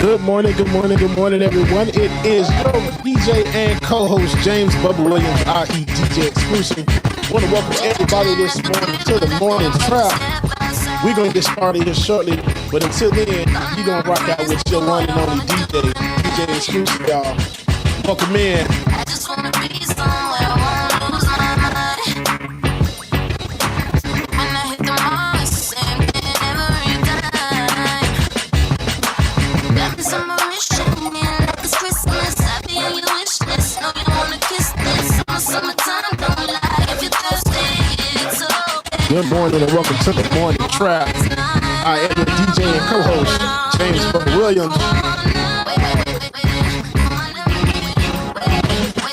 Good morning, everyone. It is your DJ and co-host, James Bubba Williams, i.e. DJ Exclusive. I want to welcome everybody this morning to the Morning Trap. We're going to get started here shortly, but until then, you're going to rock out with your one and only DJ Exclusive, y'all. Welcome in. I just want to be somewhere I won't lose my mind. When I hit the mark, same thing every time. Got me some mission, yeah, like it's Christmas. I be on your wish list, know you wanna kiss this. Summertime, don't lie if you're thirsty, it's okay. Good morning and welcome to the Morning Trap. I am your DJ and co-host, James Bubba Williams.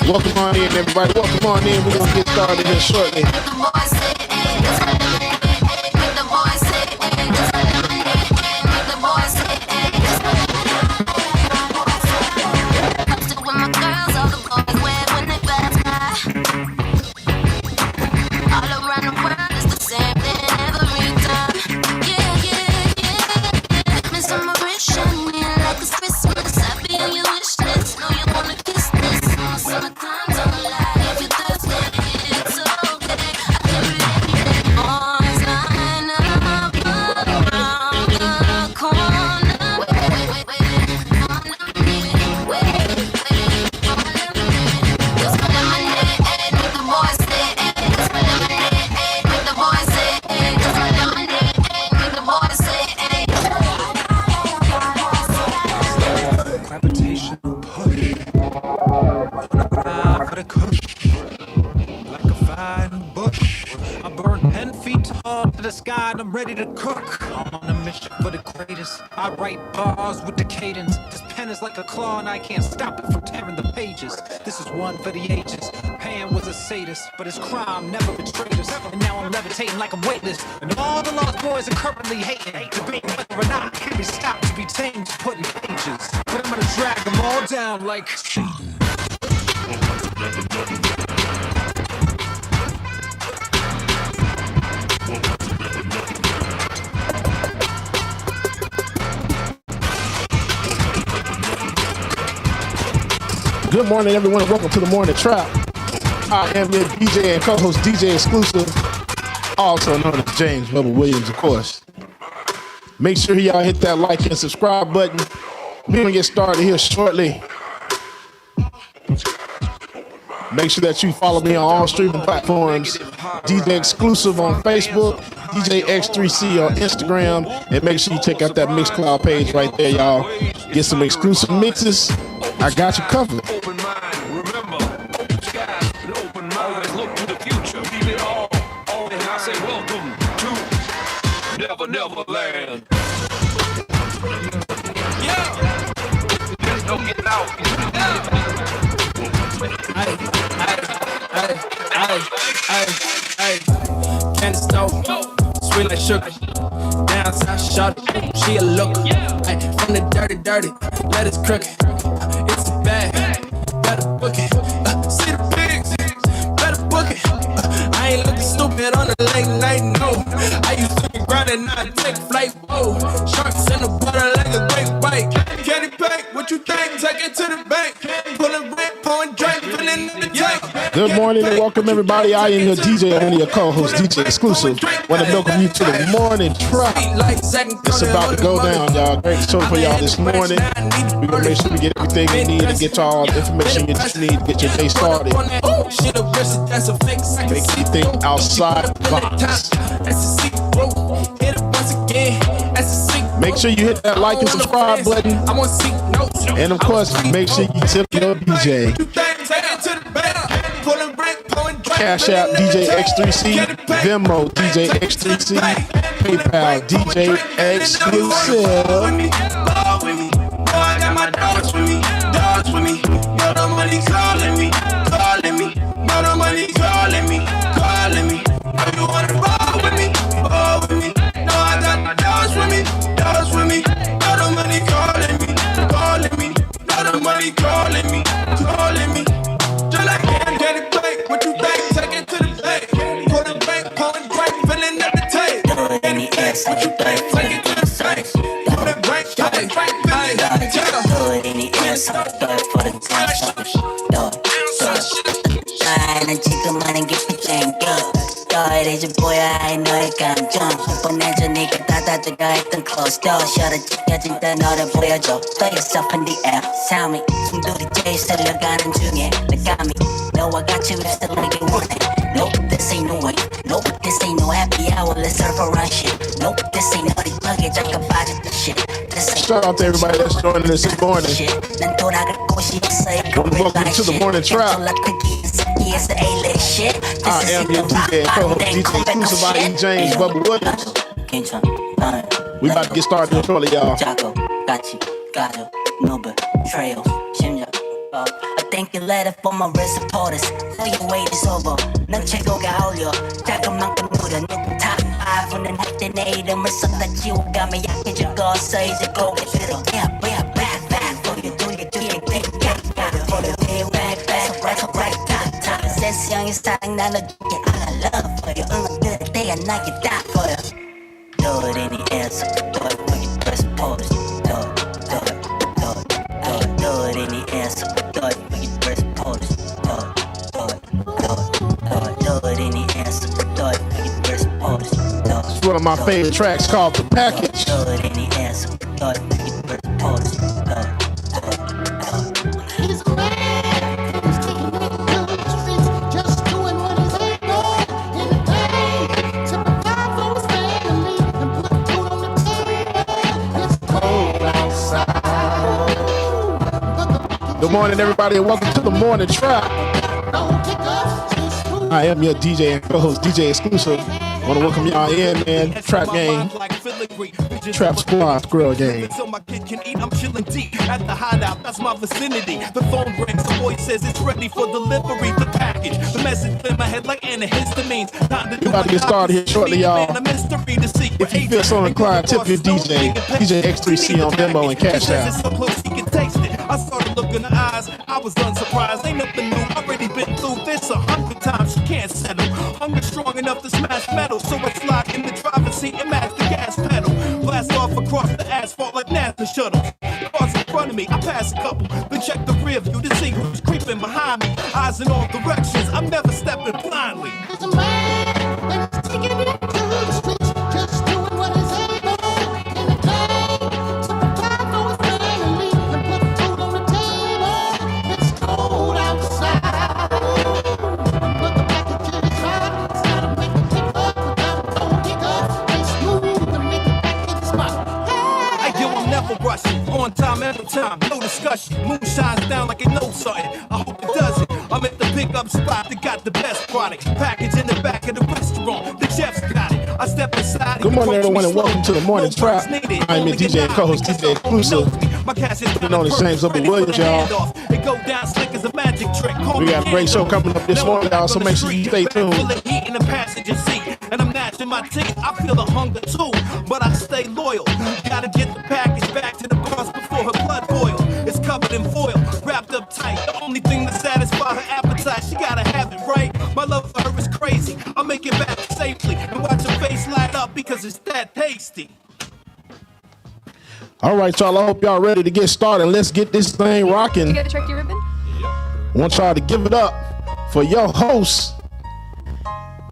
Welcome on in, everybody. Welcome on in. We're going to get started here shortly. I'm ready to cook. I'm on a mission for the greatest. I write bars with the cadence. This pen is like a claw and I can't stop it from tearing the pages. This is one for the ages. Pan was a sadist, but his crime never betrayed us. And now I'm levitating like a weightless. And all the lost boys are currently hating. Debating whether or not I can be stopped to be tamed, put in pages. But I'm gonna drag them all down like Satan. Good morning, everyone, and welcome to the Morning Trap. I am your DJ and co-host, DJ Exclusive, also known as James Bubba Williams, of course. Make sure y'all hit that like and subscribe button. We're going to get started here shortly. Make sure that you follow me on all streaming platforms. DJ Exclusive on Facebook, DJ X3C on Instagram, and make sure you check out that Mixcloud page right there, y'all. Get some exclusive mixes. I got you covered. Open mind, remember, open skies, and open minds, look to the future, leave it all, and I say welcome to Never Never Land. Yeah, there's no getting out. Candy stove, sweet like sugar. Down south, shot she a looker. From the dirty, let us crooked. It's a bag, better book it. See the pigs, better book it. I ain't looking stupid on the late night, no. I used to be grinding, now I take flight, whoa. Sharks in the water like a great bite. Candy pack, what you think? Take it to the bank. Pulling rent, pouring drink, filling in the tank. Good morning and welcome, everybody. I am your DJ and your co-host, DJ Exclusive. Want to welcome you to the Morning Trap. It's about to go down, y'all. Great show for y'all this morning. We're going to make sure we get everything we need and get y'all the information you just need to get your day started. Make you think outside the box. Make sure you hit that like and subscribe button. And of course, make sure you tip your DJ. Cash App DJ X3C, Venmo DJ X3C, PayPal DJ Exclusive. I got my dogs with me, got the money calling me, got the money calling me. Know you wanna roll with me, No, I got my dogs with me, got the money calling me, got the money calling me. Just like candy plate, what you think? Take it to the bank. Put a bank, pouring drink, filling up the tank. What you think? Take it to the bank. Put a bank, pouring drink, filling up the tank. 좀 뻔해지니까 닫아두려 했던 closed door 셔를 찢겨진 듯 너를 보여줘 Throw yourself in the air Tell me 숨들이 제일 쓸려가는 중에 내감이 너와 같이 we're still living one day Nope, this ain't no way Nope, this ain't no happy hour Let's serve a run shit Nope, this ain't no plugage 잠깐 빠졌던 shit Shout out to everybody that's joining us this morning. Welcome to the morning trap. I am your DJ and co-host DJ exclusive by E. James Bubba Williams. We about to get started shortly, y'all. I thank you later for my real supporters. So your wait is over. 넌 최고가 어울려. 작은 만큼 누려. Top 5는 할때 내 이름을 쏟아 지워가며 약해질 거서 이제 고개 들어. Yeah, back for you. Do you for you. Back, so right. 세상의 사랑 나눠줄게. I got love for you. 응원들 때야 나게 다 보여. Do it in the air, so do it for your real supporters. Do it in the air, so do it for your real supporters. Do it in the air, so do it for your real supporters. It's one of my favorite tracks called The Package. Do it in the air, so do it for your real supporters. He's mad, he's taking it to the streets, just doing what he's able. In the day, to provide for his family and put food on the table. It's cold outside. Good morning, everybody, and welcome to the morning trap. Don't kick us, just move. I am your DJ and co-host DJ exclusive. Want to welcome y'all in, man. Trap game, trap squad, squirrel game. So my kid can eat, I'm chilling deep at the hideout, that's my vicinity. The phone rings, the voice says it's ready for delivery. The package, the message in my head like antihistamines. We're about to get started here shortly, y'all. If you feel so inclined, tip your DJ X3C on demo and cash out. So close he can taste it. I started looking in the eyes, I was unsurprised. Ain't nothing new, already been through this 100 times. She can't settle. Hunger strong enough to smash metal, so I slide in the driver's seat and match the gas pedal. Blast off across the asphalt like NASA shuttle. Cars in front of me, I pass a couple, then check the rear view to see who's creeping behind me. Eyes in all directions, I'm never stepping blindly. He's a man, and he's taking it to the streets, just doing what he's able. In the day, to provide for his family and put food on the table. It's cold outside. But the package is right. It's gotta make it kick up without no hiccups. It's smooth and make it back in the spot. Hey, yo, I'm never rushing. On time, every time, no discussion. Moon shines down like it knows something. I hope it doesn't. I'm at the pickup spot that got the best product. Package in the back of the restaurant. The chef's got it. I step inside. Good morning, everyone, and welcome to the morning trap. I'm your DJ and co-host DJ exclusive. My cash is known as James Bubba Williams, y'all. It go down slick as a magic trick. We got a great show coming up this morning, y'all, so make sure you stay tuned. Heat in the passenger seat, and I'm gnashing my teeth. I feel the hunger too, but I stay loyal. Gotta get the package back to the boss before her blood boil. It's covered in foil, wrapped up tight. The only thing to satisfy her appetite, she gotta have it right. My love for her is crazy. I'll make it back safely and watch her face light up because it's that tasty. All right, y'all, I hope y'all ready to get started. Let's get this thing rocking. You got the turkey ribbon? I want y'all to give it up for your host,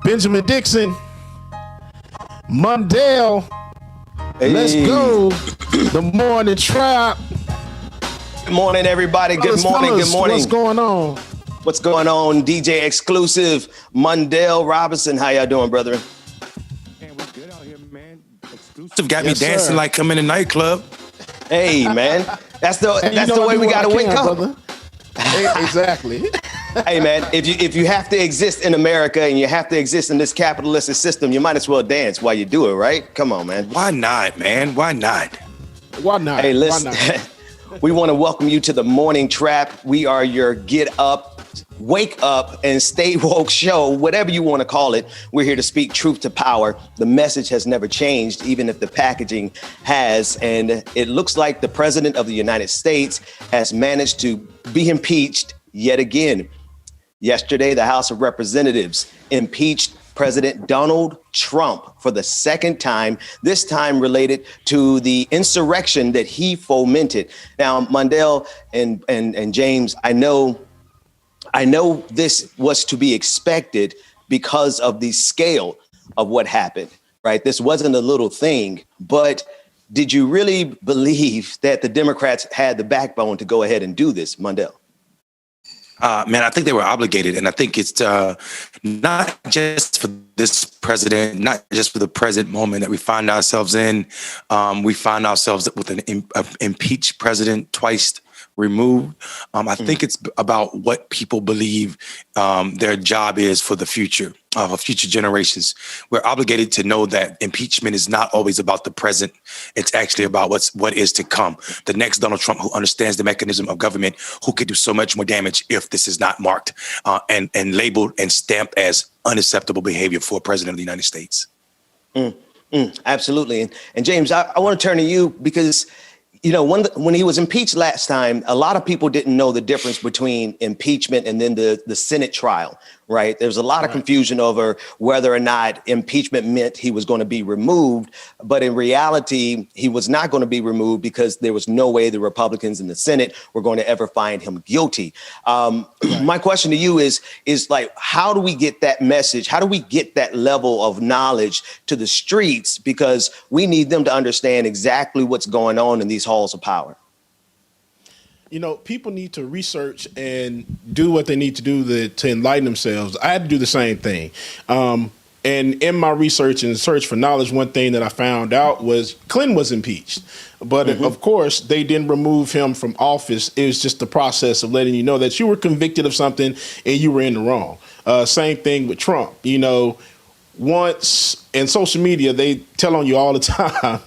Benjamin Dixon, Mundell. Hey. Let's go. The morning trap. Good morning, everybody. Good morning. Fellas, Good morning. What's going on? What's going on? DJ exclusive, Mundell Robinson. How y'all doing, brother? Man, we good out here, man. Exclusive got Yes, me dancing sir. like I'm in a nightclub. Hey, man. That's the way we gotta wake up. Brother. Exactly. Hey, man. If you have to exist in America and you have to exist in this capitalistic system, you might as well dance while you do it, right? Come on, man. Why not, man? Why not? Why not? Hey, listen. Why not? We want to welcome you to the Morning Trap. We are your get up, wake up, and stay woke show, whatever you want to call it. We're here to speak truth to power. The message has never changed, even if the packaging has. And it looks like the president of the United States has managed to be impeached yet again. Yesterday, the House of Representatives impeached President Donald Trump for the second time, this time related to the insurrection that he fomented. Now, Mundell and James, I know this was to be expected because of the scale of what happened, right? This wasn't a little thing, but did you really believe that the Democrats had the backbone to go ahead and do this, Mundell? Man, I think they were obligated. And I think it's not just for this president, not just for the present moment that we find ourselves in. We find ourselves with an impeached president twice removed. I think it's about what people believe their job is for the future, for future generations. We're obligated to know that impeachment is not always about the present. It's actually about what is to come. The next Donald Trump, who understands the mechanism of government, who could do so much more damage if this is not marked and labeled and stamped as unacceptable behavior for a president of the United States. Absolutely. And James, I want to turn to you because you know, when he was impeached last time, a lot of people didn't know the difference between impeachment and then the Senate trial, right? There was a lot of confusion over whether or not impeachment meant he was going to be removed. But in reality, he was not going to be removed because there was no way the Republicans in the Senate were going to ever find him guilty. My question to you is like, how do we get that message? How do we get that level of knowledge to the streets? Because we need them to understand exactly what's going on in these halls of power. You know, people need to research and do what they need to do to enlighten themselves. I had to do the same thing. And in my research and search for knowledge, one thing that I found out was Clinton was impeached. But of course, they didn't remove him from office. It was just the process of letting you know that you were convicted of something and you were in the wrong. Same thing with Trump. You know, once in social media, they tell on you all the time.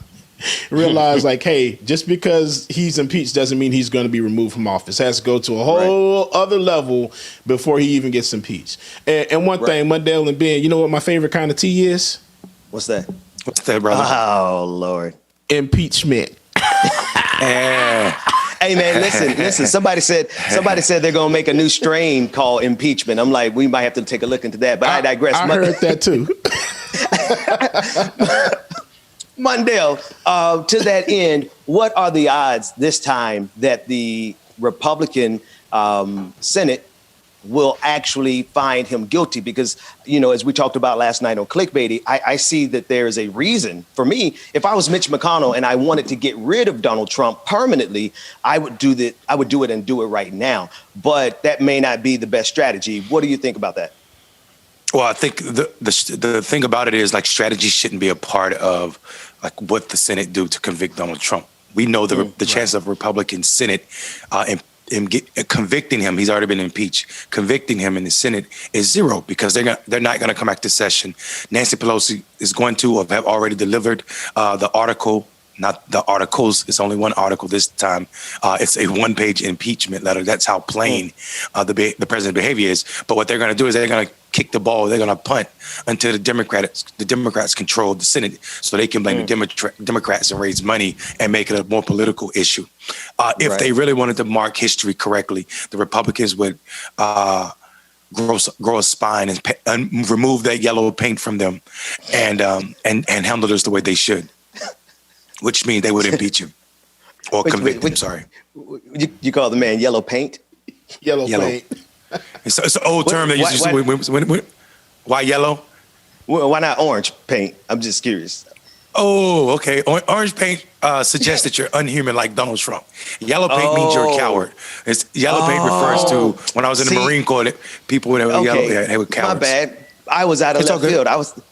Realize like, hey, just because he's impeached doesn't mean he's going to be removed from office. It has to go to a whole other level before he even gets impeached. And one thing, Mundell and Ben, you know what my favorite kind of tea is? What's that? What's that, brother? Oh, Lord. Impeachment. Hey man, listen. Somebody said they're gonna make a new strain called impeachment. I'm like, we might have to take a look into that. But I digress. I heard that too. Mundell, to that end, what are the odds this time that the Republican Senate will actually find him guilty? Because, you know, as we talked about last night on Clickbaity, I see that there is a reason. For me, if I was Mitch McConnell and I wanted to get rid of Donald Trump permanently, I would do it and do it right now. But that may not be the best strategy. What do you think about that? Well, I think the thing about it is like strategy shouldn't be a part of like what the Senate do to convict Donald Trump. We know the chance of Republican Senate convicting him. He's already been impeached. Convicting him in the Senate is zero because they're not going to come back to session. Nancy Pelosi is going to or have already delivered the article. Not the articles. It's only one article this time. It's a one-page impeachment letter. That's how plain the president's behavior is. But what they're going to do is they're going to kick the ball. They're going to punt until the Democrats control the Senate, so they can blame the Democrats and raise money and make it a more political issue. If they really wanted to mark history correctly, the Republicans would grow a spine and remove that yellow paint from them, and handle this the way they should. Which means they would impeach him or convict him. Sorry. You call the man yellow paint? Yellow paint. It's an old term that used to say. Why yellow? Well, why not orange paint? I'm just curious. Oh, okay. Orange paint suggests that you're unhuman like Donald Trump. Yellow paint means you're a coward. Yellow paint refers to when I was in the Marine Corps, people would have yellow. Yeah, they were cowards. My bad. I was out of left field.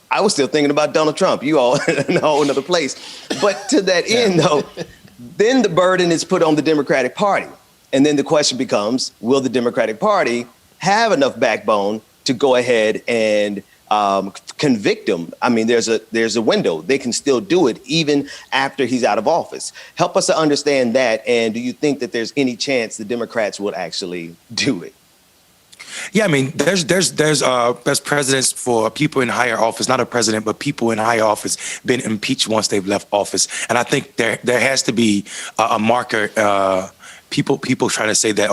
I was still thinking about Donald Trump. You all in a whole other place. But to that end, though, then the burden is put on the Democratic Party. And then the question becomes, will the Democratic Party have enough backbone to go ahead and convict him? I mean, there's a window. They can still do it even after he's out of office. Help us to understand that. And do you think that there's any chance the Democrats would actually do it? Yeah, I mean, there's presidents for people in higher office, not a president, but people in higher office been impeached once they've left office. And I think there has to be a marker. People try to say that,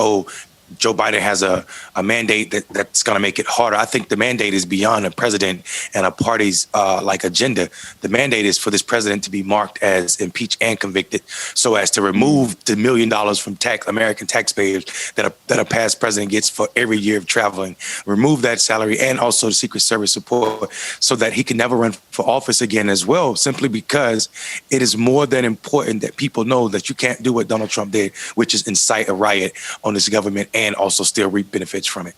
Joe Biden has a mandate that's going to make it harder. I think the mandate is beyond a president and a party's agenda. The mandate is for this president to be marked as impeached and convicted, so as to remove the $1 million from American taxpayers that a past president gets for every year of traveling. Remove that salary and also the Secret Service support, so that he can never run for office again as well. Simply because it is more than important that people know that you can't do what Donald Trump did, which is incite a riot on this government and also still reap benefits from it.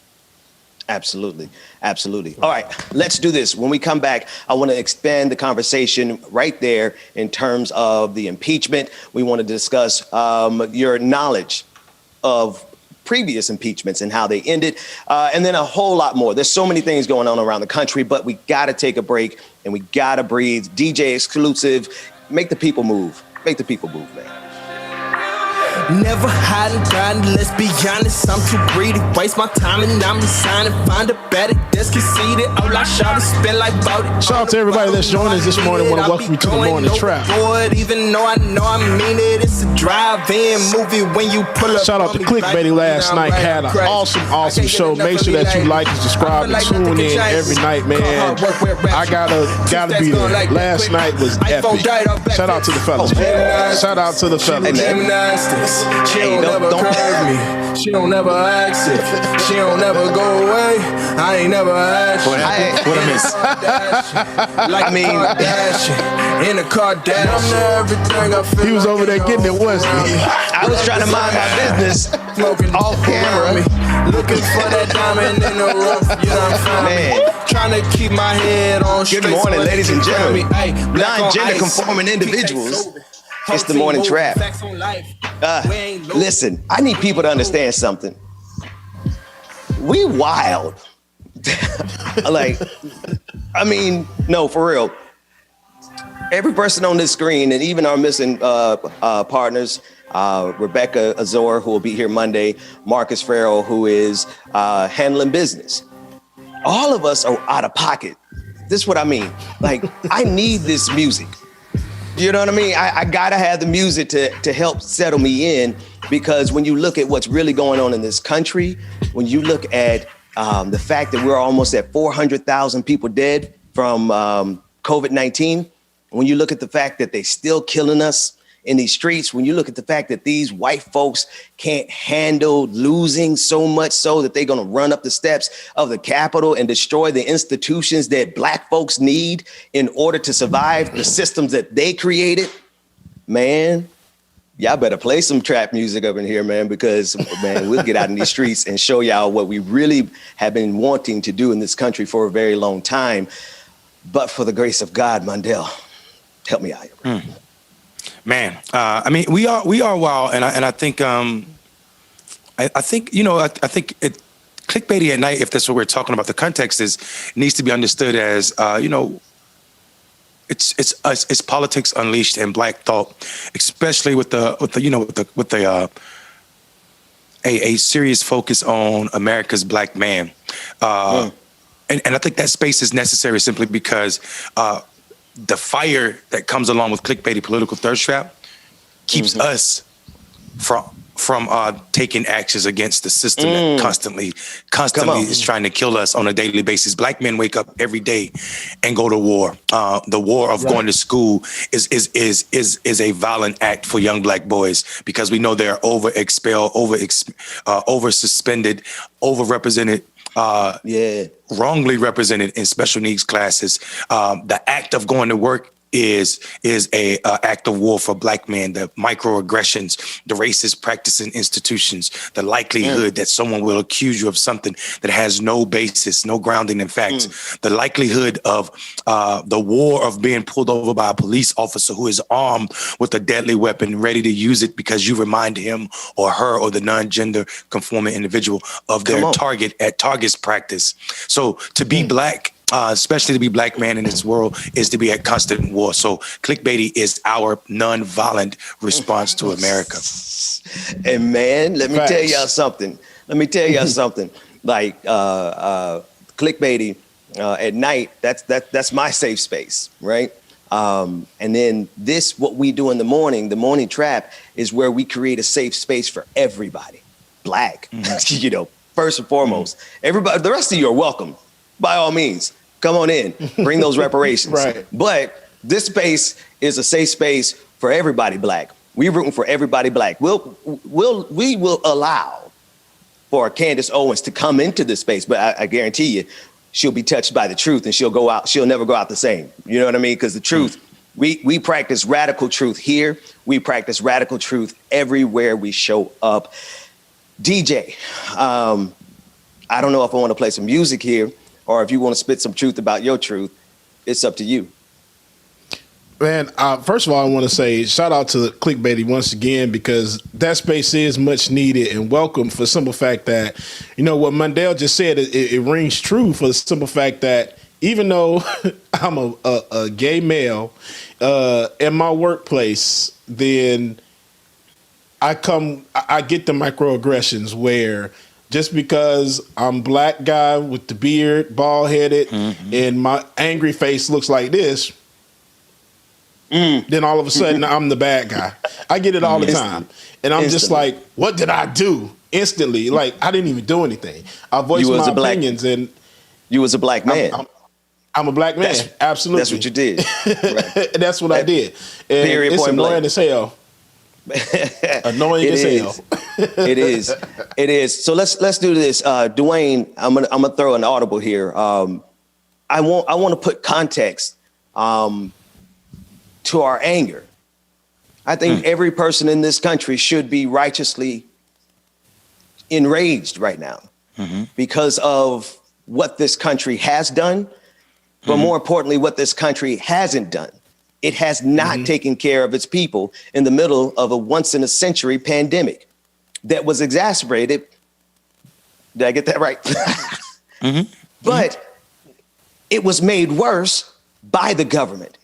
Absolutely. Absolutely. All right, let's do this. When we come back, I want to expand the conversation right there in terms of the impeachment. We want to discuss your knowledge of previous impeachments and how they ended, and then a whole lot more. There's so many things going on around the country, but we got to take a break and we got to breathe. DJ exclusive. Make the people move. Make the people move, man. Never hiding, grinding, let's be honest, I'm too greedy. Waste my time and I'm deciding, find a better that's conceited. All I shout is spend like about it. Shout out to everybody that's joining us this morning. Want to welcome you to the morning trap. Even though I mean it, it's a drive-in movie when you pull up. Shout out to Clickbaity last night. Had an awesome show. Make sure that you like and subscribe and tune in every night, man. I gotta be there. Last night was epic. Shout out to the fellas, man. Shout out to the fellas. She don't never curve me. She don't never ask it. She don't never go away. I ain't never asked. What I miss? Like in a car dash. He was over there getting it, wasn't he? I was trying to mind my business. Smoking off camera. Looking for that diamond in the rough. You know what I'm saying? Man. Trying to keep my head on straight. Good morning, so ladies and gentlemen. Non-gender ice. conforming individuals. It's the morning trap. Listen, I need people to understand something. We wild. No, for real. Every person on this screen, and even our missing partners, Rebecca Azor, who will be here Monday, Marcus Farrell, who is handling business. All of us are out of pocket. This is what I mean. I need this music. You know what I mean? I gotta have the music to help settle me in, because when you look at what's really going on in this country, when you look at the fact that we're almost at 400,000 people dead from COVID-19, when you look at the fact that they're still killing us in these streets, when you look at the fact that these white folks can't handle losing so much so that they're going to run up the steps of the Capitol and destroy the institutions that black folks need in order to survive the systems that they created, man, y'all better play some trap music up in here, man, because, man, we'll get out in these streets and show y'all what we really have been wanting to do in this country for a very long time. But for the grace of God, Mondale, help me out here. Man, we are wild, and I think I think clickbaity at night, if that's what we're talking about, the context needs to be understood as it's politics unleashed and black thought, especially with a serious focus on America's black man, and I think that space is necessary simply because the fire that comes along with clickbaity political thirst trap keeps us from taking actions against the system that constantly is trying to kill us on a daily basis. Black men wake up every day and go to war. The war of going to school is a violent act for young black boys, because we know they're over suspended, overrepresented, wrongly represented in special needs classes. The act of going to work is a act of war for black men. The microaggressions, the racist practice in institutions, the likelihood that someone will accuse you of something that has no basis, no grounding in facts, the likelihood of the war of being pulled over by a police officer who is armed with a deadly weapon, ready to use it because you remind him or her or the non-gender conforming individual of their target at target's practice. So to be black, especially to be black man in this world, is to be at constant war. So clickbaity is our non-violent response to America. And man, let me tell y'all something. Like clickbaity at night, that's my safe space, right? And then what we do in the morning trap, is where we create a safe space for everybody. Black, you know, first and foremost. Everybody, the rest of you are welcome. By all means, come on in, bring those reparations. Right. But this space is a safe space for everybody Black. We're rooting for everybody Black. We will allow for Candace Owens to come into this space, but I guarantee you, she'll be touched by the truth and she'll go out. She'll never go out the same. You know what I mean? Because the truth, we practice radical truth here. We practice radical truth everywhere we show up. DJ, I don't know if I want to play some music here or if you want to spit some truth about your truth. It's up to you. Man, first of all, I want to say shout out to Clickbaity once again, because that space is much needed and welcome for the simple fact that, you know, what Mundell just said, it rings true for the simple fact that even though I'm a gay male in my workplace, then I get the microaggressions where just because I'm Black guy with the beard, bald headed, and my angry face looks like this, then all of a sudden I'm the bad guy. I get it all the time. And I'm just like, what did I do? Instantly. Like, I didn't even do anything. I voiced my opinions. And you was a Black man. I'm a Black man. Absolutely. That's what you did. Right. That's what I did. And it's annoying as hell. Annoying as hell. It is. It is. So let's do this. Dwayne, I'm gonna throw an audible here. I want to put context to our anger. I think every person in this country should be righteously enraged right now because of what this country has done, but more importantly, what this country hasn't done. It has not taken care of its people in the middle of a once-in-a-century pandemic that was exacerbated. Did I get that right? But it was made worse by the government.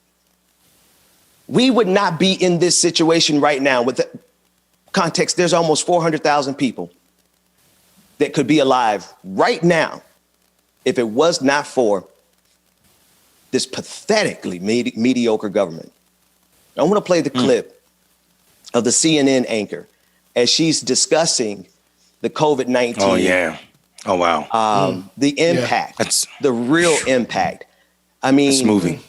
We would not be in this situation right now. With the context, there's almost 400,000 people that could be alive right now if it was not for this pathetically mediocre government. I want to play the clip of the CNN anchor as she's discussing the COVID-19. Oh, yeah. Oh, wow. The impact, the real impact. I mean, it's moving.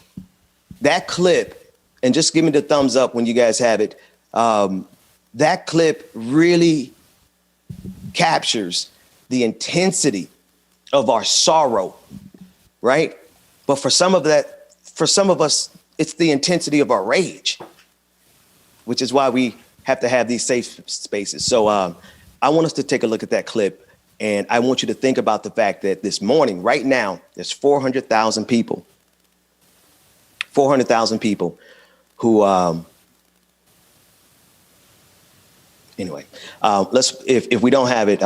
That clip, and just give me the thumbs up when you guys have it. That clip really captures the intensity of our sorrow, right? But for some of us, it's the intensity of our rage, which is why we have to have these safe spaces. So I want us to take a look at that clip, and I want you to think about the fact that this morning, right now, there's 400,000 people. 400,000 people who, anyway, if we don't have it,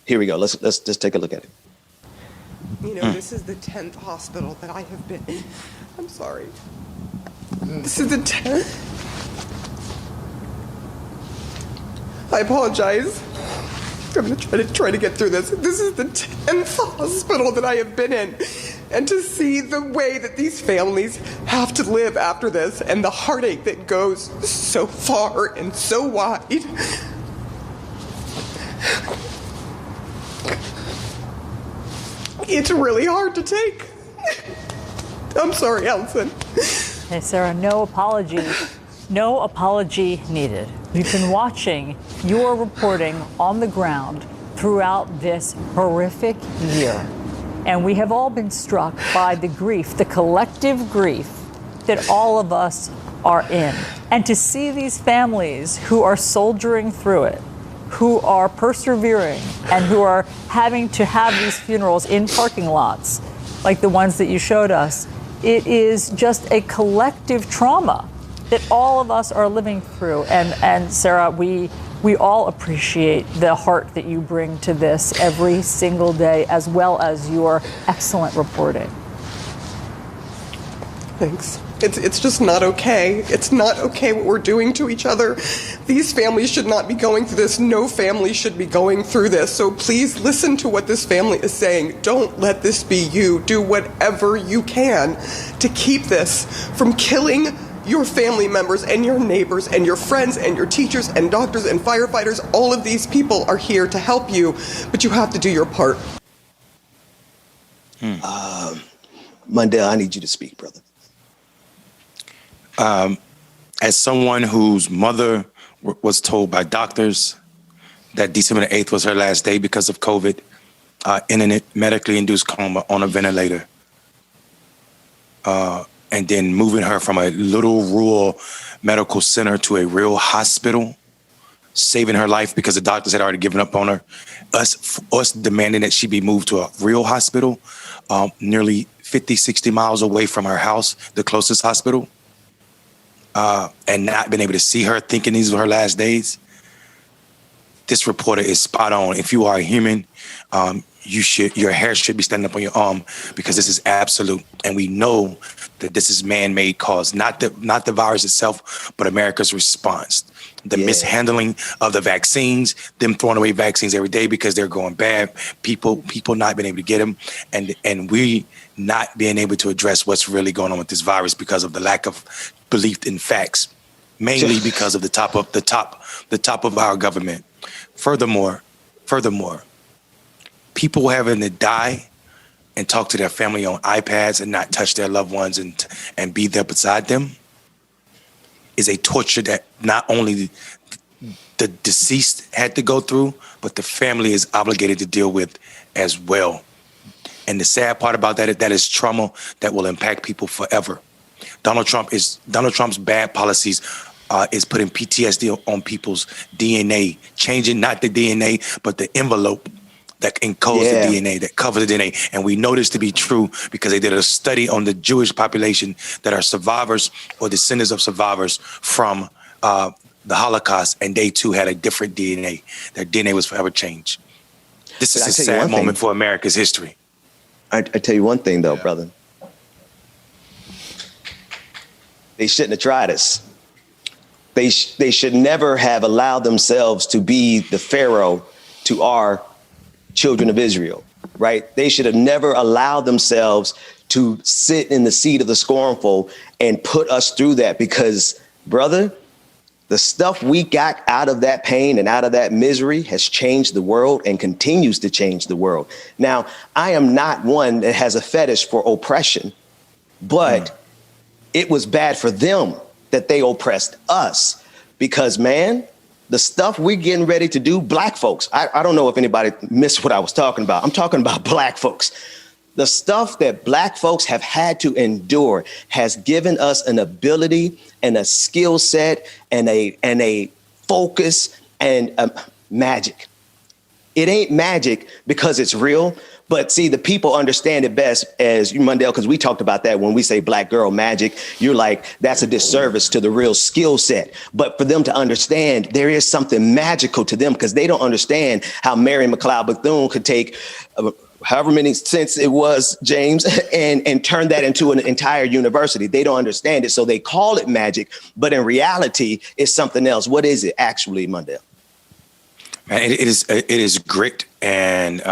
here we go. Let's just take a look at it. You know, this is the 10th hospital that I have been in. I'm sorry. This is the 10th. I apologize. I'm going to try to get through this. This is the 10th hospital that I have been in. And to see the way that these families have to live after this and the heartache that goes so far and so wide. It's really hard to take. I'm sorry, Allison. Hey, Sarah, no apology. No apology needed. We've been watching your reporting on the ground throughout this horrific year. And we have all been struck by the grief, the collective grief that all of us are in. And to see these families who are soldiering through it, who are persevering, and who are having to have these funerals in parking lots, like the ones that you showed us, it is just a collective trauma that all of us are living through. And Sarah, we all appreciate the heart that you bring to this every single day, as well as your excellent reporting. Thanks. It's just not okay. It's not okay what we're doing to each other. These families should not be going through this. No family should be going through this. So please listen to what this family is saying. Don't let this be you. Do whatever you can to keep this from killing your family members and your neighbors and your friends and your teachers and doctors and firefighters, all of these people are here to help you, but you have to do your part. Mundell, I need you to speak, brother. As someone whose mother was told by doctors that December the 8th was her last day because of COVID, in a medically induced coma on a ventilator, and then moving her from a little rural medical center to a real hospital, saving her life because the doctors had already given up on her, us demanding that she be moved to a real hospital, nearly 50, 60 miles away from her house, the closest hospital, and not being able to see her, thinking these were her last days. This reporter is spot on. If you are a human, your hair should be standing up on your arm, because this is absolute. And we know that this is man-made cause, not the virus itself, but America's response. The mishandling of the vaccines, them throwing away vaccines every day because they're going bad, people not being able to get them, and we not being able to address what's really going on with this virus because of the lack of belief in facts, mainly because of the top of our government. Furthermore, people having to die and talk to their family on iPads and not touch their loved ones and be there beside them is a torture that not only the deceased had to go through, but the family is obligated to deal with as well. And the sad part about that is trauma that will impact people forever. Donald Trump's bad policies is putting PTSD on people's DNA, changing not the DNA, but the envelope that encodes the DNA, that covers the DNA. And we know this to be true because they did a study on the Jewish population that are survivors or descendants of survivors from the Holocaust, and they too had a different DNA. Their DNA was forever changed. This is a sad moment for America's history. I tell you one thing, though, brother. They shouldn't have tried us. They should never have allowed themselves to be the Pharaoh to our children of Israel, right? They should have never allowed themselves to sit in the seat of the scornful and put us through that, because, brother, the stuff we got out of that pain and out of that misery has changed the world and continues to change the world. Now, I am not one that has a fetish for oppression, but it was bad for them that they oppressed us, because, man, the stuff we're getting ready to do, black folks, I don't know if anybody missed what I was talking about. I'm talking about black folks. The stuff that black folks have had to endure has given us an ability and a skill set and a focus and magic. It ain't magic because it's real. But see, the people understand it best as you, Mundell, because we talked about that when we say black girl magic. You're like, that's a disservice to the real skill set. But for them to understand, there is something magical to them, because they don't understand how Mary McLeod Bethune could take however many cents it was, James, and turn that into an entire university. They don't understand it. So they call it magic. But in reality, it's something else. What is it actually, Mundell? Man, it is grit and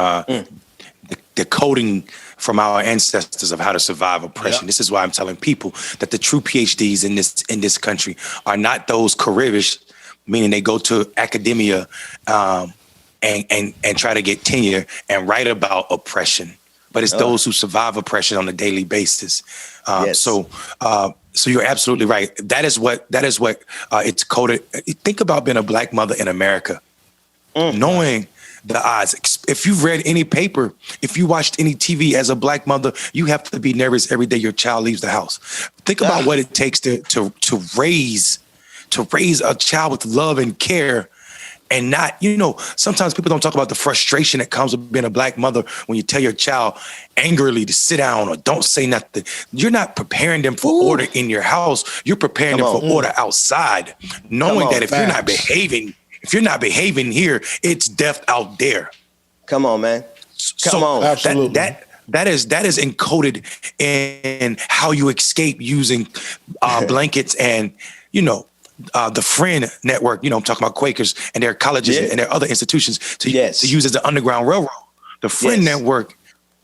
the coding from our ancestors of how to survive oppression. Yep. This is why I'm telling people that the true PhDs in this country are not those careerish, meaning they go to academia and try to get tenure and write about oppression, but it's those who survive oppression on a daily basis. So you're absolutely right. That is what it's coded. Think about being a black mother in America, knowing the odds. If you've read any paper, if you watched any TV as a black mother, you have to be nervous every day your child leaves the house. Think about what it takes to raise a child with love and care, and not, sometimes people don't talk about the frustration that comes with being a black mother when you tell your child angrily to sit down or don't say nothing. You're not preparing them for order in your house. You're preparing them for order outside, knowing that if you're not behaving here, it's death out there. Come on, man. Come on. Absolutely. That is encoded in how you escape using blankets and, the Friend Network. I'm talking about Quakers and their colleges and their other institutions to use as the Underground Railroad. The Friend Network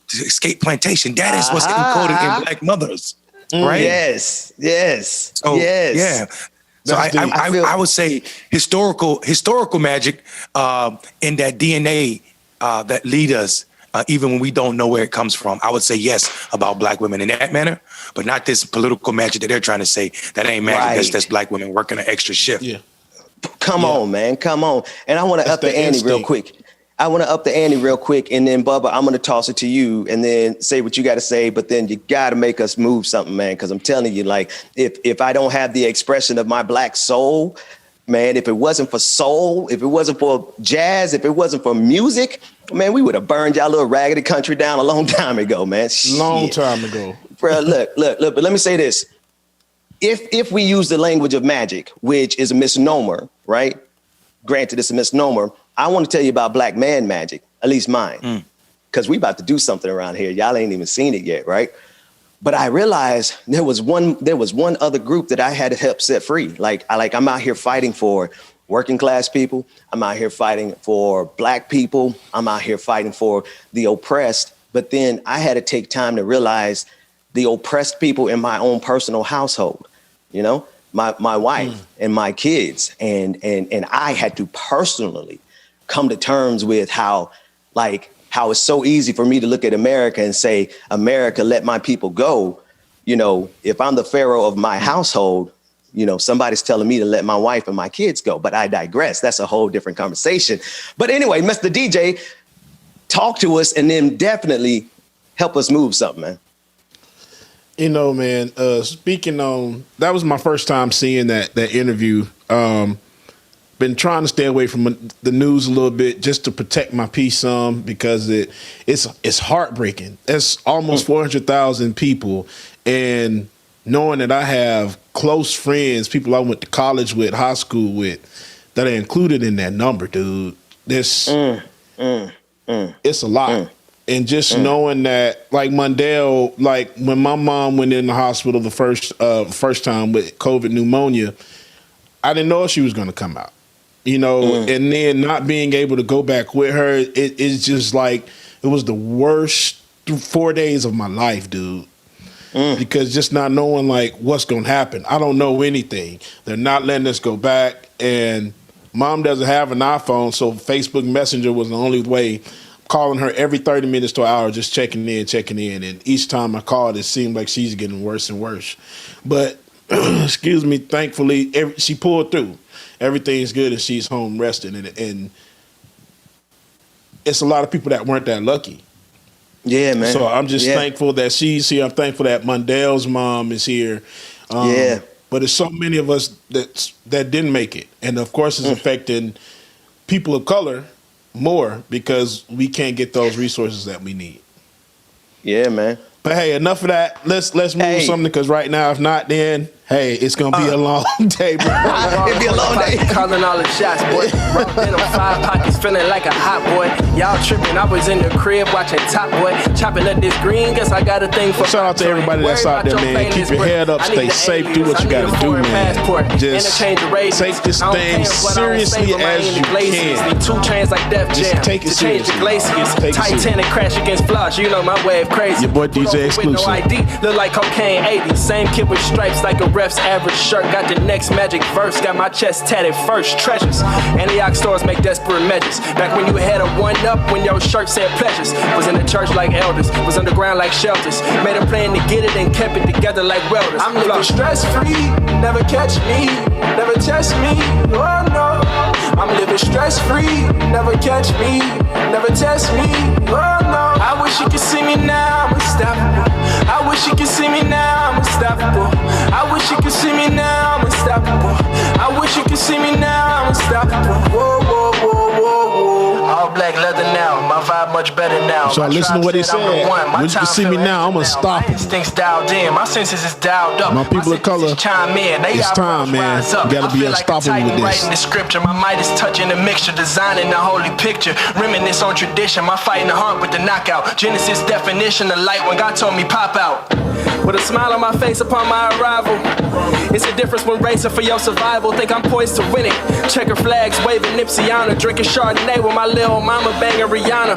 to escape plantation. That is what's encoded in black mothers. right? Yes. So, yeah. So I would say historical magic in that DNA that lead us, even when we don't know where it comes from. I would say yes about black women in that manner, but not this political magic that they're trying to say that ain't magic. Right. That's black women working an extra shift. Yeah. Come on, man. Come on. And I want to up the ante real quick. And then Bubba, I'm going to toss it to you and then say what you got to say. But then you got to make us move something, man. Because I'm telling you, like, if I don't have the expression of my black soul, man, if it wasn't for soul, if it wasn't for jazz, if it wasn't for music, man, we would have burned y'all little raggedy country down a long time ago, man. Long time ago. Bro, look. But let me say this. If we use the language of magic, which is a misnomer, right? Granted, it's a misnomer. I want to tell you about black man magic, at least mine, because we about to do something around here. Y'all ain't even seen it yet, right? But I realized there was one other group that I had to help set free. I'm out here fighting for working class people. I'm out here fighting for black people. I'm out here fighting for the oppressed. But then I had to take time to realize the oppressed people in my own personal household, you know, my wife and my kids. And I had to personally come to terms with how it's so easy for me to look at America and say, America, let my people go. You know, if I'm the pharaoh of my household, you know, somebody's telling me to let my wife and my kids go. But I digress. That's a whole different conversation. But anyway, Mr. DJ, talk to us and then definitely help us move something, man. You know, man, speaking on, that was my first time seeing that interview. Been trying to stay away from the news a little bit just to protect my peace some, because it's heartbreaking. That's almost 400,000 people. And knowing that I have close friends, people I went to college with, high school with, that are included in that number, dude. It's a lot. And just knowing that, like Mundell, like when my mom went in the hospital the first time with COVID pneumonia, I didn't know if she was going to come out, you know, and then not being able to go back with her, it's just like, it was the worst 4 days of my life, dude. Because just not knowing like what's going to happen. I don't know anything. They're not letting us go back. And mom doesn't have an iPhone, so Facebook Messenger was the only way. Calling her every 30 minutes to an hour, just checking in. And each time I called, it seemed like she's getting worse and worse. But, excuse me, thankfully, she pulled through. Everything's good and she's home resting. And it's a lot of people that weren't that lucky. Yeah, man. So I'm just thankful that she's here. I'm thankful that Mundell's mom is here. But there's so many of us that didn't make it. And, of course, it's affecting people of color more because we can't get those resources that we need. Yeah, man. But hey, enough of that. Let's move something, because right now, if not, then hey, it's gonna be a long day, bro. It'll be a long day. Calling all the shots, boy. Rolled in on 5 pockets, feeling like a hot boy. Y'all tripping, I was in the crib watching Top Boy, chopping up this green. Guess I got a thing for. Shout out to everybody that's out there, man. Keep your head up, stay safe, do what you gotta do, man. Just take this thing seriously as you can. 2 chains like Def Jam. Just take it seriously. Titanic crash against Flush. You know my wave crazy. Your boy DJ Exclusive. No ID, look like cocaine 80. Same kid with stripes like a ref's average shirt. Got the next magic verse, got my chest tatted first. Treasures, Antioch stores make desperate measures. Back when you had a 1-up, when your shirt said pleasures. Was in the church like elders, was underground like shelters. Made a plan to get it and kept it together like welders. I'm living stress free, never catch me, never test me. Oh no, I'm living stress free, never catch me, never test me. Oh no, I wish you could see me now, I'm unstoppable. I wish you could see me now, I'm unstoppable. I wish you could see me now, I'm unstoppable. I wish you could see me now, I'm unstoppable. Whoa, whoa, whoa, whoa, whoa. All black leather now, my vibe much better now. So listen to what he said. When you can see me now, I'm unstoppable. My instincts dialed in, my senses is dialed up. My people of color, it's time, man. You gotta be unstoppable with this. Writing the scripture, my might is touching the mixture, designing the holy picture. Reminisce on tradition, my fighting the heart with the knockout. Genesis definition of light when God told me pop out. With a smile on my face upon my arrival. It's a difference when racing for your survival. Think I'm poised to win it. Checker flags, waving Nipsey Honor. Drinking Chardonnay with my little mama banging Rihanna.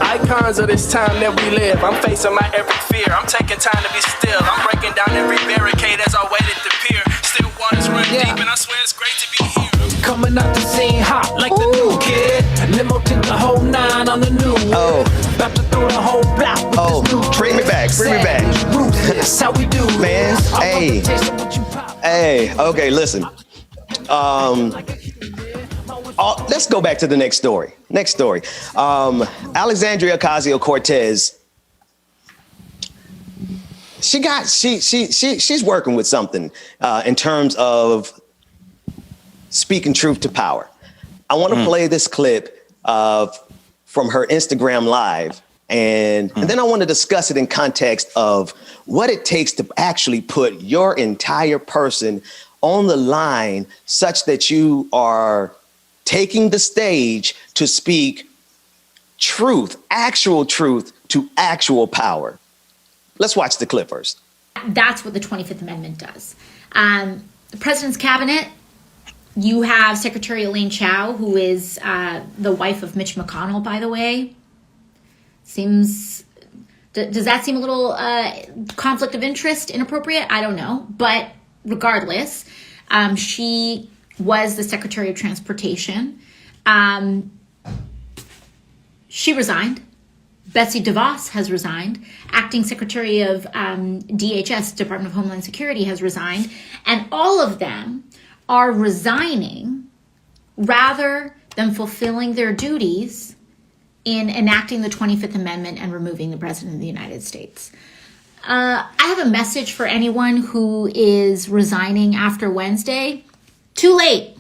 Icons of this time that we live. I'm facing my every fear. I'm taking time to be still. I'm breaking down every barricade as I wait at the pier. Still waters run deep, and I swear it's great to be here. Coming out the scene hot like the new kid. Limo to the whole 9 on the new. About to throw the whole block with this new. Bring me back. That's how we do, man. Hey. Okay, listen. Let's go back to the next story. Alexandria Ocasio-Cortez. She's working with something in terms of speaking truth to power. I want to play this clip from her Instagram Live, and then I want to discuss it in context of what it takes to actually put your entire person on the line such that you are taking the stage to speak truth, actual truth to actual power. Let's watch the clip first. That's what the 25th Amendment does. The president's cabinet, you have Secretary Elaine Chao, who is the wife of Mitch McConnell, by the way. Does that seem a little conflict of interest, inappropriate? I don't know. But regardless, she was the Secretary of Transportation. She resigned. Betsy DeVos has resigned. Acting Secretary of DHS, Department of Homeland Security, has resigned. And all of them are resigning rather than fulfilling their duties in enacting the 25th Amendment and removing the President of the United States. I have a message for anyone who is resigning after Wednesday. Too late.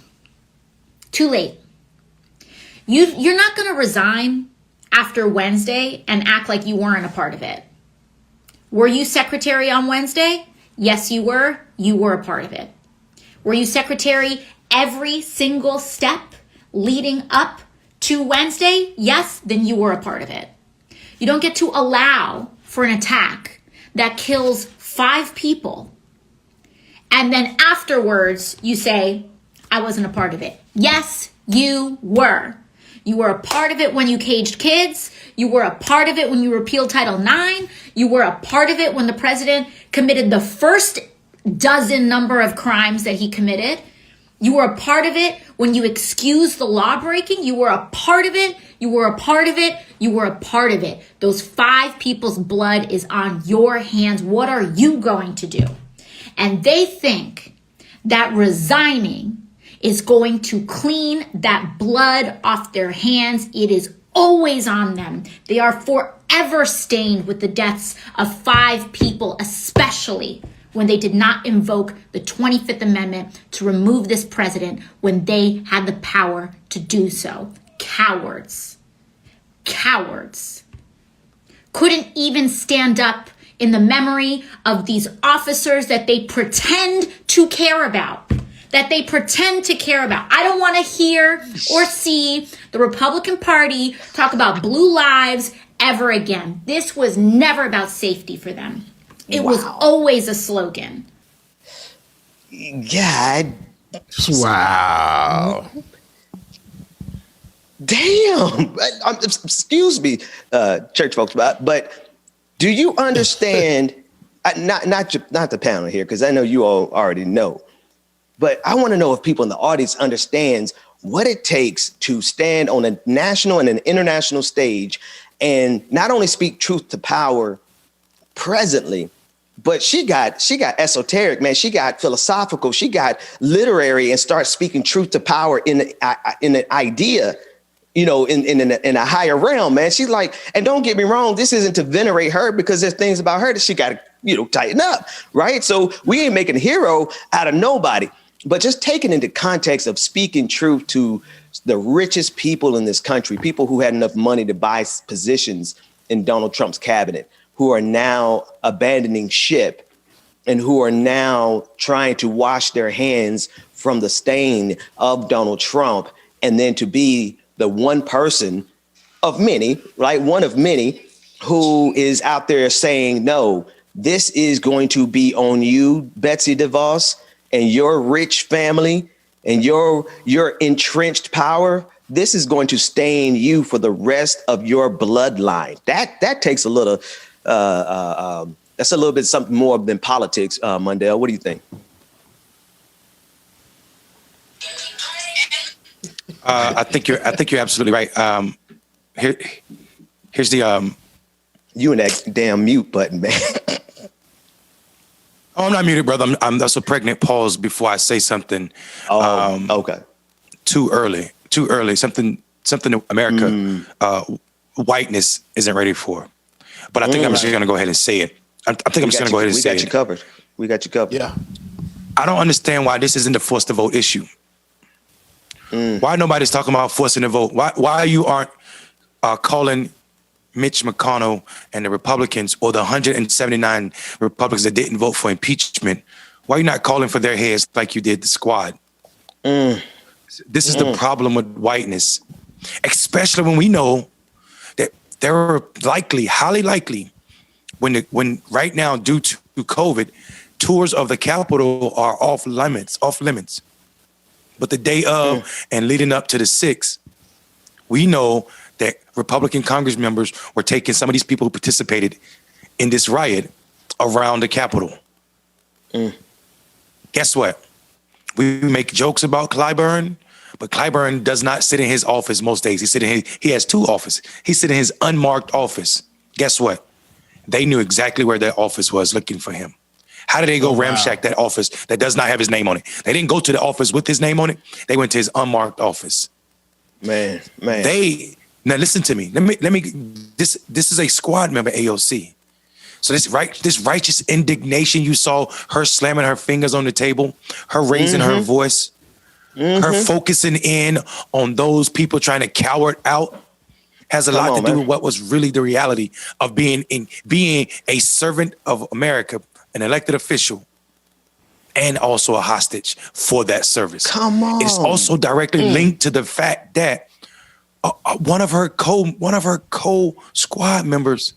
You're not going to resign after Wednesday and act like you weren't a part of it. Were you secretary on Wednesday? Yes, you were. You were a part of it. Were you secretary every single step leading up to Wednesday? Yes, then you were a part of it. You don't get to allow for an attack that kills 5 people, and then afterwards you say, I wasn't a part of it. Yes, you were. You were a part of it when you caged kids. You were a part of it when you repealed Title IX. You were a part of it when the president committed the first dozen number of crimes that he committed. You were a part of it when you excused the law breaking. You were a part of it. You were a part of it. You were a part of it. Those 5 people's blood is on your hands. What are you going to do? And they think that resigning is going to clean that blood off their hands. It is always on them. They are forever stained with the deaths of 5 people, especially when they did not invoke the 25th Amendment to remove this president when they had the power to do so. Cowards. Couldn't even stand up in the memory of these officers that they pretend to care about. I don't want to hear or see the Republican Party talk about blue lives ever again. This was never about safety for them. It was always a slogan. God. Wow. Damn. Excuse me, church folks, but do you understand, not the panel here, because I know you all already know, but I want to know if people in the audience understands what it takes to stand on a national and an international stage and not only speak truth to power presently, but she got esoteric, man. She got philosophical. She got literary and start speaking truth to power in an idea, in a higher realm, man. She's like, and don't get me wrong, this isn't to venerate her because there's things about her that she got to, tighten up, right? So we ain't making a hero out of nobody, but just taking into context of speaking truth to the richest people in this country, people who had enough money to buy positions in Donald Trump's cabinet, who are now abandoning ship and who are now trying to wash their hands from the stain of Donald Trump, and then to be the one person of many, right? One of many who is out there saying, no, this is going to be on you, Betsy DeVos, and your rich family and your entrenched power this is going to stain you for the rest of your bloodline. That takes a little, that's a little bit something more than politics. Mundell, what do you think? I think you're absolutely right. Here's the you and that damn mute button, man. Oh, I'm not muted, brother. That's a pregnant pause before I say something. Okay. Too early. Something that America, whiteness isn't ready for. But I think I'm just going to go ahead and say it. I think I'm just going to go ahead and say it. We got you covered. We got you covered. Yeah. I don't understand why this isn't the force to vote issue. Why nobody's talking about forcing the vote? Why you aren't calling Mitch McConnell and the Republicans, or the 179 Republicans that didn't vote for impeachment? Why are you not calling for their heads like you did the squad? This is the problem with whiteness, especially when we know that there are highly likely, when right now, due to COVID, tours of the Capitol are off limits. But the day of and leading up to the 6th, we know that Republican Congress members were taking some of these people who participated in this riot around the Capitol. Guess what? We make jokes about Clyburn, but Clyburn does not sit in his office most days. He has 2 offices. He sits in his unmarked office. Guess what? They knew exactly where that office was looking for him. How did they go ramshack that office that does not have his name on it? They didn't go to the office with his name on it. They went to his unmarked office. Man. Now listen to me. This is a squad member, AOC. So this righteous indignation you saw, her slamming her fingers on the table, her raising her voice, her focusing in on those people trying to cower it out, has a lot to do with what was really the reality of being a servant of America, an elected official, and also a hostage for that service. Come on. It's also directly linked to the fact that one of her co-squad members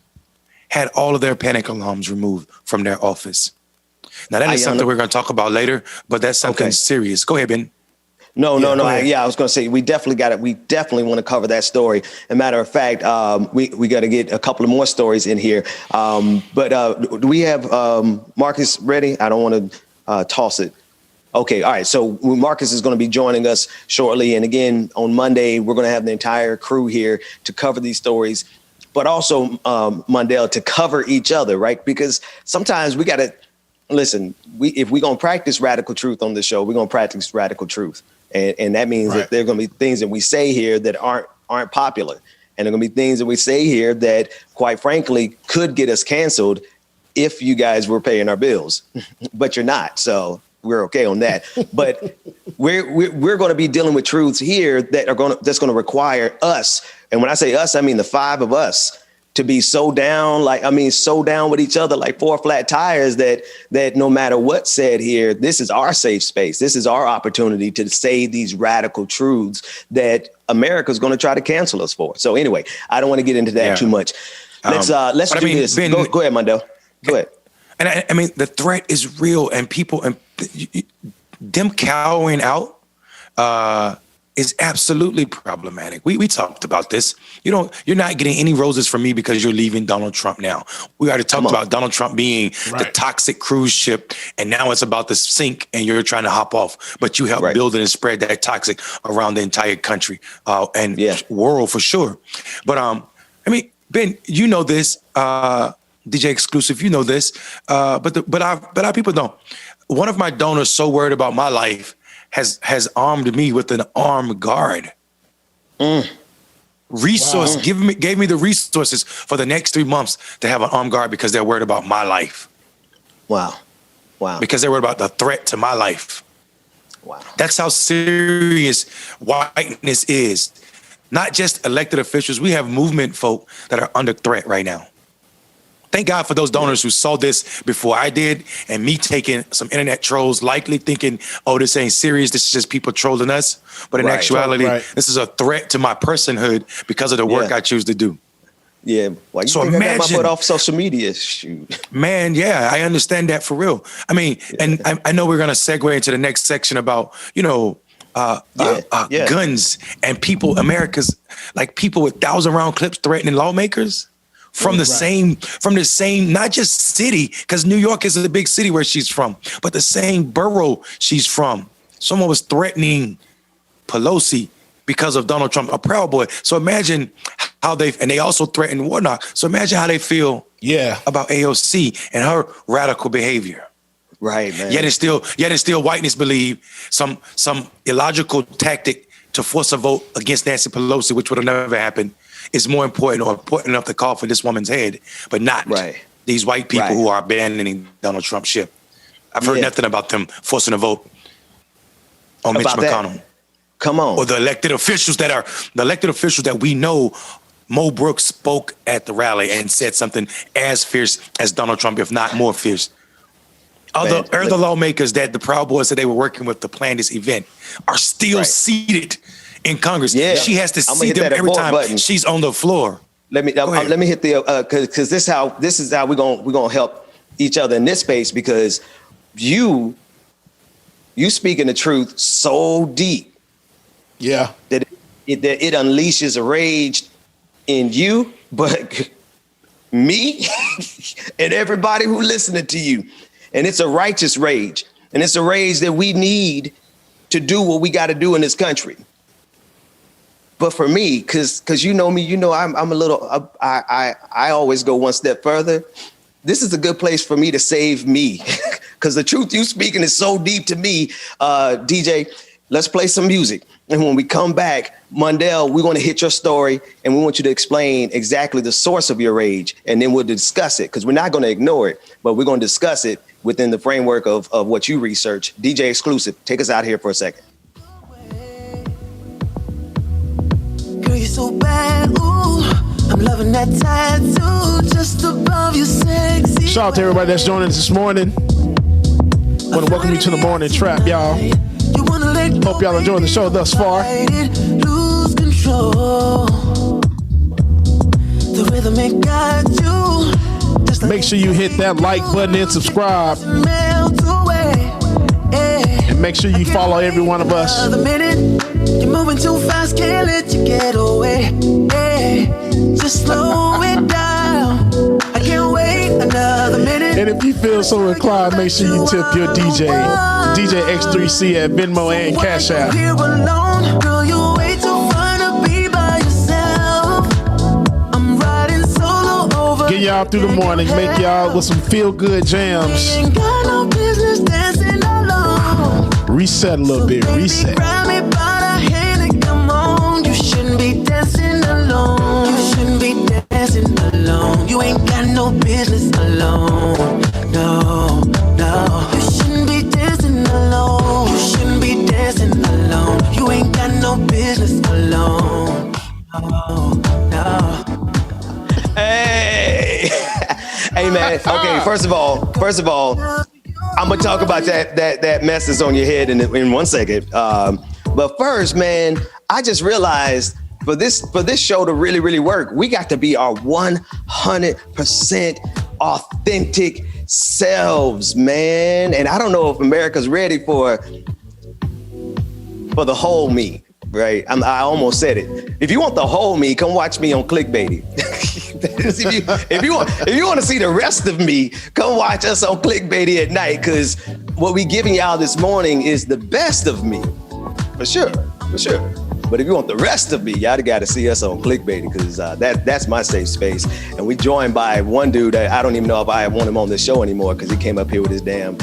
had all of their panic alarms removed from their office. Now that is something we're going to talk about later, but that's something serious. Go ahead, Ben. No. I was going to say we definitely got it. We definitely want to cover that story. As a matter of fact, we got to get a couple of more stories in here. But do we have Marcus ready? I don't want to toss it. Okay, all right. So Marcus is going to be joining us shortly. And again, on Monday, we're going to have the entire crew here to cover these stories, but also, Mundell, to cover each other, right? Because sometimes we got to, listen, if we're going to practice radical truth on the show, we're going to practice radical truth. And that means that there are going to be things that we say here that aren't popular. And there are going to be things that we say here that, quite frankly, could get us canceled if you guys were paying our bills. But you're not. So we're okay on that. But we're going to be dealing with truths here that's going to require us. And when I say us, I mean the 5 of us to be so down with each other like 4 flat tires that no matter what's said here, this is our safe space. This is our opportunity to say these radical truths that America's going to try to cancel us for. So anyway, I don't want to get into that too much. Let's do this. Ben, go ahead, Mundell. Go ahead. And I mean, the threat is real, and people and them cowering out is absolutely problematic. We talked about this. You're not getting any roses from me because you're leaving Donald Trump now. We already talked about Donald Trump being the toxic cruise ship, and now it's about to sink, and you're trying to hop off. But you helped build it and spread that toxic around the entire country and world for sure. But I mean, Ben, you know this. DJ Exclusive, you know this, but our people don't. One of my donors, so worried about my life, has armed me with an armed guard. Gave me the resources for the next 3 months to have an armed guard because they're worried about my life. Wow. Because they're worried about the threat to my life. Wow. That's how serious whiteness is. Not just elected officials. We have movement folk that are under threat right now. Thank God for those donors who saw this before I did, and me taking some internet trolls likely thinking, oh, this ain't serious. This is just people trolling us. But in actuality, this is a threat to my personhood because of the work I choose to do. Yeah. Why you think I got my foot off social media? Shoot. Man, I understand that for real. I mean, and I know we're going to segue into the next section about, guns and people, America's like people with 1,000-round clips threatening lawmakers from the same, not just city, because New York is a big city where she's from, but the same borough she's from. Someone was threatening Pelosi because of Donald Trump, a Proud Boy. So imagine how they also threatened Warnock. So imagine how they feel about AOC and her radical behavior. Right, man. Yet it's still whiteness believe some illogical tactic to force a vote against Nancy Pelosi, which would have never happened, is more important or important enough to call for this woman's head, but not these white people who are abandoning Donald Trump's ship. I've heard nothing about them forcing a vote on Mitch McConnell. That. Come on. Or the elected officials that we know. Mo Brooks spoke at the rally and said something as fierce as Donald Trump, if not more fierce. Other lawmakers that the Proud Boys said they were working with to plan this event are still seated in Congress. Yeah. She has to see them every time she's on the floor. Let me hit the because this is how we're gonna help each other in this space, because you speaking the truth so deep, that it unleashes a rage in you, but me and everybody who listening to you. And it's a righteous rage. And it's a rage that we need to do what we got to do in this country. But for me, because you know me, you know I'm a little, I always go one step further. This is a good place for me to save me. Because the truth you speaking is so deep to me. DJ, let's play some music. And when we come back, Mundell, we're going to hit your story and we want you to explain exactly the source of your rage. And then we'll discuss it, because we're not going to ignore it, but we're going to discuss it within the framework of what you research. DJ Exclusive, take us out here for a second. Girl, you're so bad, ooh, I'm loving that tattoo just above your sexy. Shout out to everybody that's joining us this morning. Want to welcome you to the morning trap, y'all. Hope y'all enjoying the show thus far. Lose control. The rhythm ain't got you. Make sure you hit that like button and subscribe. And make sure you follow every one of us. You're moving too fast, can't let you get away. Just slow it down. I can't wait another minute. And if you feel so inclined, make sure you tip your DJ X3C at Venmo and Cash App. Here alone, girl, you're way too fun to be by yourself. I'm riding solo over. Get y'all through the morning, make y'all with some feel good jams. Ain't got no business dancing alone. Reset a little bit, reset. Grab me by the hand and come on. You shouldn't be dancing alone. You shouldn't be dancing alone. You ain't got no business alone. No, no. You shouldn't be dancing alone. You shouldn't be dancing alone. You ain't got no business alone. No, no. Hey, hey, man. Okay, first of all, I'm gonna talk about that mess that's on your head in 1 second. But first, man, I just realized for this show to really, really work, we got to be our 100% authentic selves, man. And I don't know if America's ready for the whole me, right? I almost said it. If you want the whole me, come watch me on Clickbaity. if you want to see the rest of me, come watch us on Clickbaity at night, because what we giving y'all this morning is the best of me, for sure. But if you want the rest of me, y'all got to see us on Clickbaity, because that's my safe space. And we joined by one dude that I don't even know if I want him on this show anymore, because he came up here with his damn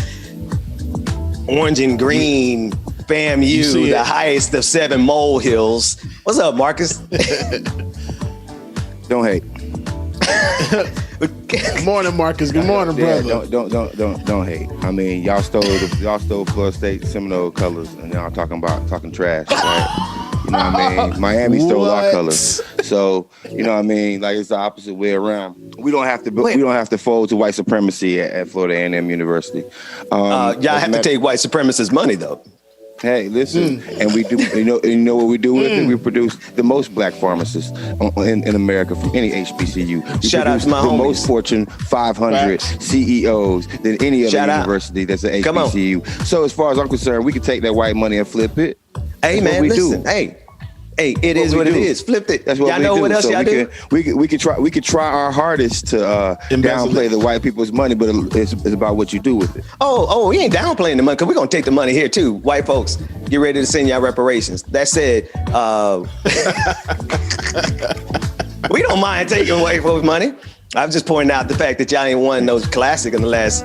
orange and green FAMU, the highest of 7 molehills. What's up, Marcus? Don't hate. Good morning, Marcus. Good morning, brother. Don't hate. I mean, y'all stole Florida State Seminole colors, and y'all talking trash, right? You know what I mean? Miami stole our colors, so you know what I mean. Like, it's the opposite way around. We don't have to fold to white supremacy at Florida A&M University. Y'all have to take white supremacists' money, though. Hey, listen, and we do. You know what we do with it? We produce the most black pharmacists in America from any HBCU. Shout out to my homies. The most Fortune 500 CEOs than any other university that's an HBCU. So as far as I'm concerned, we can take that white money and flip it. Hey, man, listen. Hey, it is what it is. Flipped it. That's what y'all we know do. what else so y'all do? We could try our hardest to downplay the white people's money, but it's about what you do with it. Oh, we ain't downplaying the money because we're gonna take the money here too. White folks, get ready to send y'all reparations. That said, we don't mind taking white folks' money. I'm just pointing out the fact that y'all ain't won those classic in the last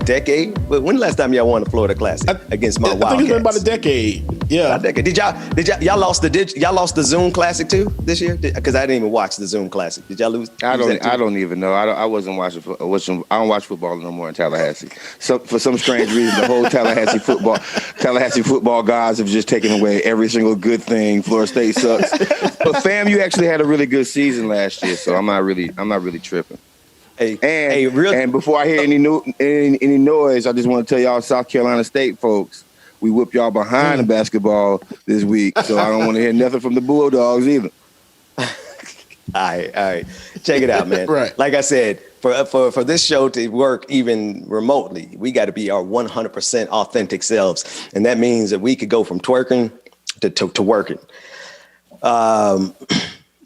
decade. When the last time y'all won the Florida Classic against my Wildcats? I think it's been about a decade. Yeah, a decade. Did y'all lost the Zoom Classic too this year? Because I didn't even watch the Zoom Classic. Did y'all lose? I don't even know. I wasn't watching. I don't watch football no more in Tallahassee. So for some strange reason, the whole Tallahassee football guys have just taken away every single good thing. Florida State sucks. But fam, you actually had a really good season last year, so I'm not really tripping. And before I hear any noise, I just want to tell y'all, South Carolina State folks, we whipped y'all behind the basketball this week, so I don't want to hear nothing from the Bulldogs either. All right. Check it out, man. Right. Like I said, for this show to work even remotely, we got to be our 100% authentic selves, and that means that we could go from twerking to working.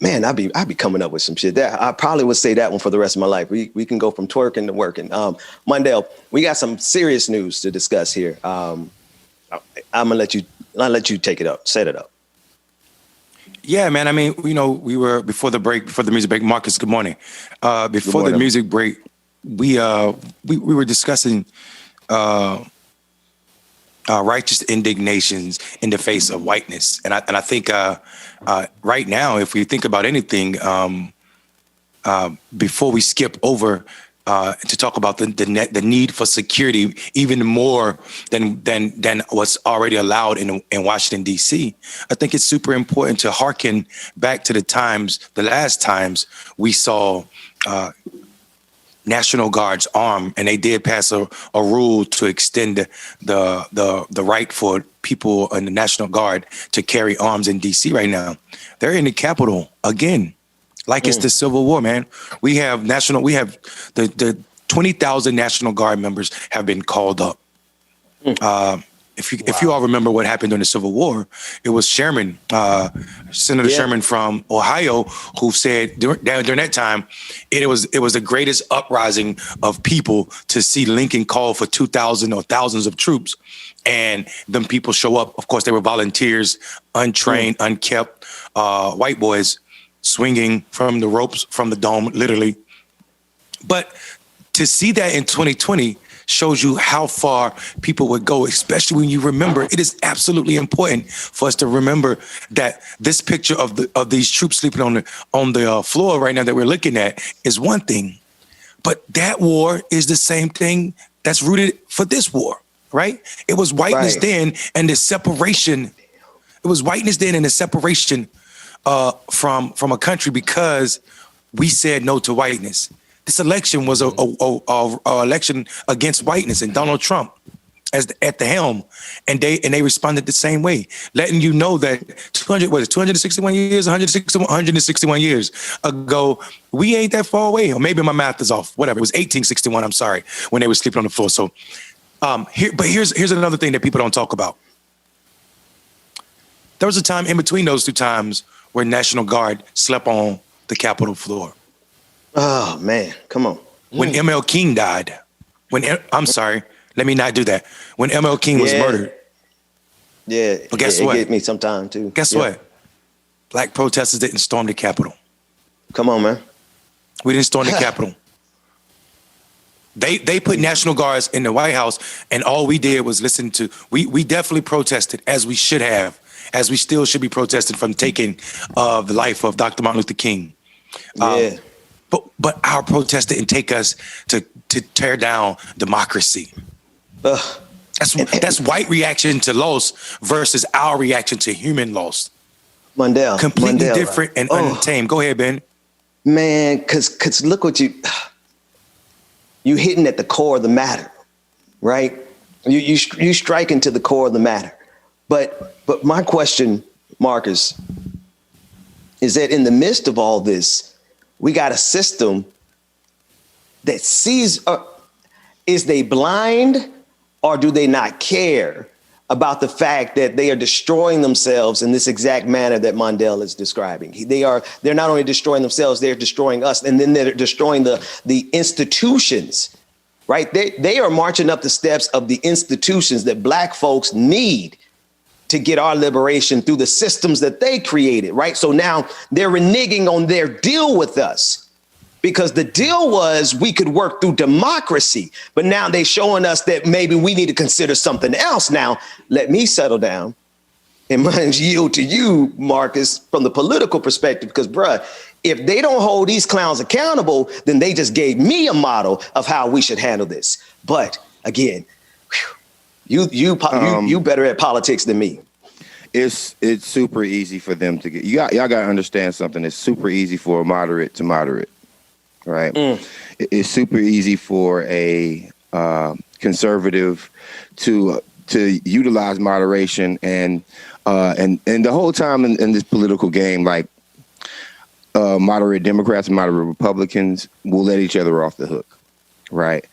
Man, I'd be coming up with some shit. That I probably would say that one for the rest of my life. We can go from twerking to working. Mondale, we got some serious news to discuss here. I'll let you take it up, set it up. Yeah, man. I mean, we were before the music break. Marcus, good morning. Before the music break, we were discussing righteous indignations in the face of whiteness, and I think right now, if we think about anything, before we skip over to talk about the need for security, even more than what's already allowed in Washington D.C., I think it's super important to hearken back to the last times we saw National Guards armed, and they did pass a rule to extend the right for people in the National Guard to carry arms in D.C. right now. They're in the Capitol again, like it's the Civil War, man. We have the 20,000 National Guard members have been called up. If you all remember what happened during the Civil War, it was Sherman, Senator Sherman from Ohio, who said during that time, it was the greatest uprising of people to see Lincoln call for 2,000 or thousands of troops, and them people show up. Of course, they were volunteers, untrained, unkept white boys swinging from the ropes from the dome, literally. But to see that in 2020 shows you how far people would go, especially when you remember, it is absolutely important for us to remember that this picture of these troops sleeping on the floor right now that we're looking at is one thing, but that war is the same thing that's rooted for this war, right? It was whiteness then and the separation. It was whiteness then and the separation from a country because we said no to whiteness. This election was a election against whiteness and Donald Trump at the helm, and they responded the same way, letting you know that 261 years ago, we ain't that far away, or maybe my math is off. Whatever, it was 1861. I'm sorry, when they were sleeping on the floor. So, here's another thing that people don't talk about. There was a time in between those two times where National Guard slept on the Capitol floor. Oh, man. Come on. When ML King died, I'm sorry, let me not do that. When ML King was murdered. Yeah. But guess what? It gave me some time, too. Guess what? Black protesters didn't storm the Capitol. Come on, man. We didn't storm the Capitol. They put National Guards in the White House, and all we did was listen to, we definitely protested, as we should have, as we still should be protesting from taking the life of Dr. Martin Luther King. But our protest didn't take us to tear down democracy. That's white reaction to loss versus our reaction to human loss. Mandela. Completely different and untamed. Go ahead, Ben. Man, because look what you hitting at the core of the matter, right? You striking to the core of the matter. But my question, Marcus, is that in the midst of all this, we got a system that sees, is they blind or do they not care about the fact that they are destroying themselves in this exact manner that Mondale is describing. They're not only destroying themselves, they're destroying us, and then they're destroying the institutions, right? They are marching up the steps of the institutions that Black folks need to get our liberation through the systems that they created, right? So now they're reneging on their deal with us, because the deal was we could work through democracy, but now they're showing us that maybe we need to consider something else. Now, let me settle down and yield to you, Marcus, from the political perspective, because, bruh, if they don't hold these clowns accountable, then they just gave me a model of how we should handle this. But again, you better at politics than me. It's super easy for them to get. Y'all got to understand something. It's super easy for a moderate to moderate. Right. It's super easy for a conservative to utilize moderation and the whole time in this political game, like moderate Democrats and moderate Republicans will let each other off the hook. Right.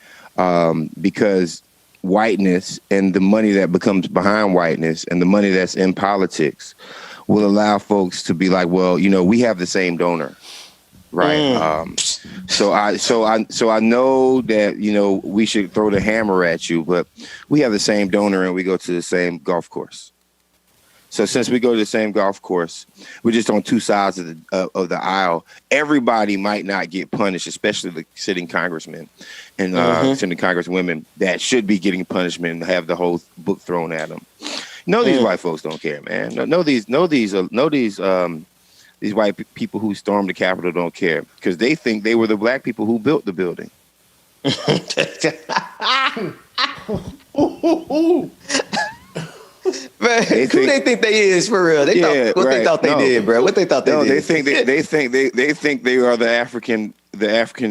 Because whiteness and the money that becomes behind whiteness and the money that's in politics will allow folks to be like, well, we have the same donor. Right. So I know that, we should throw the hammer at you, but we have the same donor and we go to the same golf course. So since we go to the same golf course, we're just on two sides of the aisle. Everybody might not get punished, especially the sitting congressmen and sitting congresswomen that should be getting punishment and have the whole book thrown at them. These white folks don't care, man. These white people who stormed the Capitol don't care because they think they were the Black people who built the building. Man, who they think they is for real? They thought they did, bro. What they thought they did? They think they are the African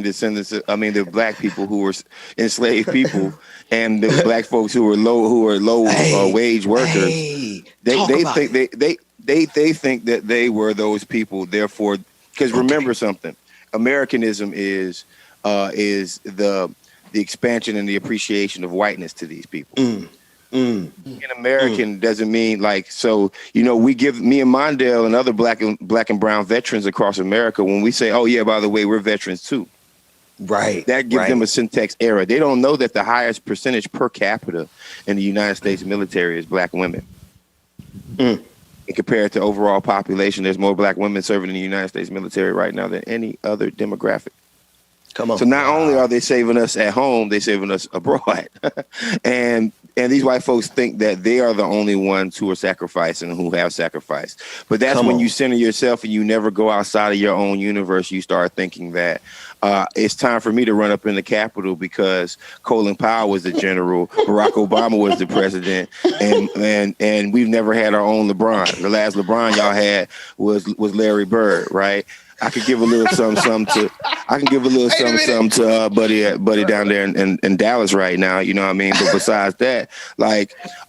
descendants. The Black people who were enslaved people, and the Black folks who are low wage workers. They think that they were those people. Therefore, because remember something, Americanism is the expansion and the appreciation of whiteness to these people. Being American doesn't mean we give me and Mondale and other black and brown veterans across America when we say, oh yeah, by the way, we're veterans too. Right. That gives them a syntax error. They don't know that the highest percentage per capita in the United States military is Black women. And compared to overall population, there's more Black women serving in the United States military right now than any other demographic. Come on. So not only are they saving us at home, they're saving us abroad. And these white folks think that they are the only ones who are sacrificing and who have sacrificed. But that's when you center yourself and you never go outside of your own universe. You start thinking that it's time for me to run up in the Capitol because Colin Powell was the general, Barack Obama was the president, and we've never had our own LeBron. The last LeBron y'all had was Larry Bird, right? I could give a little something to buddy down there in Dallas right now. You know what I mean? But besides that,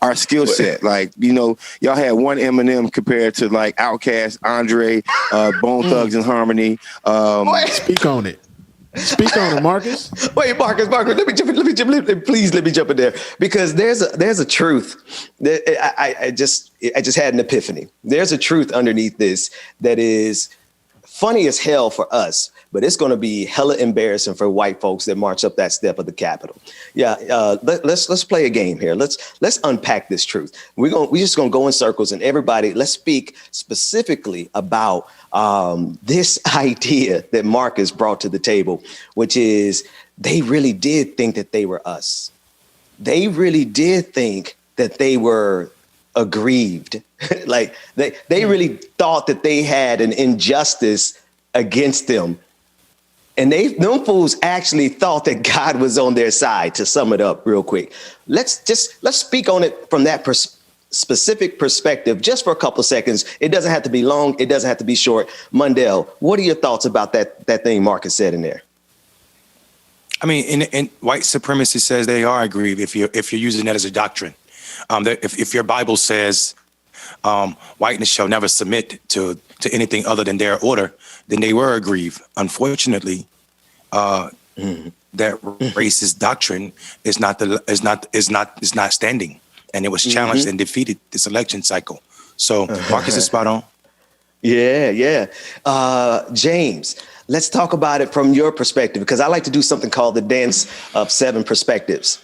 our skill set, y'all had one Eminem compared to Outkast, Andre, Bone Thugs and Harmony. Speak on it. Speak on it, Marcus. Wait, Marcus, please let me jump in there because there's a truth that I just had an epiphany. There's a truth underneath this that is funny as hell for us, but it's going to be hella embarrassing for white folks that march up that step of the Capitol. Yeah, let's play a game here. Let's unpack this truth. We're just going to go in circles and everybody. Let's speak specifically about this idea that Marcus brought to the table, which is they really did think that they were us. They really did think that they were aggrieved. They really thought that they had an injustice against them. And them fools actually thought that God was on their side, to sum it up real quick. Let's speak on it from that specific perspective just for a couple of seconds. It doesn't have to be long. It doesn't have to be short. Mondale, what are your thoughts about that thing Marcus said in there? I mean, in white supremacy says they are aggrieved if you're using that as a doctrine. If your Bible says whiteness shall never submit to anything other than their order, then they were aggrieved. Unfortunately, that racist doctrine is not standing. and it was challenged and defeated this election cycle. So Marcus is spot on. Yeah. James, let's talk about it from your perspective, because I like to do something called the dance of 7 perspectives.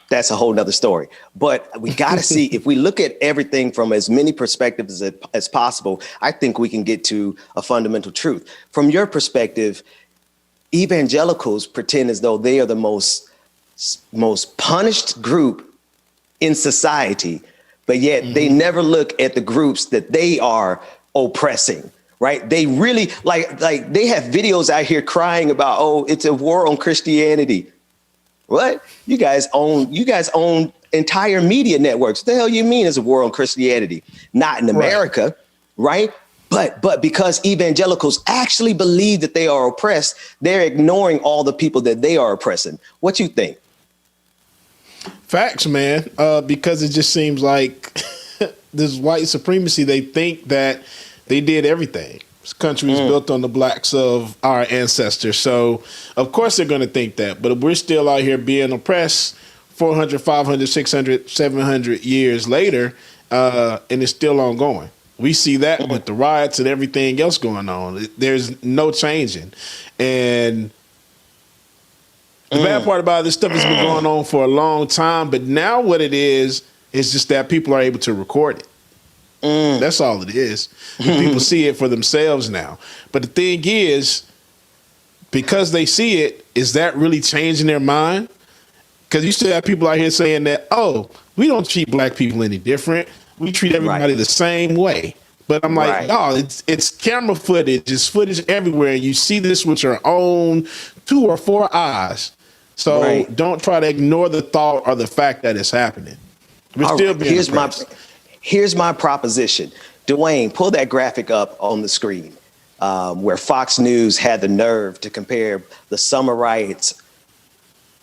That's a whole nother story. But we got to see, if we look at everything from as many perspectives as possible, I think we can get to a fundamental truth. From your perspective, evangelicals pretend as though they are the most punished group in society, but yet they never look at the groups that they are oppressing. Right? They really like they have videos out here crying about, oh, it's a war on Christianity. What? You guys own entire media networks. What the hell you mean it's a war on Christianity? Not in America, right? But because evangelicals actually believe that they are oppressed, they're ignoring all the people that they are oppressing. What you think? Facts, man. Because it just seems like this white supremacy, they think that they did everything. This country was built on the blacks of our ancestors. So, of course, they're going to think that. But we're still out here being oppressed 400, 500, 600, 700 years later, and it's still ongoing. We see that with the riots and everything else going on. There's no changing. And the bad part about this stuff has been going on for a long time. But now what it is just that people are able to record it. That's all it is. People see it for themselves now. But the thing is, because they see it, is that really changing their mind? Because you still have people out here saying that, oh, we don't treat black people any different. We treat everybody the same way. But I'm like, no, it's camera footage. It's footage everywhere. You see this with your own 2 or 4 eyes. So don't try to ignore the thought or the fact that it's happening. We're still being oppressed. Here's my proposition. Dwayne, pull that graphic up on the screen where Fox News had the nerve to compare the summer riots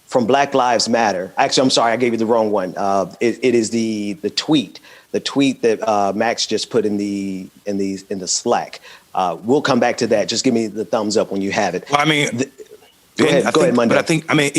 from Black Lives Matter. Actually, I'm sorry, I gave you the wrong one. It is the tweet that Max just put in the Slack. We'll come back to that. Just give me the thumbs up when you have it. Well, I mean, go ahead, Monday. But I think, I mean,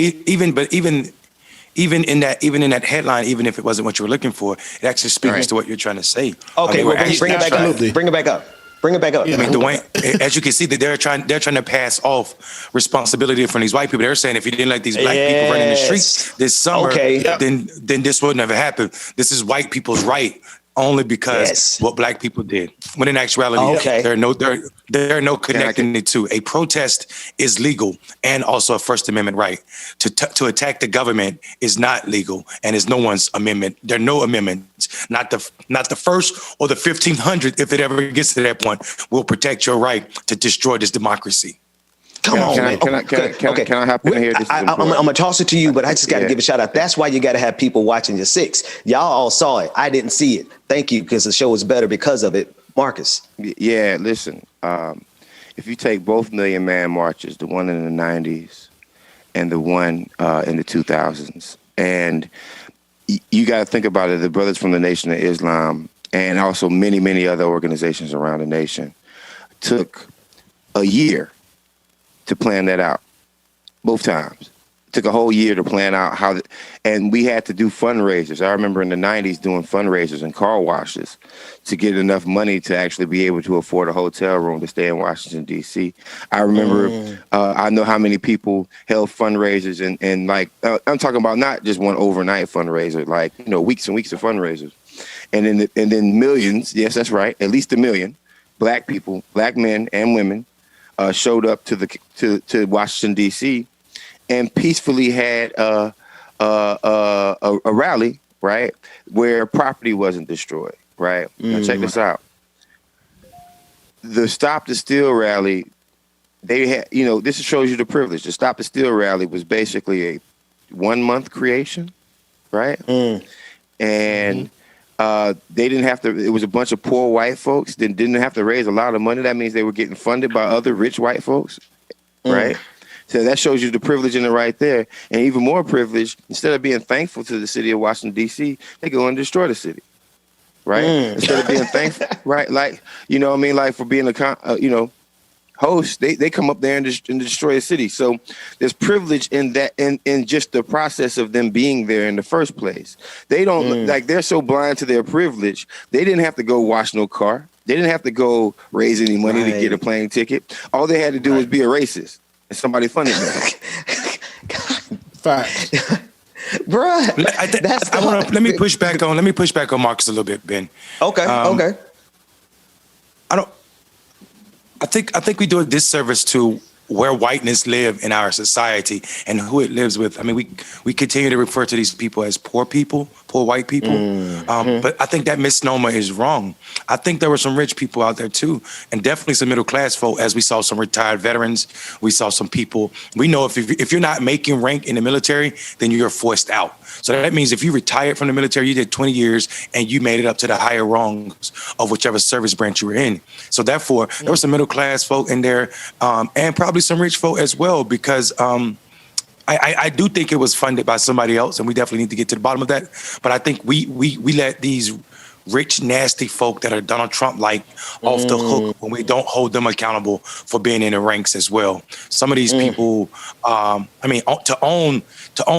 even in that headline, even if it wasn't what you were looking for, it actually speaks to what you're trying to say. Okay, well, bring it back up. Bring it back up. Bring it back up. I mean, Dwayne, as you can see, that they're trying to pass off responsibility from these white people. They're saying if you didn't like these black people running the streets this summer, then this would never happen. This is white people's right only because what black people did. When in actuality, there are no connecting it to. A protest is legal and also a First Amendment right. To attack the government is not legal and is no one's amendment. There are no amendments. Not the first or the 1500, if it ever gets to that point, will protect your right to destroy this democracy. Can I hop in here? I'm gonna toss it to you, but I just got to give a shout out. That's why you got to have people watching your 6. Y'all all saw it. I didn't see it. Thank you, because the show is better because of it. Marcus. Yeah, listen. If you take both Million Man marches, the one in the 90s and the one in the 2000s, and you got to think about it. The Brothers from the Nation of Islam and also many, many other organizations around the nation took a year to plan that out. Both times. It took a whole year to plan out and we had to do fundraisers. I remember in the 90s doing fundraisers and car washes to get enough money to actually be able to afford a hotel room to stay in Washington, D.C. I remember, I know how many people held fundraisers and like, I'm talking about not just one overnight fundraiser, like, weeks and weeks of fundraisers. And then millions, yes, that's right, at least 1 million black people, black men and women, showed up to Washington, D.C. and peacefully had a rally, right, where property wasn't destroyed, right? Now check this out. The Stop the Steal rally, they had, this shows you the privilege. The Stop the Steal rally was basically a 1-month creation, right? And they didn't have to, it was a bunch of poor white folks that didn't have to raise a lot of money. That means they were getting funded by other rich white folks, right? So that shows you the privilege in it right there. And even more privilege, instead of being thankful to the city of Washington, D.C., they go and destroy the city, right? Instead of being thankful, right? Like, like for being hosts, they come up there and destroy a city. So there's privilege in that, in just the process of them being there in the first place. They don't like, they're so blind to their privilege. They didn't have to go wash no car. They didn't have to go raise any money to get a plane ticket. All they had to do was be a racist, and somebody funded them. Facts. Bruh, let me push back on Marcus a little bit, Ben. Okay. I think we do a disservice to where whiteness live in our society and who it lives with. I mean, we continue to refer to these people as poor white people. But I think that misnomer is wrong. I think there were some rich people out there too, and definitely some middle class folk, as we saw some retired veterans. We saw some people. We know if you're not making rank in the military, then you're forced out. So that means if you retired from the military, you did 20 years and you made it up to the higher rungs of whichever service branch you were in. So therefore, there were some middle class folk in there, and probably some rich folk as well, because I do think it was funded by somebody else, and we definitely need to get to the bottom of that. But I think we let these rich, nasty folk that are Donald Trump-like off the hook when we don't hold them accountable for being in the ranks as well. Some of these people, to own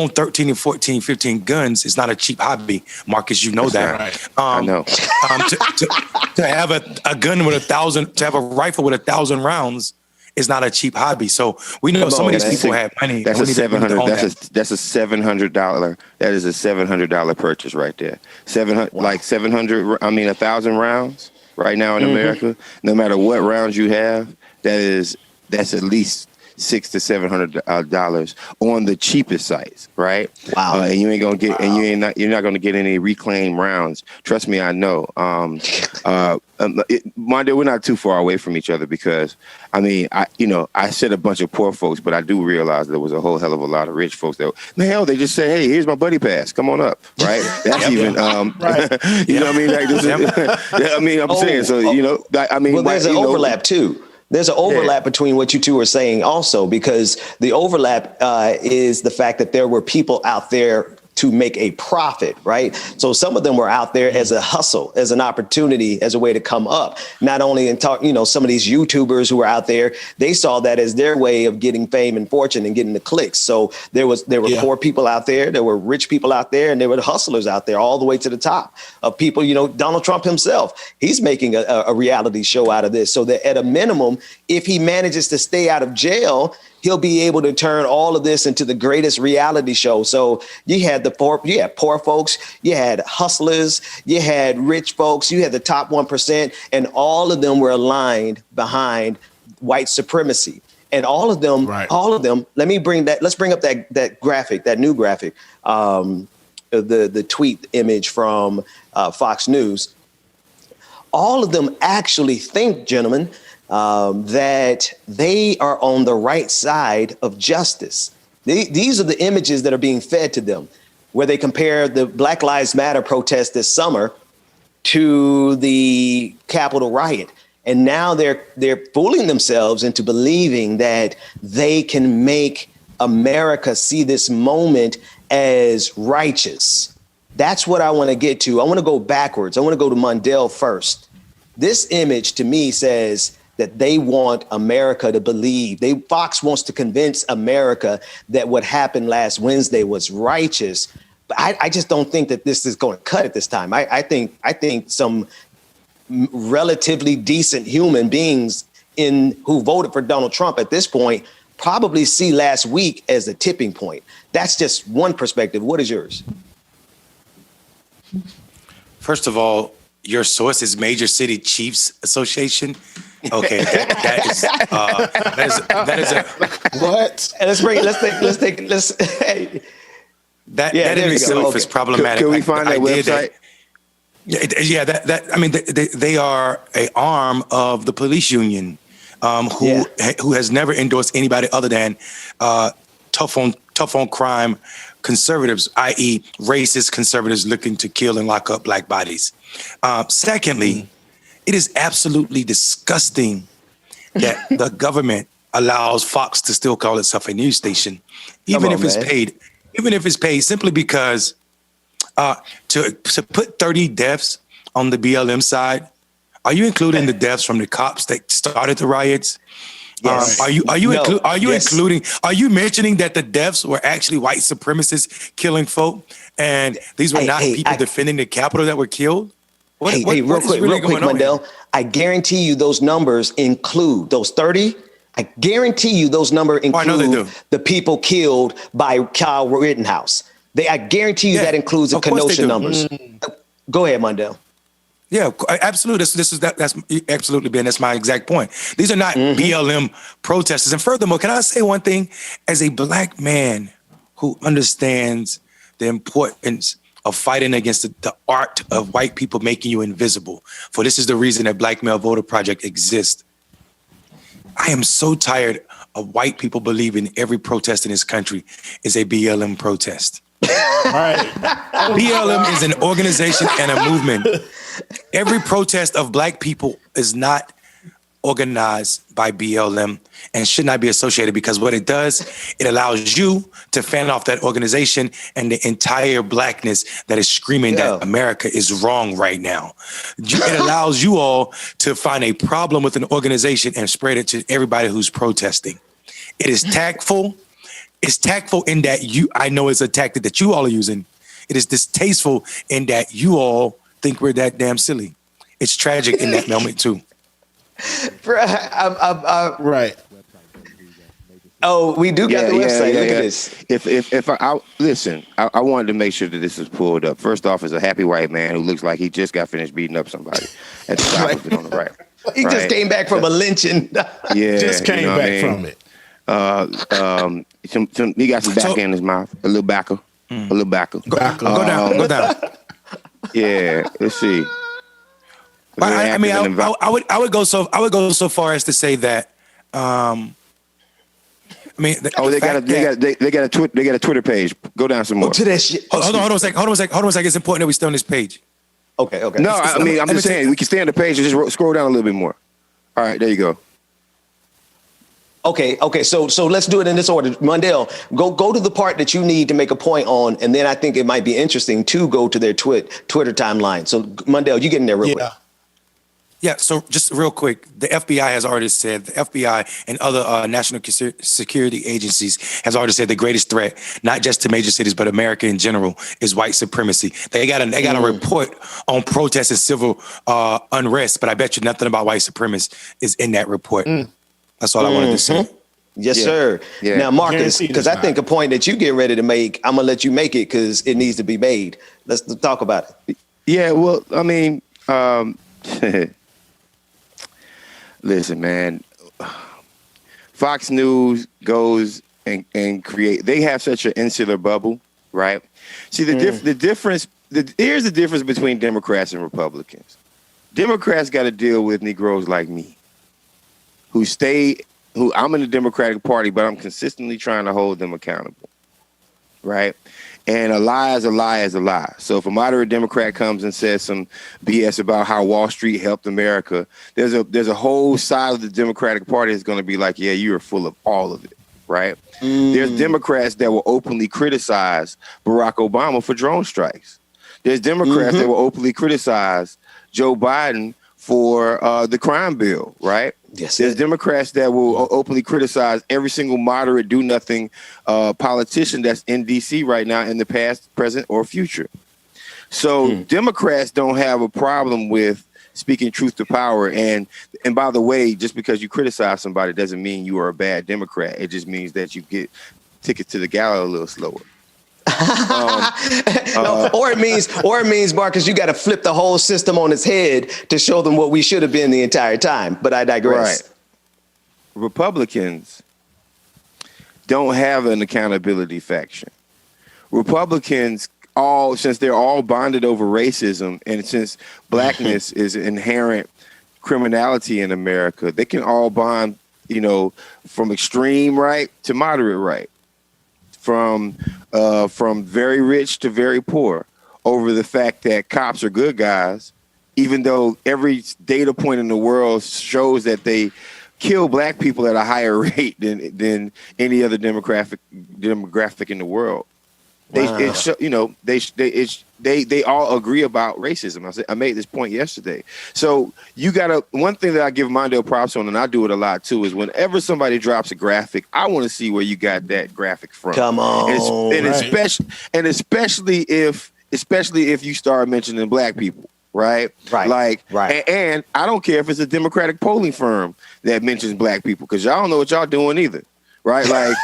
13 and 14, 15 guns is not a cheap hobby, Marcus. You know that. Right. I know. To have a gun with 1,000, to have a rifle with 1,000 rounds is not a cheap hobby. So we know some of these people have money. That's a $700. That's a $700. That is a $700 purchase right there. 1,000 rounds right now in America. No matter what rounds you have, that's at least $600 to $700 on the cheapest sites, right? Wow. And you ain't gonna get, you're not gonna get any reclaimed rounds. Trust me, I know. Mind you, we're not too far away from each other, because I said a bunch of poor folks, but I do realize there was a whole hell of a lot of rich folks that, they just say, hey, here's my buddy pass, come on up, right? That's even, right. You know what I mean? Like, this is, I'm saying, so, well, there's an overlap too. There's an overlap between what you two are saying also, because the overlap is the fact that there were people out there to make a profit, right? So some of them were out there as a hustle, as an opportunity, as a way to come up. Not only in talk, some of these YouTubers who were out there, they saw that as their way of getting fame and fortune and getting the clicks. So there were poor people out there, there were rich people out there, and there were the hustlers out there all the way to the top of people. Donald Trump himself, he's making a reality show out of this, so that at a minimum, if he manages to stay out of jail, he'll be able to turn all of this into the greatest reality show. So you had poor folks, you had hustlers, you had rich folks, you had the top 1%, and all of them were aligned behind white supremacy. And all of them, let's bring up that graphic, that new graphic, the tweet image from Fox News. All of them actually think, gentlemen, that they are on the right side of justice. These are the images that are being fed to them, where they compare the Black Lives Matter protest this summer to the Capitol riot. And now they're fooling themselves into believing that they can make America see this moment as righteous. That's what I want to get to. I want to go backwards. I want to go to Mundell first. This image to me says that they want America to believe. Fox wants to convince America that what happened last Wednesday was righteous. But I just don't think that this is going to cut it this time. I think some relatively decent human beings who voted for Donald Trump at this point probably see last week as a tipping point. That's just one perspective. What is yours? First of all, your source is Major City Chiefs Association. Okay, that is a what? That in itself is problematic. Can we find that website? They are an arm of the police union, who has never endorsed anybody other than tough on crime conservatives, i.e. racist conservatives looking to kill and lock up black bodies. Secondly, it is absolutely disgusting that the government allows Fox to still call itself a news station, even if it's paid simply because to put 30 deaths on the BLM side. Are you including the deaths from the cops that started the riots? Yes. Are you No. Yes. Are you mentioning that the deaths were actually white supremacists killing folk, and these were not people defending the Capitol that were killed? What is really going on here? Mundell. I guarantee you those numbers include those 30. I guarantee you those numbers include the people killed by Kyle Rittenhouse. I guarantee you that includes the Kenosha numbers. Go ahead, Mundell. Yeah, absolutely. That's absolutely, Ben. That's my exact point. These are not BLM protesters. And furthermore, can I say one thing? As a black man who understands the importance of fighting against the art of white people making you invisible, for this is the reason that Black Male Voter Project exists. I am so tired of white people believing every protest in this country is a BLM protest. Right. BLM is an organization and a movement. Every protest of black people is not organized by BLM and should not be associated, because what it does, it allows you to fan off that organization and the entire blackness that is screaming that America is wrong right now. It allows you all to find a problem with an organization and spread it to everybody who's protesting. It is tactful. It's tactful in that I know it's a tactic that you all are using. It is distasteful in that you all think we're that damn silly. It's tragic in that moment too. Right. Oh, we do got the website. Look at this. If I listen, I wanted to make sure that this is pulled up. First off, is a happy white man who looks like he just got finished beating up somebody at the top of it on the right. He just came back from a lynching. Just came back from it. He got some back in his mouth, a little backer, a little backer. Go down. Yeah, let's see. I would go so far as to say that. They got a Twitter page. Go down some more. To that shit. Hold on a second. It's important that we stay on this page. Okay. No, I'm just saying we can stay on the page and just scroll down a little bit more. All right, there you go. Okay. So let's do it in this order. Mundell, go to the part that you need to make a point on, and then I think it might be interesting to go to their Twitter timeline. So Mundell, you get in there real quick. Yeah, so just real quick, the FBI has already said, the FBI and other national security agencies has already said the greatest threat, not just to major cities, but America in general, is white supremacy. They got a report on protests and civil unrest, but I bet you nothing about white supremacy is in that report. That's all I wanted to say. Yes, sir. Yeah. Now, Marcus, because I think a point that you get ready to make, I'm going to let you make it because it needs to be made. Let's talk about it. Yeah, well, I mean, listen, man, Fox News goes and create, they have such an insular bubble, right? See, here's the difference between Democrats and Republicans. Democrats got to deal with Negroes like me, who I'm in the Democratic Party, but I'm consistently trying to hold them accountable, right? And a lie is a lie is a lie. So if a moderate Democrat comes and says some BS about how Wall Street helped America, there's a whole side of the Democratic Party that's going to be like, yeah, you are full of all of it, right? There's Democrats that will openly criticize Barack Obama for drone strikes. There's Democrats that will openly criticize Joe Biden for the crime bill, right? Yes. There's Democrats that will openly criticize every single moderate, do-nothing politician that's in D.C. right now in the past, present, or future. So Democrats don't have a problem with speaking truth to power. And by the way, just because you criticize somebody doesn't mean you are a bad Democrat. It just means that you get tickets to the gala a little slower. Or it means, Marcus, you got to flip the whole system on its head to show them what we should have been the entire time. But I digress. Right. Republicans don't have an accountability faction. Republicans since they're all bonded over racism, and since blackness is inherent criminality in America, they can all bond, from extreme right to moderate right. From very rich to very poor, over the fact that cops are good guys, even though every data point in the world shows that they kill black people at a higher rate than any other demographic in the world. They all agree about racism. I made this point yesterday. So you gotta. One thing that I give Mondale props on, and I do it a lot too, is whenever somebody drops a graphic, I want to see where you got that graphic from. Come on, especially if you start mentioning black people. Right. And I don't care if it's a Democratic polling firm that mentions black people, because y'all don't know what y'all doing either. Right. Like,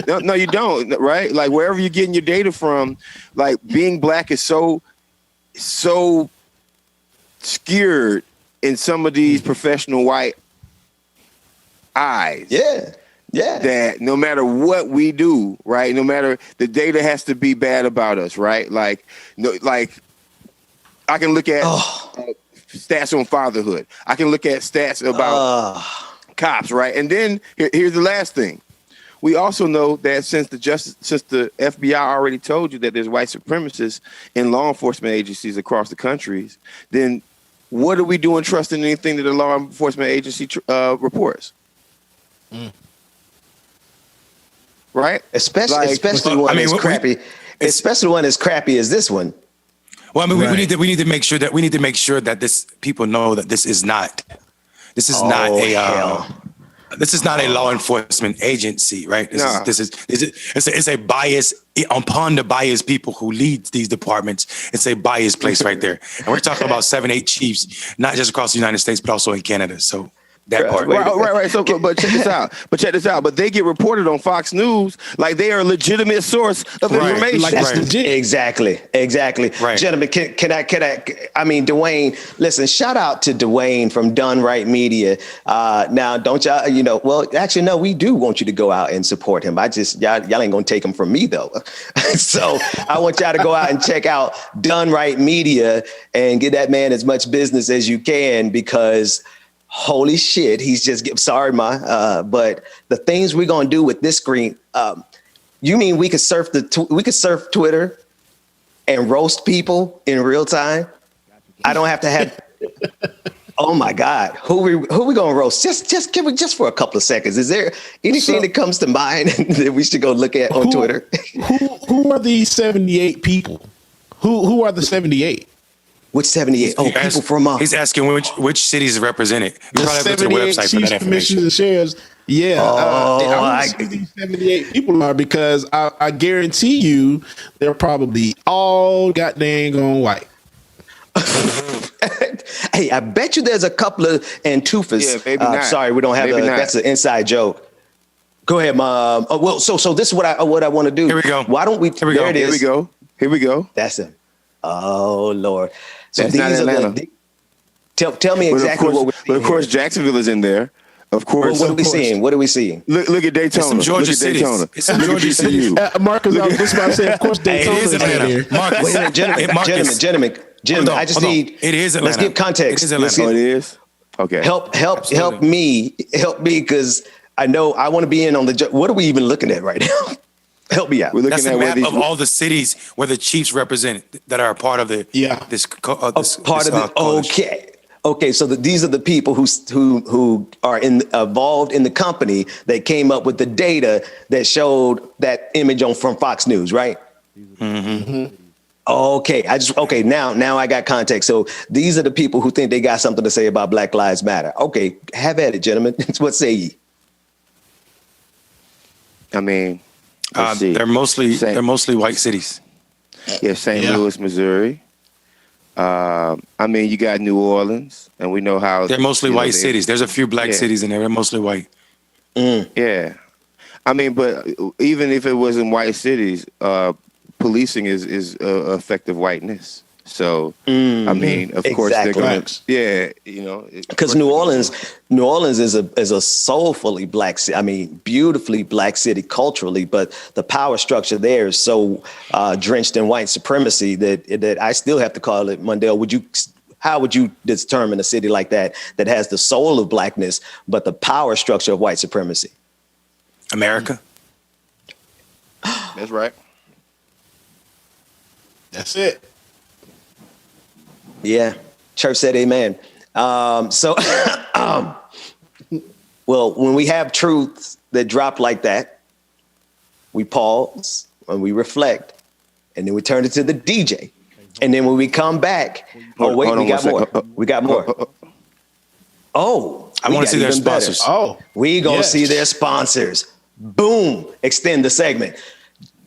no, you don't. Right. Like, wherever you're getting your data from, like, being black is so skewered in some of these professional white eyes. Yeah. That no matter what we do, right, no matter, the data has to be bad about us. Right. I can look at stats on fatherhood. I can look at stats about cops, right? And then here's the last thing. We also know that since the FBI already told you that there's white supremacists in law enforcement agencies across the countries, then what are we doing trusting anything that the law enforcement agency reports? Right? Especially one as crappy. Especially one as crappy as this one. Well, I mean, we need to make sure that this people know that this is not a law enforcement agency, right? It's a bias upon the biased people who lead these departments. It's a biased place right there, and we're talking about 7-8 chiefs, not just across the United States, but also in Canada. So. That part. Right. So, but check this out. But they get reported on Fox News like they are a legitimate source of information. Like that's legit. Exactly. Right. Gentlemen, can I mean, Dwayne, listen, shout out to Dwayne from Done Right Media. Now, don't y'all, well, actually, no, we do want you to go out and support him. Y'all ain't gonna take him from me though. So I want y'all to go out and check out Done Right Media and get that man as much business as you can, because holy shit, he's just but the things we're gonna do with this screen, you mean we could surf Twitter and roast people in real time? I don't have to have oh my God, who we gonna roast? Just for a couple of seconds. Is there anything that comes to mind that we should go look at on Twitter? Who are these 78 people? Who are the 78? Which 78? Oh, people from he's asking which cities represented. You probably have to go to the website for that information. And shares. Yeah. I want to see these 78 people are, because I guarantee you they're probably all goddamn going white. Hey, I bet you there's a couple of Antufas. Yeah, maybe not. Sorry, we don't have that's an inside joke. Go ahead, Mom. Well, so this is what I want to do. Here we go. Why don't we? Here we go. That's it. Oh Lord. So that's these not Atlanta. Tell me exactly what we're seeing. But of course, Jacksonville is in there. Of course. What are we seeing? Look at Daytona. It's some Georgia cities. It's some Georgia cities. Marcus, I was just about to say, of course, Daytona is Atlanta. Marcus, wait a minute, gentlemen. I just need. It is Atlanta. Let's give context. It is Atlanta. It is. Okay. Help me, because I know I want to be in on the. What are we even looking at right now? Help me out. We're looking at a map of all the cities where the Chiefs represent that are a part of the Okay, so these are the people who are involved in the company that came up with the data that showed that image from Fox News, right? Mm-hmm. Okay, now I got context. So these are the people who think they got something to say about Black Lives Matter. Okay, have at it, gentlemen. What say ye? I mean, they're mostly white cities. Yeah, St. Louis, Missouri. I mean, you got New Orleans, and we know how they're mostly white cities. There's a few black cities in there. They're mostly white. Yeah, I mean, but even if it wasn't white cities, policing is effective whiteness. So I mean, of course they're going to, because New Orleans is a soulfully black city. I mean, beautifully black city culturally, but the power structure there is so drenched in white supremacy that I still have to call it. Mondale, how would you determine a city like that has the soul of blackness, but the power structure of white supremacy? America. That's right. That's it. Yeah, church said amen. Well, when we have truths that drop like that, we pause, and we reflect, and then we turn it to the DJ. And then when we come back, we got more. We got more. Oh, I want to see their sponsors. We gonna see their sponsors. Boom! Extend the segment.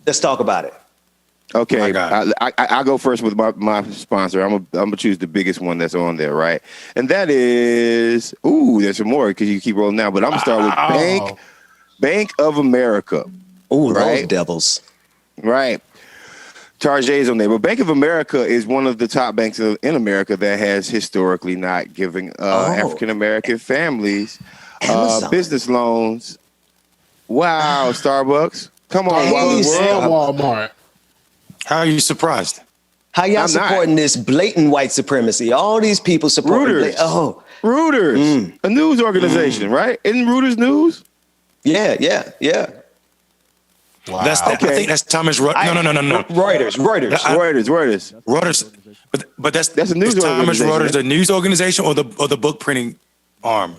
Let's talk about it. Okay, I go first with my sponsor. I'm gonna choose the biggest one that's on there, right? And that is there's some more because you keep rolling now. But I'm gonna start with Bank of America. Ooh, right? Those devils. Right. Tarjay's on there, but Bank of America is one of the top banks in America that has historically not given African American families business loans. Wow, Starbucks, come on, Walmart. How are you surprised? How y'all supporting this blatant white supremacy? All these people supporting Reuters, a news organization, right? Isn't Reuters news? Yeah. Wow. I think that's Thomas. No. Reuters. But that's a news organization. Thomas Reuters, the news organization, or the book printing arm.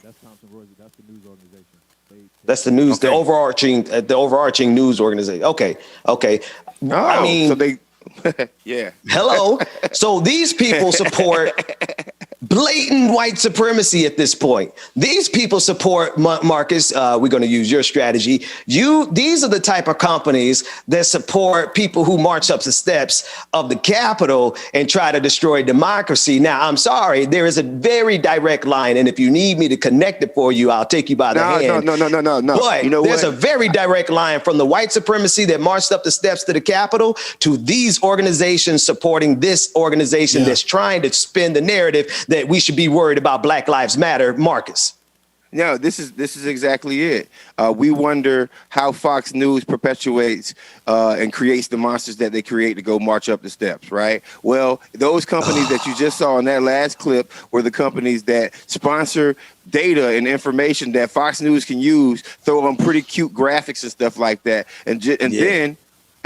That's the news. The overarching news organization. Okay. I mean, so they. Yeah. Hello. So these people support blatant white supremacy at this point. These people support Marcus. We're going to use your strategy. These are the type of companies that support people who march up the steps of the Capitol and try to destroy democracy. Now, I'm sorry, there is a very direct line, and if you need me to connect it for you, I'll take you by the hand. No. But you know there's a very direct line from the white supremacy that marched up the steps to the Capitol to these organizations supporting this organization that's trying to spin the narrative that we should be worried about Black Lives Matter. Marcus. No, this is exactly it. We wonder how Fox News perpetuates and creates the monsters that they create to go march up the steps, right? Well, those companies that you just saw in that last clip were the companies that sponsor data and information that Fox News can use, throw on pretty cute graphics and stuff like that, and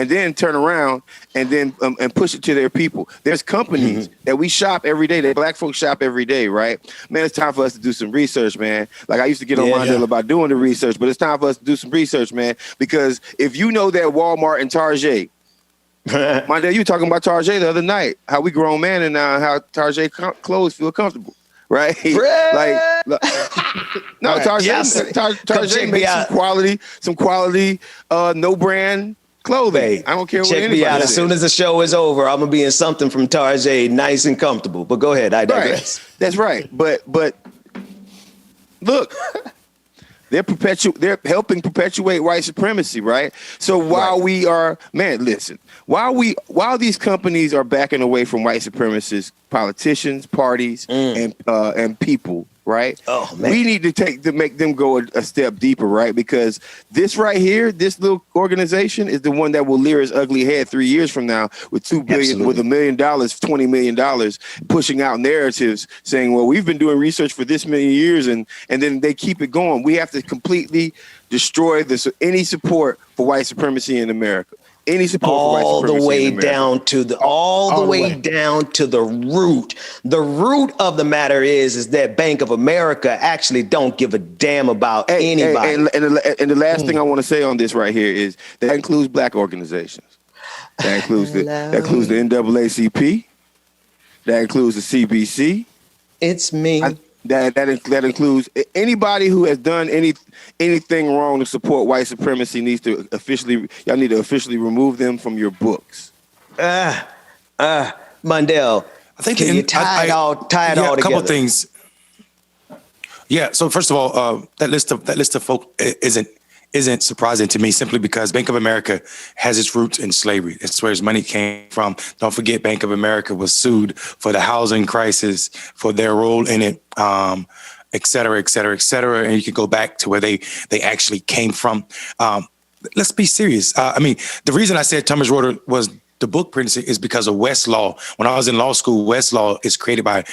then turn around and then and push it to their people. There's companies that we shop every day, that Black folks shop every day, right? Man, it's time for us to do some research, man. Like I used to get on Rondell about doing the research, but it's time for us to do some research, man. Because if you know that Walmart and Tarjay, Rondell, you were talking about Tarjay the other night, how we grown man and how Tarjay clothes feel comfortable. Right, Tarjay makes some quality, no brand clothing. I don't care what anybody says. Check me out. As soon as the show is over, I'm gonna be in something from Tarjay, nice and comfortable. But go ahead, I digress. Right. That's right. But look, they're helping perpetuate white supremacy, right? So while we are, while these companies are backing away from white supremacists, politicians, parties, and people, right? Oh, man. We need to make them go a step deeper, right? Because this right here, this little organization is the one that will rear its ugly head 3 years from now with $2 billion, with $1 million, $20 million, pushing out narratives saying, well, we've been doing research for this many years, and then they keep it going. We have to completely destroy any support for white supremacy in America. Any support all for white the way down to the down to the root. The root of the matter is that Bank of America actually don't give a damn about anybody. And the last thing I want to say on this right here is that includes Black organizations. That includes the NAACP. That includes the CBC. It's me. That includes anybody who has done anything wrong to support white supremacy y'all need to officially remove them from your books. Mondale, I think can you tie it all together? A couple of things. Yeah. So first of all, that list of folk isn't surprising to me simply because Bank of America has its roots in slavery. It's where its money came from. Don't forget, Bank of America was sued for the housing crisis, for their role in it, et cetera, et cetera, et cetera. And you can go back to where they actually came from. Let's be serious. I mean, the reason I said Thomas Reuters was the book printing is because of Westlaw. When I was in law school, Westlaw is created by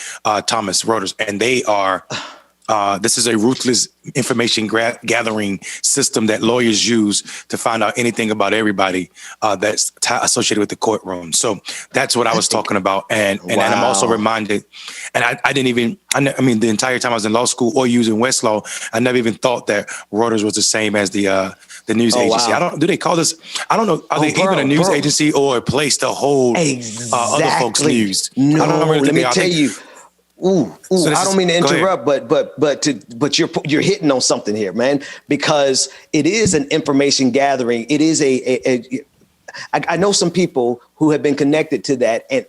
Thomas Reuters, and they are This is a ruthless information gathering system that lawyers use to find out anything about everybody that's associated with the courtroom. So that's what I was talking about. And I'm also reminded, and I mean, the entire time I was in law school or using Westlaw, I never even thought that Reuters was the same as the news agency. Wow. Do they call this? I don't know. Are they even a news agency or a place to hold other folks' news? No, I don't really let me tell you. So I don't mean to interrupt, but you're hitting on something here, man, because it is an information gathering. It is I know some people who have been connected to that, and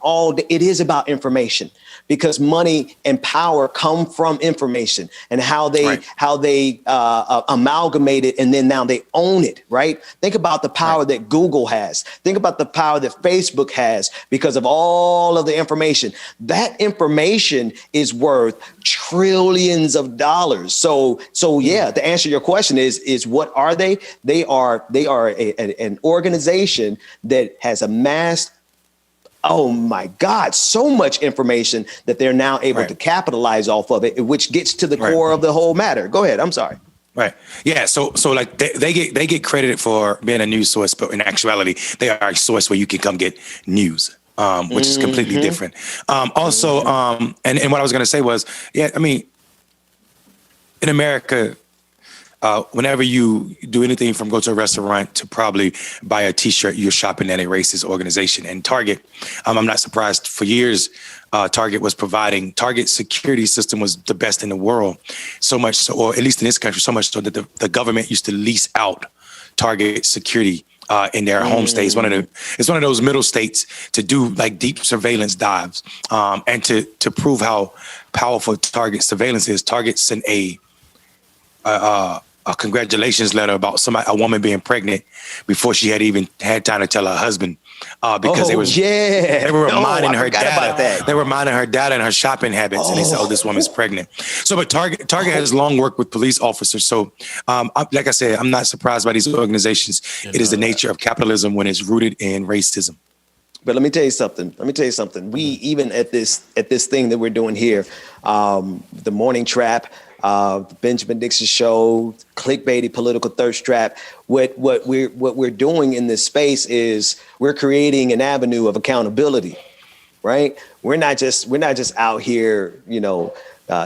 it is about information, because money and power come from information and how they amalgamate it, and then now they own it, right? Think about the power that Google has. Think about the power that Facebook has because of all of the information. That information is worth trillions of dollars. So yeah, to answer your question is what are they? They are an organization that has amassed, oh my God, so much information that they're now able to capitalize off of it, which gets to the core of the whole matter. Go ahead. I'm sorry. Right. Yeah. So like they get credited for being a news source, but in actuality, they are a source where you can come get news, which is completely different. And what I was going to say was, I mean, in America, whenever you do anything from go to a restaurant to probably buy a T-shirt, you're shopping at a racist organization. And Target, I'm not surprised. For years, Target's security system was the best in the world. So much so, or at least in this country, so much so that the government used to lease out Target security in their home states. It's one of those middle states to do like deep surveillance dives. And to prove how powerful Target surveillance is, Target sent a congratulations letter about a woman being pregnant before she had even had time to tell her husband, because they were reminding her data. They were reminding her data and her shopping habits, and they said, "Oh, this woman's pregnant." So, but Target has long worked with police officers. So, like I said, I'm not surprised by these organizations. It is the nature of capitalism when it's rooted in racism. But let me tell you something. We even at this thing that we're doing here, the Morning Trap, Benjamin Dixon Show, clickbaity political thirst trap. What we're doing in this space is we're creating an avenue of accountability, right? We're not just out here,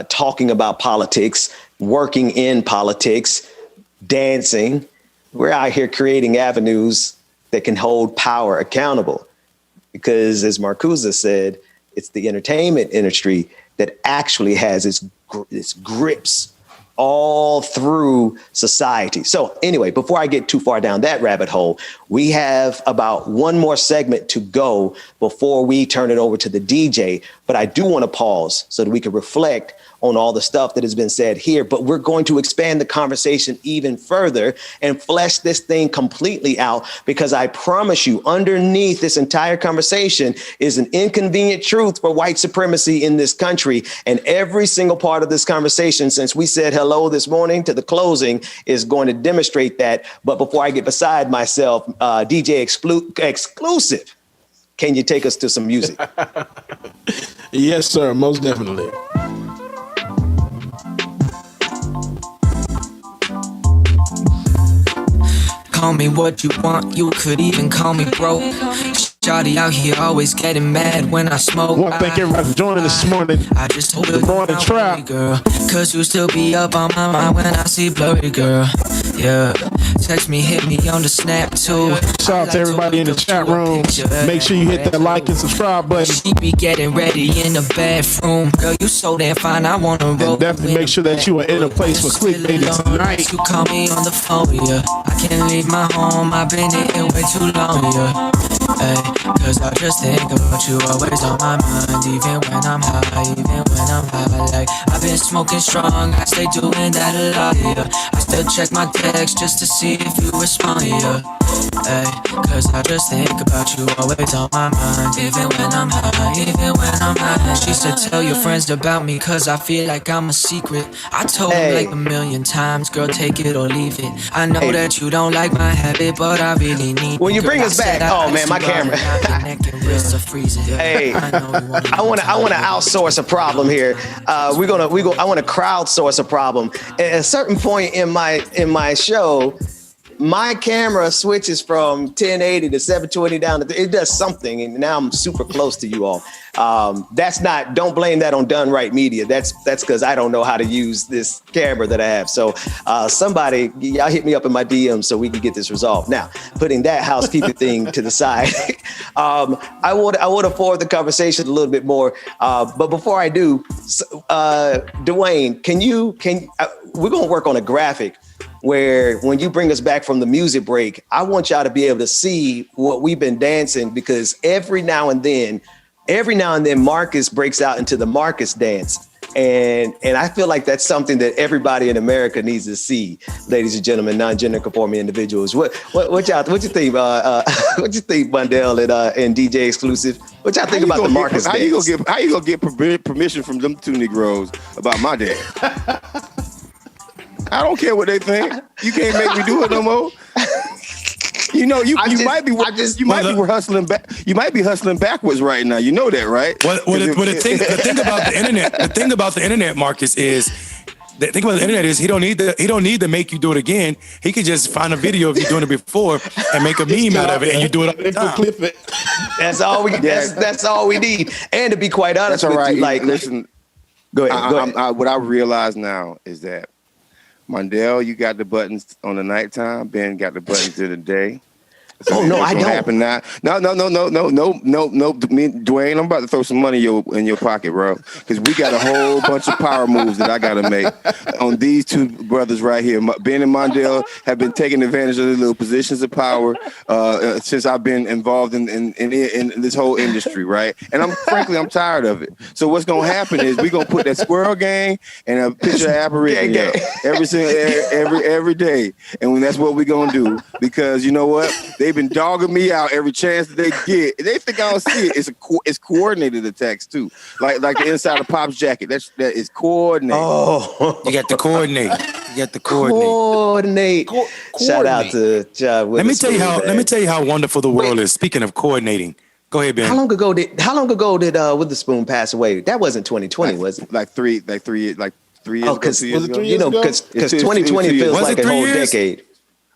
talking about politics, working in politics, dancing. We're out here creating avenues that can hold power accountable. Because as Marcuse said, it's the entertainment industry that actually has its grips all through society. So anyway, before I get too far down that rabbit hole, we have about one more segment to go before we turn it over to the DJ. But I do want to pause so that we can reflect on all the stuff that has been said here, but we're going to expand the conversation even further and flesh this thing completely out, because I promise you, underneath this entire conversation is an inconvenient truth for white supremacy in this country. And every single part of this conversation, since we said hello this morning to the closing, is going to demonstrate that. But before I get beside myself, DJ exclusive, can you take us to some music? Yes, sir. Most definitely. Call me what you want, you could even call me broke. Shawty out here always getting mad when I smoke. Well, thank everybody for joining this morning. I just hope the morning trap, girl, cause you still be up on my mind when I see blurry, girl. Yeah, text me, hit me on the snap too. Shout out to everybody in the chat room. Make sure you hit that like and subscribe button. She be getting ready in the bathroom. Girl, you so damn fine, I wanna roll. And definitely make sure that you are in a place for clickbait tonight. You call me on the phone, yeah. I can't leave my home, I've been here way too long, yeah. Hey, cause I just think about you always on my mind. Even when I'm high, like I've been smoking strong, I stay doing that a lot, yeah. I still check my text just to see if you respond, yeah. Ay, cause I just think about you always on my mind. Even when I'm high, even when I'm high. She said tell your friends about me cause I feel like I'm a secret. I told them like a million times, girl, take it or leave it. I know that you don't like my habit, but I really need When you bring us back, oh man, my camera. Hey, I want to outsource a problem here. I want to crowdsource a problem. At a certain point in my show, my camera switches from 1080 to 720 down to it does something, and now I'm super close to you all. Don't blame that on Done Right Media. That's because I don't know how to use this camera that I have. So somebody, y'all hit me up in my DM so we can get this resolved. Now, putting that housekeeping thing to the side, I want to forward the conversation a little bit more. But before I do, Dwayne, we're gonna work on a graphic where when you bring us back from the music break, I want y'all to be able to see what we've been dancing, because every now and then Marcus breaks out into the Marcus dance. And I feel like that's something that everybody in America needs to see, ladies and gentlemen, non-gender conforming individuals. What you think, Bundell and DJ Exclusive? What y'all think about the Marcus dance? How you gonna get permission from them two Negroes about my dad? I don't care what they think. You can't make me do it no more. You know, you might be hustling back. You might be hustling backwards right now. You know that, right? The thing about the internet, Marcus, is the thing about the internet is he don't need to make you do it again. He could just find a video of you doing it before and make a meme out of it, and you do it all the time. Clip it. That's all we. That's all we need. And to be quite honest with you, like, listen. Go ahead. What I realize now is that Mondale, you got the buttons on the nighttime. Ben got the buttons in the day. So I don't. Happen now. No. Me and Dwayne, I'm about to throw some money in your pocket, bro. Because we got a whole bunch of power moves that I got to make on these two brothers right here. Ben and Mondale have been taking advantage of their little positions of power since I've been involved in this whole industry, right? And I'm tired of it. So what's gonna happen is we're gonna put that squirrel gang and a picture of Aborigine every day, and that's what we're gonna do, because you know what? They've been dogging me out every chance that they get. They think I don't see it. It's coordinated attacks too, like the inside of Pop's jacket. That is coordinated. Oh, you got to coordinate. Coordinate. Shout out to John. Let me tell you how wonderful the world is. Speaking of coordinating, go ahead, Ben. How long ago did Witherspoon pass away? That wasn't 2020, was it? Like 3 years ago. Because 2020 feels like a whole decade.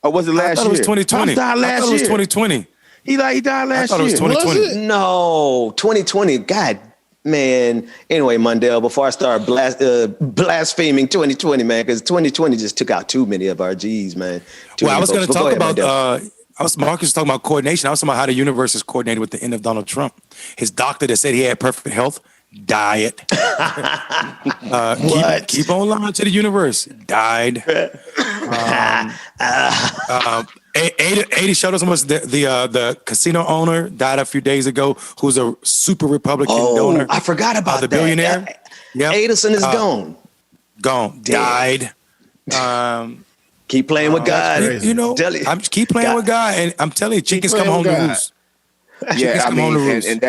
Or was it last year? It was 2020. I thought it was 2020. He died last year. I thought it was 2020. No, 2020. God, man. Anyway, Mondale, before I start blaspheming 2020, man, because 2020 just took out too many of our G's, man. I was going to talk about. Marcus was talking about coordination. I was talking about how the universe is coordinated with the end of Donald Trump. His doctor that said he had perfect health died. Keep on lying to the universe. Died. Ada showed us the casino owner died a few days ago, who's a super Republican donor. I forgot about the billionaire. Yeah, Adelson is gone. Died. Keep playing with God. You know, I'm keep playing with God, and I'm telling you, chickens come home to roost. Yeah, I mean, and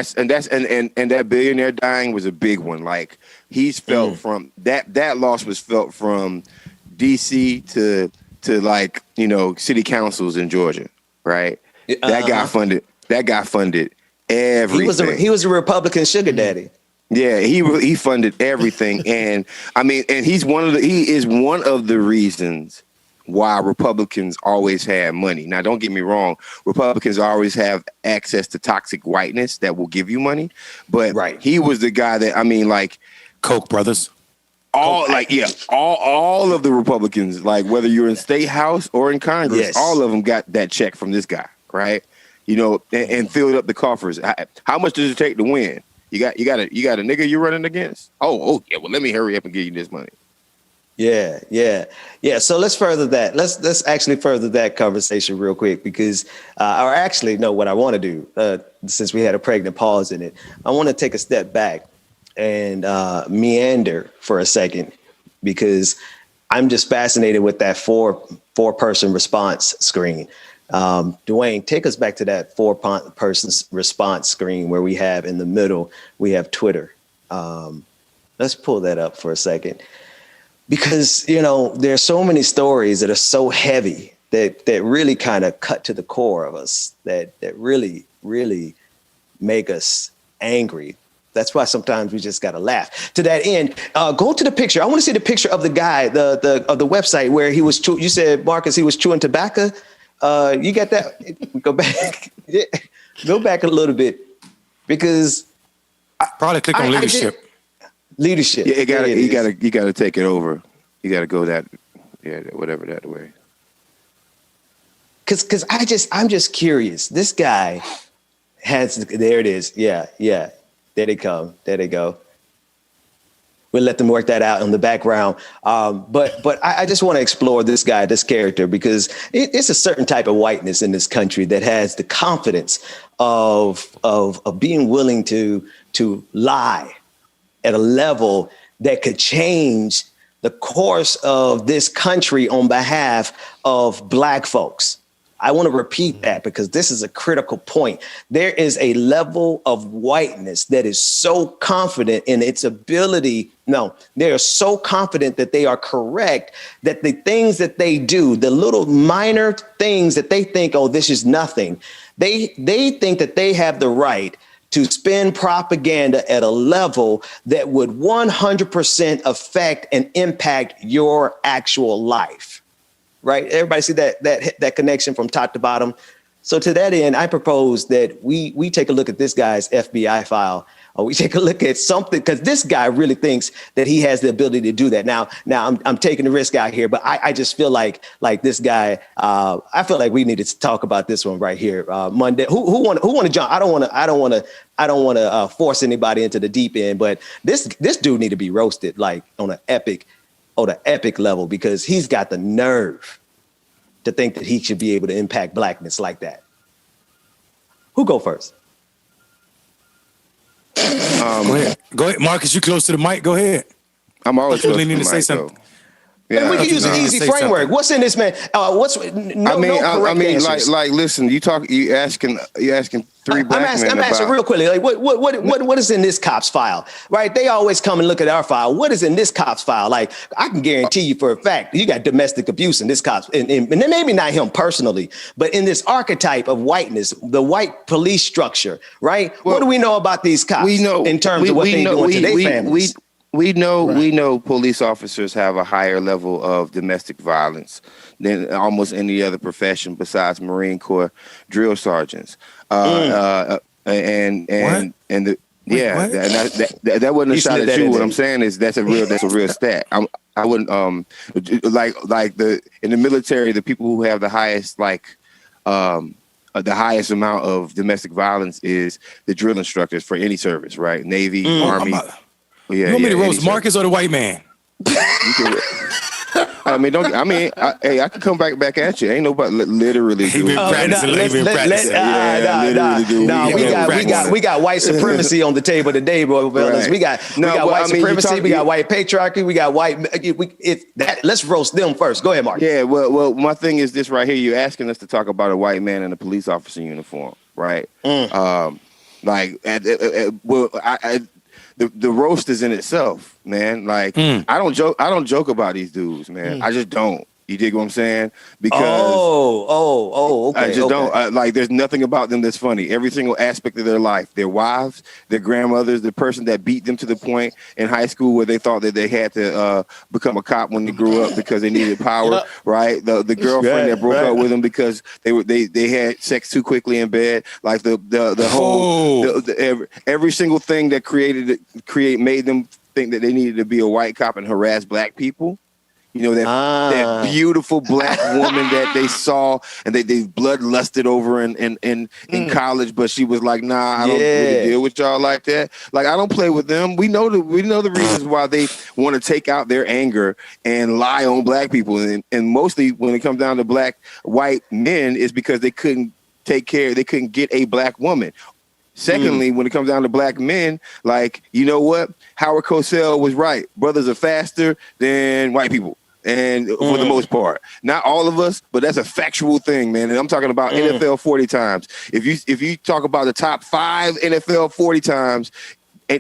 that billionaire dying was a big one. Like, he's felt from that loss was felt from DC to like, you know, city councils in Georgia, right? That guy funded everything. He was a Republican sugar daddy. Yeah, he funded everything, and I mean, and he is one of the reasons why Republicans always have money. Now, don't get me wrong. Republicans always have access to toxic whiteness that will give you money. But he was the guy that, I mean, like Koch brothers. All of the Republicans, like whether you're in State House or in Congress, all of them got that check from this guy, right? You know, and filled up the coffers. How much does it take to win? You got a nigga you're running against? Oh yeah. Well, let me hurry up and give you this money. Yeah. So let's further that. Let's actually further that conversation real quick, because, or actually, no, what I want to do, since we had a pregnant pause in it, I want to take a step back and meander for a second, because I'm just fascinated with that four-person response screen. Dwayne, take us back to that 4-person response screen where we have in the middle, we have Twitter. Let's pull that up for a second. Because, there's so many stories that are so heavy that really kind of cut to the core of us, that really, really make us angry. That's why sometimes we just got to laugh. To that end, go to the picture. I want to see the picture of the guy, of the website where he was, you said, Marcus, he was chewing tobacco. You got that? Go back. Go back a little bit, because probably click on leadership. Leadership. Yeah, you gotta take it over. You gotta go whatever that way. Because I'm just curious. This guy has, there it is. Yeah. There they come. There they go. We'll let them work that out in the background. But I just want to explore this guy, this character, because it's a certain type of whiteness in this country that has the confidence of being willing to lie at a level that could change the course of this country on behalf of Black folks. I want to repeat that because this is a critical point. There is a level of whiteness that is so confident in its ability. No, they are so confident that they are correct, that the things that they do, the little minor things that they think, oh, this is nothing. They think that they have the right to spin propaganda at a level that would 100% affect and impact your actual life. Right? Everybody see that connection from top to bottom. So to that end, I propose that we take a look at this guy's FBI file. Or we take a look at something, because this guy really thinks that he has the ability to do that. Now I'm taking the risk out here, but I just feel like this guy. I feel like we needed to talk about this one right here. Monday. Who want to jump? I don't want to force anybody into the deep end, but this dude need to be roasted like on an epic level, because he's got the nerve to think that he should be able to impact Blackness like that. Who go first? Go ahead, Marcus. You close to the mic. Go ahead. I'm always close to the mic, say something. Yeah, we can use an easy framework. Something. What's in this, man? Listen. You asking three black men. I'm asking real quickly. Like, what is in this cop's file? Right? They always come and look at our file. What is in this cop's file? Like, I can guarantee you for a fact you got domestic abuse in this cop's, and then maybe not him personally, but in this archetype of whiteness, the white police structure. Right? Well, what do we know about these cops? We know in terms of what they do to their families. We know police officers have a higher level of domestic violence than almost any other profession besides Marine Corps drill sergeants. That wasn't a shot at you. What I'm saying is that's a real stat. I wouldn't in the military, the people who have the highest the highest amount of domestic violence is the drill instructors for any service, right? Navy, Army. You want me to roast Marcus or the white man? I can come back at you. Ain't nobody literally do it. We got white supremacy on the table today, bro. Right. We got white supremacy. We got white patriarchy. We got white. Let's roast them first. Go ahead, Mark. Yeah. Well, my thing is this right here. You're asking us to talk about a white man in a police officer uniform, right? The roast is in itself, man. Like I don't joke about these dudes, man. I just don't. You dig what I'm saying? Because okay. I just don't there's nothing about them that's funny. Every single aspect of their life, their wives, their grandmothers, the person that beat them to the point in high school where they thought that they had to become a cop when they grew up because they needed power, right? The girlfriend that broke up with them because they had sex too quickly in bed, like the whole every single thing that made them think that they needed to be a white cop and harass black people. You know, that beautiful black woman that they saw and they bloodlusted over in college, but she was like, nah, I don't really deal with y'all like that. Like, I don't play with them. We know the reasons why they want to take out their anger and lie on black people. And mostly when it comes down to white men is because they couldn't get a black woman. Secondly, when it comes down to black men, like, you know what? Howard Cosell was right. Brothers are faster than white people. And for the most part, not all of us, but that's a factual thing, man. And I'm talking about NFL 40 times. If you talk about the top 5 NFL 40 times,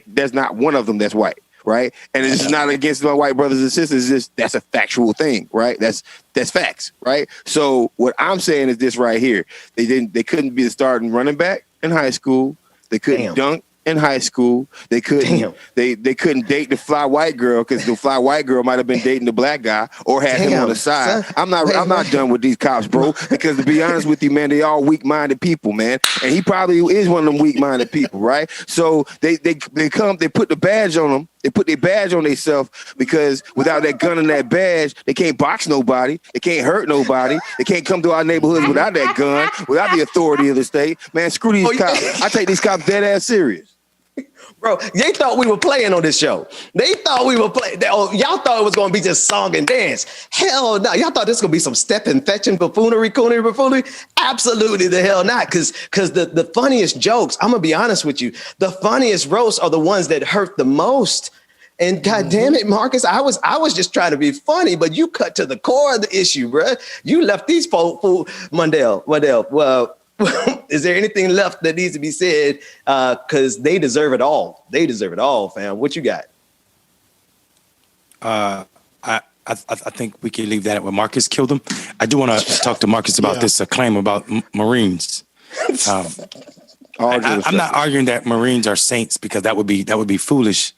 there's not one of them that's white, right? And it's not against my white brothers and sisters. It's just that's a factual thing, right? That's facts, right? So what I'm saying is this right here: they couldn't be the starting running back in high school. They couldn't dunk in high school. They couldn't they couldn't date the fly white girl because the fly white girl might have been dating the black guy or had him on the side. I'm not done with these cops, bro, because to be honest with you, man, they all weak-minded people, man. And he probably is one of them weak-minded people, right? So they put the badge on them. They put their badge on themselves because without that gun and that badge, they can't box nobody. They can't hurt nobody. They can't come to our neighborhoods without that gun, without the authority of the state. Man, screw these cops. I take these cops dead ass serious. Bro, they thought we were playing on this show. They thought we were playing. Y'all thought it was going to be just song and dance. Hell no. Y'all thought this was going to be some stepping, fetching, buffoonery, coonery, buffoonery. Absolutely the hell not. Because the funniest jokes, I'm going to be honest with you, the funniest roasts are the ones that hurt the most. And God damn it, Marcus, I was just trying to be funny, but you cut to the core of the issue, bro. You left these folks, Mundell, well, is there anything left that needs to be said? Because they deserve it all. They deserve it all, fam. What you got? I think we can leave that at where Marcus killed him. I do want to talk to Marcus about this claim about Marines. I'm not arguing that Marines are saints because that would be foolish,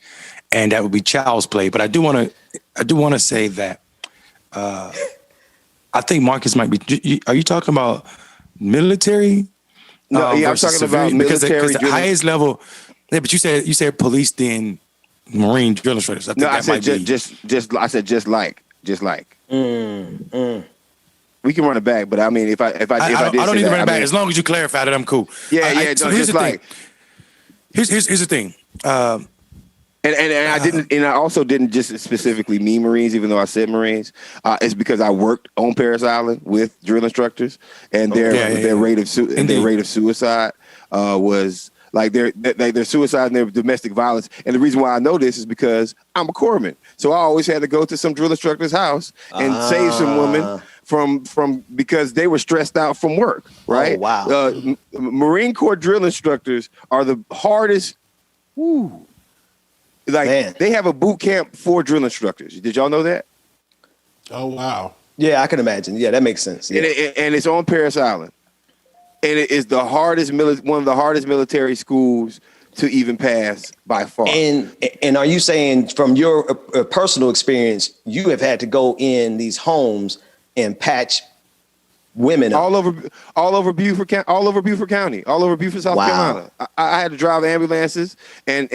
and that would be child's play. But I do want to say that I think Marcus might be. Are you talking about military? No, I'm talking about military. Because the highest level. Yeah, but you said police then Marine drill instructors. I think I said just like. We can run it back, but I mean, if I did, I don't need to run it back. As long as you clarified it, I'm cool. Yeah. So here's the thing. Here's the thing. And I also didn't just specifically mean Marines, even though I said Marines. It's because I worked on Parris Island with drill instructors, and their rate of suicide was like their suicide and their domestic violence. And the reason why I know this is because I'm a corpsman, so I always had to go to some drill instructor's house and save some women from because they were stressed out from work. Right? Oh, wow. Marine Corps drill instructors are the hardest. Woo. They have a boot camp for drill instructors. Did y'all know that? Oh, wow. Yeah, I can imagine. Yeah, that makes sense. Yeah. And it's on Parris Island. And it is the hardest one of the hardest military schools to even pass by far. And are you saying from your personal experience, you have had to go in these homes and patch women all over Beaufort County, all over Beaufort, South Carolina. I had to drive ambulances and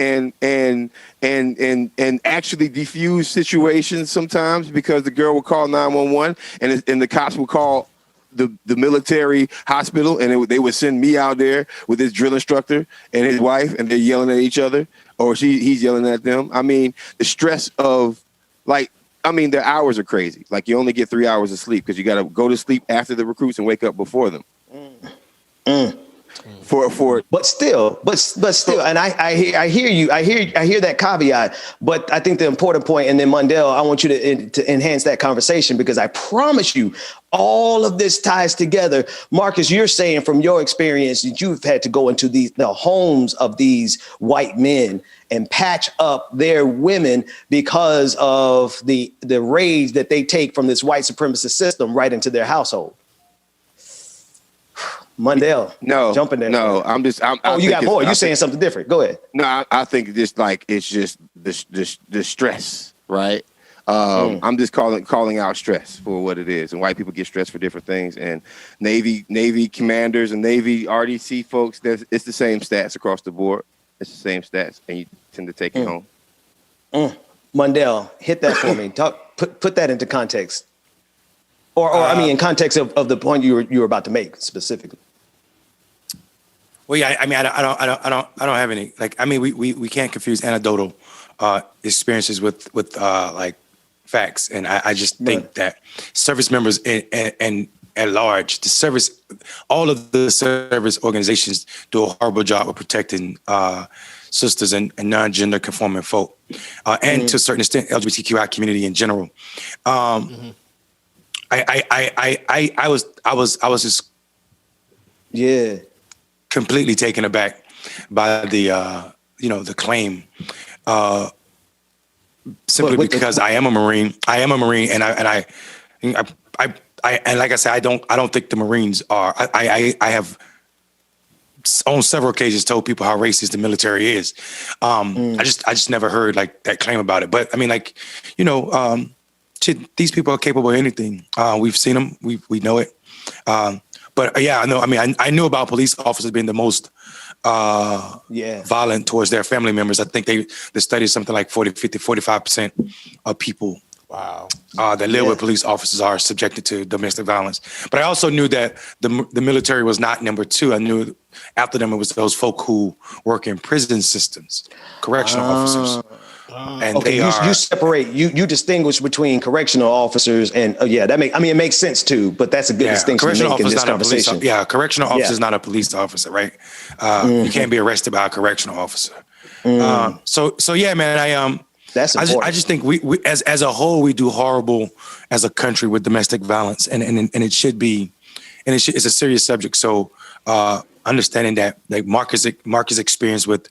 actually defuse situations sometimes because the girl would call 911 and the cops would call the military hospital and they would send me out there with this drill instructor and his wife, and they're yelling at each other or he's yelling at them. I mean, the stress of their hours are crazy. Like you only get 3 hours of sleep because you got to go to sleep after the recruits and wake up before them. But still, and I hear you. I hear that caveat. But I think the important point, and then Mundell, I want you to enhance that conversation because I promise you, all of this ties together. Marcus, you're saying from your experience that you've had to go into the homes of these white men and patch up their women because of the rage that they take from this white supremacist system right into their household. Mundell, jump in there. No, I'm you got more. You're saying something different. Go ahead. No, I think it's just the stress, right? I'm just calling out stress for what it is, and white people get stressed for different things. And Navy commanders and Navy RDC folks, it's the same stats across the board. It's the same stats, and you tend to take it home. Mundell, hit that for me. Put that into context, or I mean, in context of the point you were about to make specifically. Well, yeah, I mean, I don't have any. Like, I mean, we can't confuse anecdotal experiences with like facts, and I just think that service members and at large. The service, all of the service organizations do a horrible job of protecting sisters and non-gender conforming folk, and to a certain extent, LGBTQI community in general. I was just completely taken aback by the the claim, simply because I am a Marine. And like I said, I don't think the Marines are. I have on several occasions told people how racist the military is. I just never heard like that claim about it. But I mean, like, these people are capable of anything. We've seen them. We know it. But yeah, I know. I mean, I knew about police officers being the most violent towards their family members. I think the study is something like 40, 50, 45% of people that live with police officers are subjected to domestic violence. But I also knew that the military was not number two. I knew after them it was those folk who work in prison systems, correctional officers. And okay, you separate, you distinguish between correctional officers and it makes sense too. But that's a good distinction to make in this conversation. Correctional officer is not a police officer, right? You can't be arrested by a correctional officer. So yeah, man, that's important. I just think we as a whole we do horrible as a country with domestic violence, and it should be, and it's a serious subject. So understanding that, like Marcus' experience with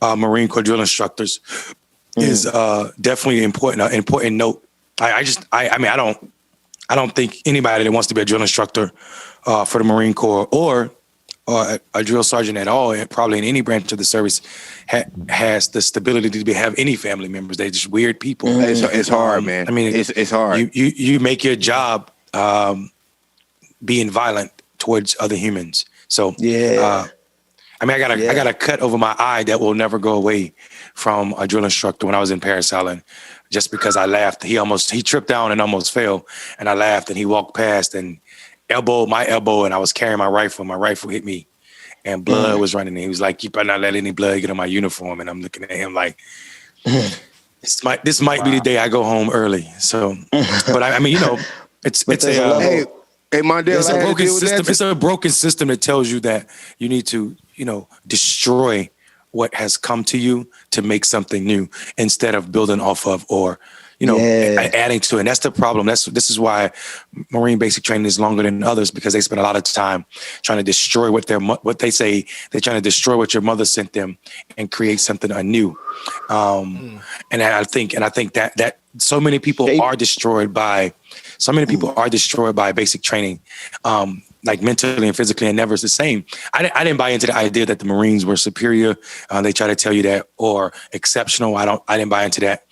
Marine Corps drill instructors is definitely an important note. I don't think anybody that wants to be a drill instructor for the Marine Corps or a drill sergeant at all, probably in any branch of the service, has the stability to have any family members. They're just weird people. It's hard, man. I mean, it's hard. You make your job being violent towards other humans. So I mean, I got a cut over my eye that will never go away from a drill instructor when I was in Paris Island, just because I laughed. He tripped down and almost fell, and I laughed, and he walked past and elbowed my elbow, and I was carrying my rifle. My rifle hit me, and blood was running. And he was like, "You better not let any blood get on my uniform." And I'm looking at him like, this might be the day I go home early. So, but I mean, it's a Mondale, it's a broken system. It's a broken system that tells you that you need to, destroy what has come to you to make something new instead of building off of or, adding to it. And that's the problem. This is why Marine basic training is longer than others, because they spend a lot of time trying to destroy what they say. They're trying to destroy what your mother sent them and create something anew. And I think that so many people are destroyed by basic training, like mentally and physically, and never is the same. I didn't buy into the idea that the Marines were superior. They try to tell you that, or exceptional. I didn't buy into that.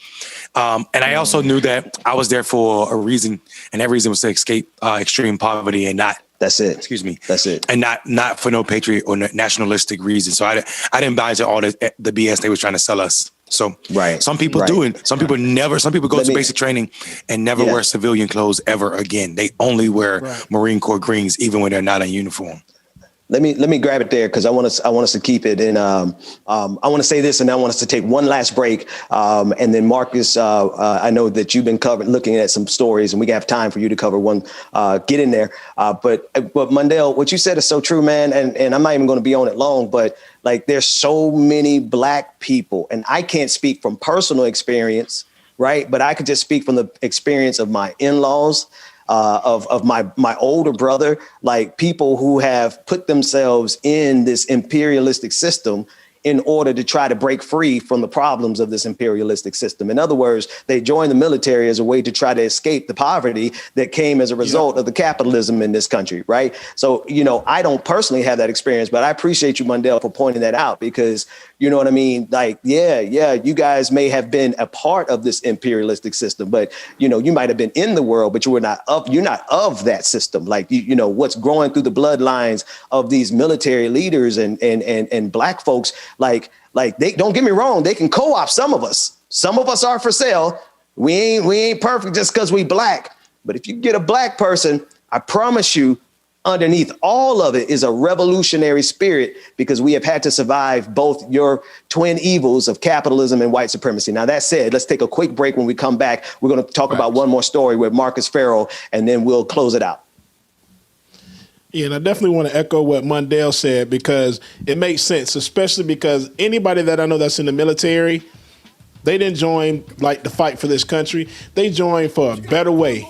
And I also knew that I was there for a reason, and that reason was to escape extreme poverty and not. That's it. Excuse me. That's it. And not for no patriot or nationalistic reason. So I didn't buy into all the BS they were trying to sell us. So some people do it. Some people never. Some people go to basic training and never wear civilian clothes ever again. They only wear Marine Corps greens, even when they're not in uniform. Let me grab it there, because I want us to keep it. And I want to say this, and I want us to take one last break. And then Marcus, I know that you've been looking at some stories, and we have time for you to cover one. Get in there. But Mondale, what you said is so true, man. And I'm not even going to be on it long, but like, there's so many Black people, and I can't speak from personal experience, right? But I could just speak from the experience of my in-laws, of my older brother, like people who have put themselves in this imperialistic system in order to try to break free from the problems of this imperialistic system. In other words, they joined the military as a way to try to escape the poverty that came as a result of the capitalism in this country, right? So, I don't personally have that experience, but I appreciate you, Mondale, for pointing that out, because, you know what I mean? Like, you guys may have been a part of this imperialistic system, but, you might have been in the world, but you're not of that system. Like, what's growing through the bloodlines of these military leaders and Black folks, like they, don't get me wrong, they can co-opt some of us. Some of us are for sale. We ain't perfect just because we Black. But if you get a Black person, I promise you, underneath all of it is a revolutionary spirit, because we have had to survive both your twin evils of capitalism and white supremacy. Now, that said, let's take a quick break. When we come back, we're going to talk about one more story with Marcus Farrell, and then we'll close it out. Yeah, and I definitely want to echo what Mundell said because it makes sense, especially because anybody that I know that's in the military, they didn't join like the fight for this country. They joined for a better way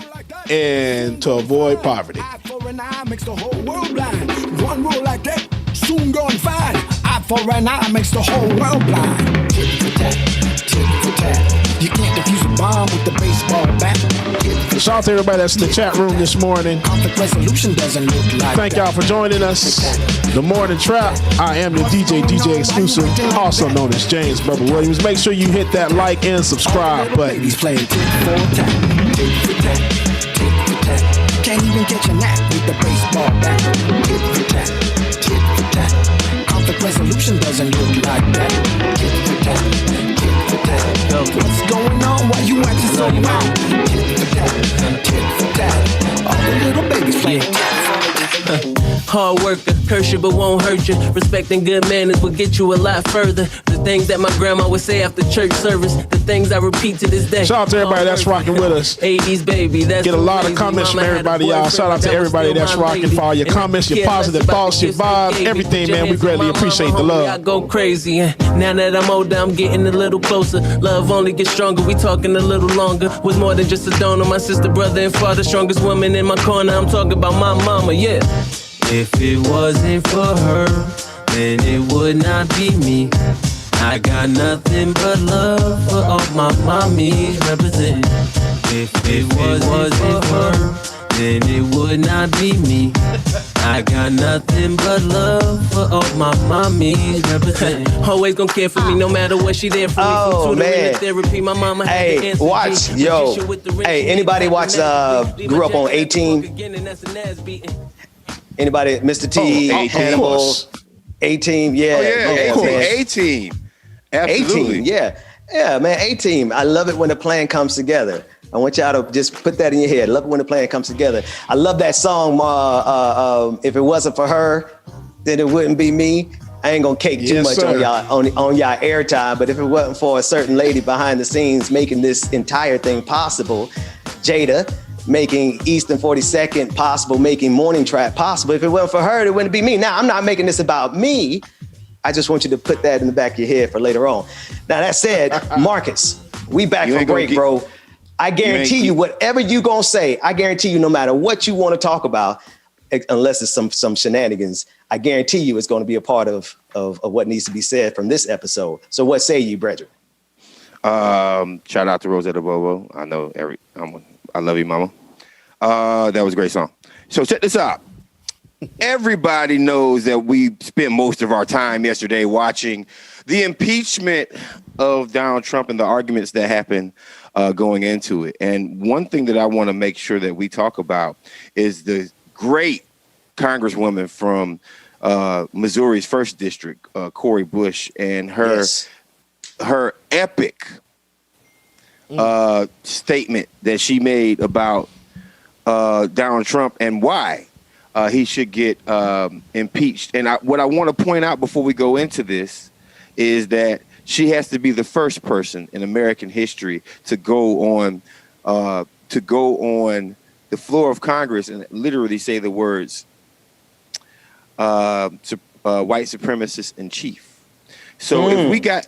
and to avoid poverty. Eye for an eye makes the whole world blind. One rule like that, soon gone fine. Eye for an eye makes the whole world blind. Tit for tat, tit for tat. You can't defuse a bomb with the baseball bat. Shout out to everybody that's in the chat room this morning. Conflict resolution doesn't look like Thank y'all for joining us. The Morning Trap. I am your DJ Exclusive, also known as James Bubba Williams. Make sure you hit that like and subscribe button. He's playing tit for tat, tit for tat, tit for tat. Can't even catch a nap with the baseball bat. Tit for tat, tit for tat. Conflict resolution doesn't look like that. Tit for tat, tit for tat. What's going on? Why you acting so mad? Tit for tat, tit for tat. All the little babies playing tit for tat. Hard worker, curse you but won't hurt you. Respecting good manners will get you a lot further. The things that my grandma would say after church service, the things I repeat to this day. Shout out to everybody that's rocking with us. 80s baby, that's get a lot of comments from everybody, y'all. Shout out to everybody that's rocking for all your comments, your positive thoughts, your vibes, everything, man. We greatly appreciate the love. I go crazy. Now that I'm older, I'm getting a little closer. Love only gets stronger. We talking a little longer. Was more than just a donor. My sister, brother, and father, strongest woman in my corner. I'm talking about my mama, yeah. If it wasn't for her, then it would not be me. I got nothing but love for all my mommies representing. If it wasn't for her, then it would not be me. I got nothing but love for all my mommies representing. Always gonna care for me no matter what, she there for me. Oh, man. Therapy, my mama hey, watch, yo. Hey, anybody watch, grew up on 18? Anybody, Mr. T, Hannibal, 18, yeah. Oh, yeah, 18. Absolutely. 18, yeah. Yeah, man, 18. I love it when the plan comes together. I want y'all to just put that in your head. Love it when the plan comes together. I love that song, If It Wasn't For Her, Then It Wouldn't Be Me. I ain't gonna cake too much on y'all airtime, but if it wasn't for a certain lady behind the scenes making this entire thing possible, Jada, making Eastern 42nd possible, making Morning Trap possible. If it wasn't for her, it wouldn't be me. Now, I'm not making this about me. I just want you to put that in the back of your head for later on. Now, that said, Marcus, we back from break, bro. I guarantee you, whatever you gonna say, I guarantee you, no matter what you want to talk about, unless it's some shenanigans, I guarantee you it's going to be a part of what needs to be said from this episode. So what say you, brethren? Shout out to Rosetta Bobo. I know I love you, mama. That was a great song. So check this out. Everybody knows that we spent most of our time yesterday watching the impeachment of Donald Trump and the arguments that happened going into it. And one thing that I want to make sure that we talk about is the great Congresswoman from Missouri's 1st District, Cori Bush, and her epic statement that she made about Donald Trump and why he should get impeached. And what I want to point out before we go into this is that she has to be the first person in American history to go on the floor of Congress and literally say the words white supremacist in chief. So if we got,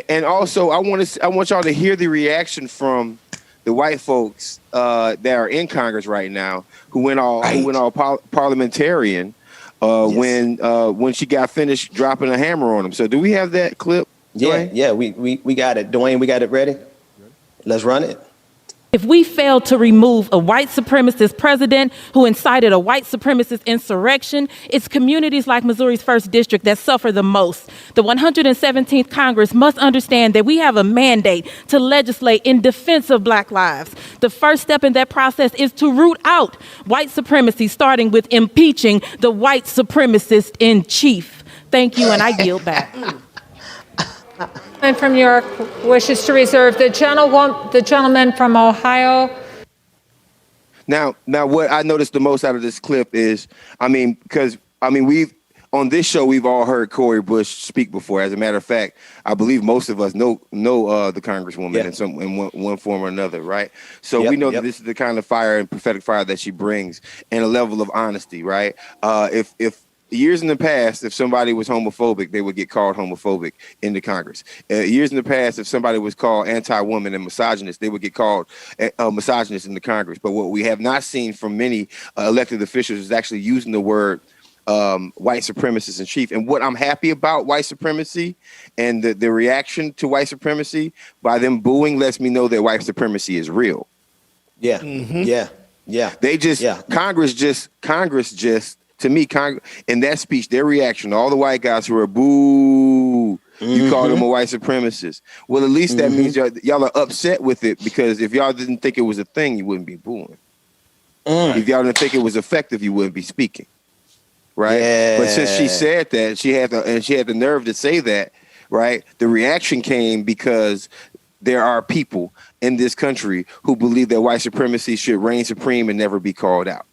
and also I want y'all to hear the reaction from the white folks that are in Congress right now who went all parliamentarian when she got finished dropping a hammer on them. So do we have that clip? Yeah, Dwayne? We got it. Dwayne, we got it ready. Let's run it. If we fail to remove a white supremacist president who incited a white supremacist insurrection, it's communities like Missouri's 1st District that suffer the most. The 117th Congress must understand that we have a mandate to legislate in defense of Black lives. The first step in that process is to root out white supremacy, starting with impeaching the white supremacist in chief. Thank you, and I yield back. And from New York wishes to reserve the gentleman from Ohio. Now, what I noticed the most out of this clip is, because we've on this show, we've all heard Cori Bush speak before. As a matter of fact, I believe most of us know the Congresswoman in one form or another, right? So we know that this is the kind of fire and prophetic fire that she brings, and a level of honesty, right? If years in the past, if somebody was homophobic, they would get called homophobic in the Congress. Years in the past, if somebody was called anti-woman and misogynist, they would get called misogynist in the Congress. But what we have not seen from many elected officials is actually using the word white supremacist in chief. And what I'm happy about white supremacy and the reaction to white supremacy by them booing lets me know that white supremacy is real. Yeah. They just Congress just to me, in that speech, their reaction, all the white guys who are boo, you call them a white supremacist. Well, at least that means y'all are upset with it, because if y'all didn't think it was a thing, you wouldn't be booing. If y'all didn't think it was effective, you wouldn't be speaking. Right. Yeah. But since she said that, she had the nerve to say that, right? The reaction came because there are people in this country who believe that white supremacy should reign supreme and never be called out.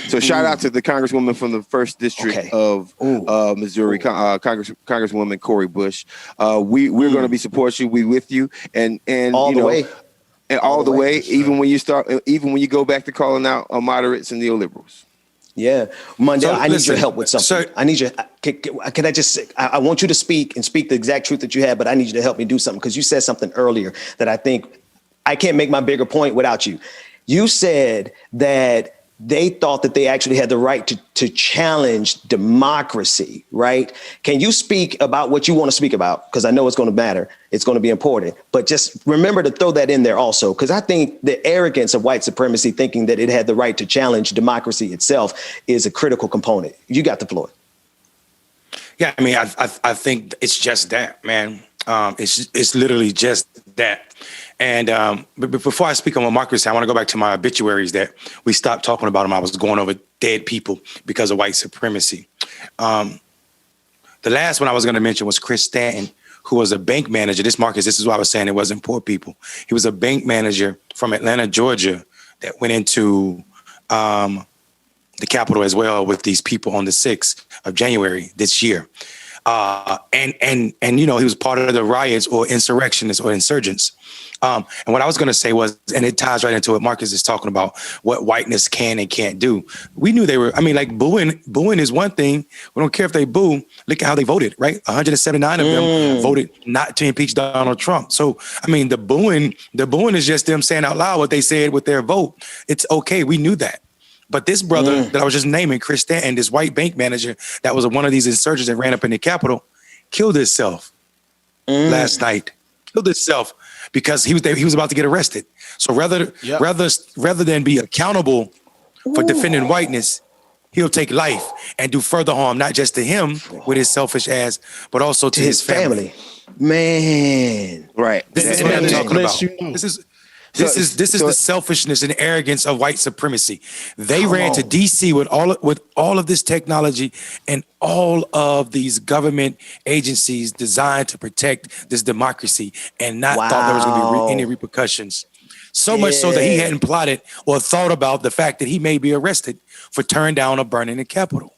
So shout out to the Congresswoman from the 1st District of Missouri, Congresswoman Cori Bush. We're going to be supporting you. We with you, and all the way, and all the way. Even when you go back to calling out moderates and neoliberals. Yeah, Mondale, I need your help with something. I need your. Can I just say, I want you to speak the exact truth that you have, but I need you to help me do something, because you said something earlier that I think I can't make my bigger point without you. You said that they thought that they actually had the right to challenge democracy, right? Can you speak about what you want to speak about? Because I know it's going to matter. It's going to be important. But just remember to throw that in there also, because I think the arrogance of white supremacy, thinking that it had the right to challenge democracy itself, is a critical component. You got the floor. Yeah, I mean, I think it's just that, man. It's literally just that. And but before I speak on democracy, I want to go back to my obituaries that we stopped talking about them. I was going over dead people because of white supremacy. The last one I was going to mention was Chris Stanton, who was a bank manager. This is why I was saying it wasn't poor people. He was a bank manager from Atlanta, Georgia, that went into the Capitol as well with these people on the 6th of January this year. And he was part of the riots or insurrectionists or insurgents. And what I was going to say was, and it ties right into what Marcus is talking about, what whiteness can and can't do. We knew they were, booing is one thing. We don't care if they boo. Look at how they voted, right? 179 of them voted not to impeach Donald Trump. So, the booing is just them saying out loud what they said with their vote. It's okay. We knew that. But this brother that I was just naming, Chris Stanton, this white bank manager that was one of these insurgents that ran up in the Capitol, killed himself last night. Killed himself because he was about to get arrested. So rather than be accountable for defending whiteness, he'll take life and do further harm, not just to him with his selfish ass, but also to his family. Man, right. This is what I'm talking about. This is the selfishness and arrogance of white supremacy. They ran to DC with all of this technology and all of these government agencies designed to protect this democracy, and not thought there was going to be any repercussions. So much so that he hadn't plotted or thought about the fact that he may be arrested for tearing down or burning the Capitol.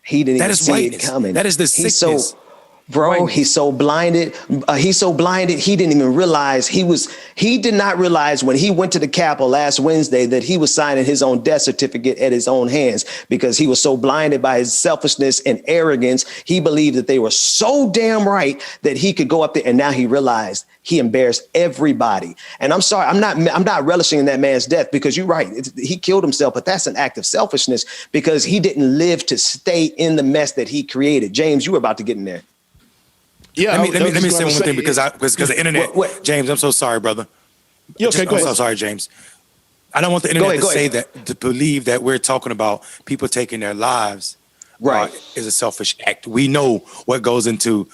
He didn't even see it coming. That is the sickness. Bro, he's so blinded. He didn't even realize he did not realize when he went to the Capitol last Wednesday that he was signing his own death certificate at his own hands, because he was so blinded by his selfishness and arrogance. He believed that they were so damn right that he could go up there, and now he realized he embarrassed everybody. And I'm sorry, I'm not relishing in that man's death, because you're right. He killed himself, but that's an act of selfishness because he didn't live to stay in the mess that he created. James, you were about to get in there. Yeah, let me say one thing because the internet. James, I'm so sorry, brother. Go ahead. I'm so sorry, James. I don't want the internet to believe that we're talking about people taking their lives. Right, is a selfish act. We know what goes into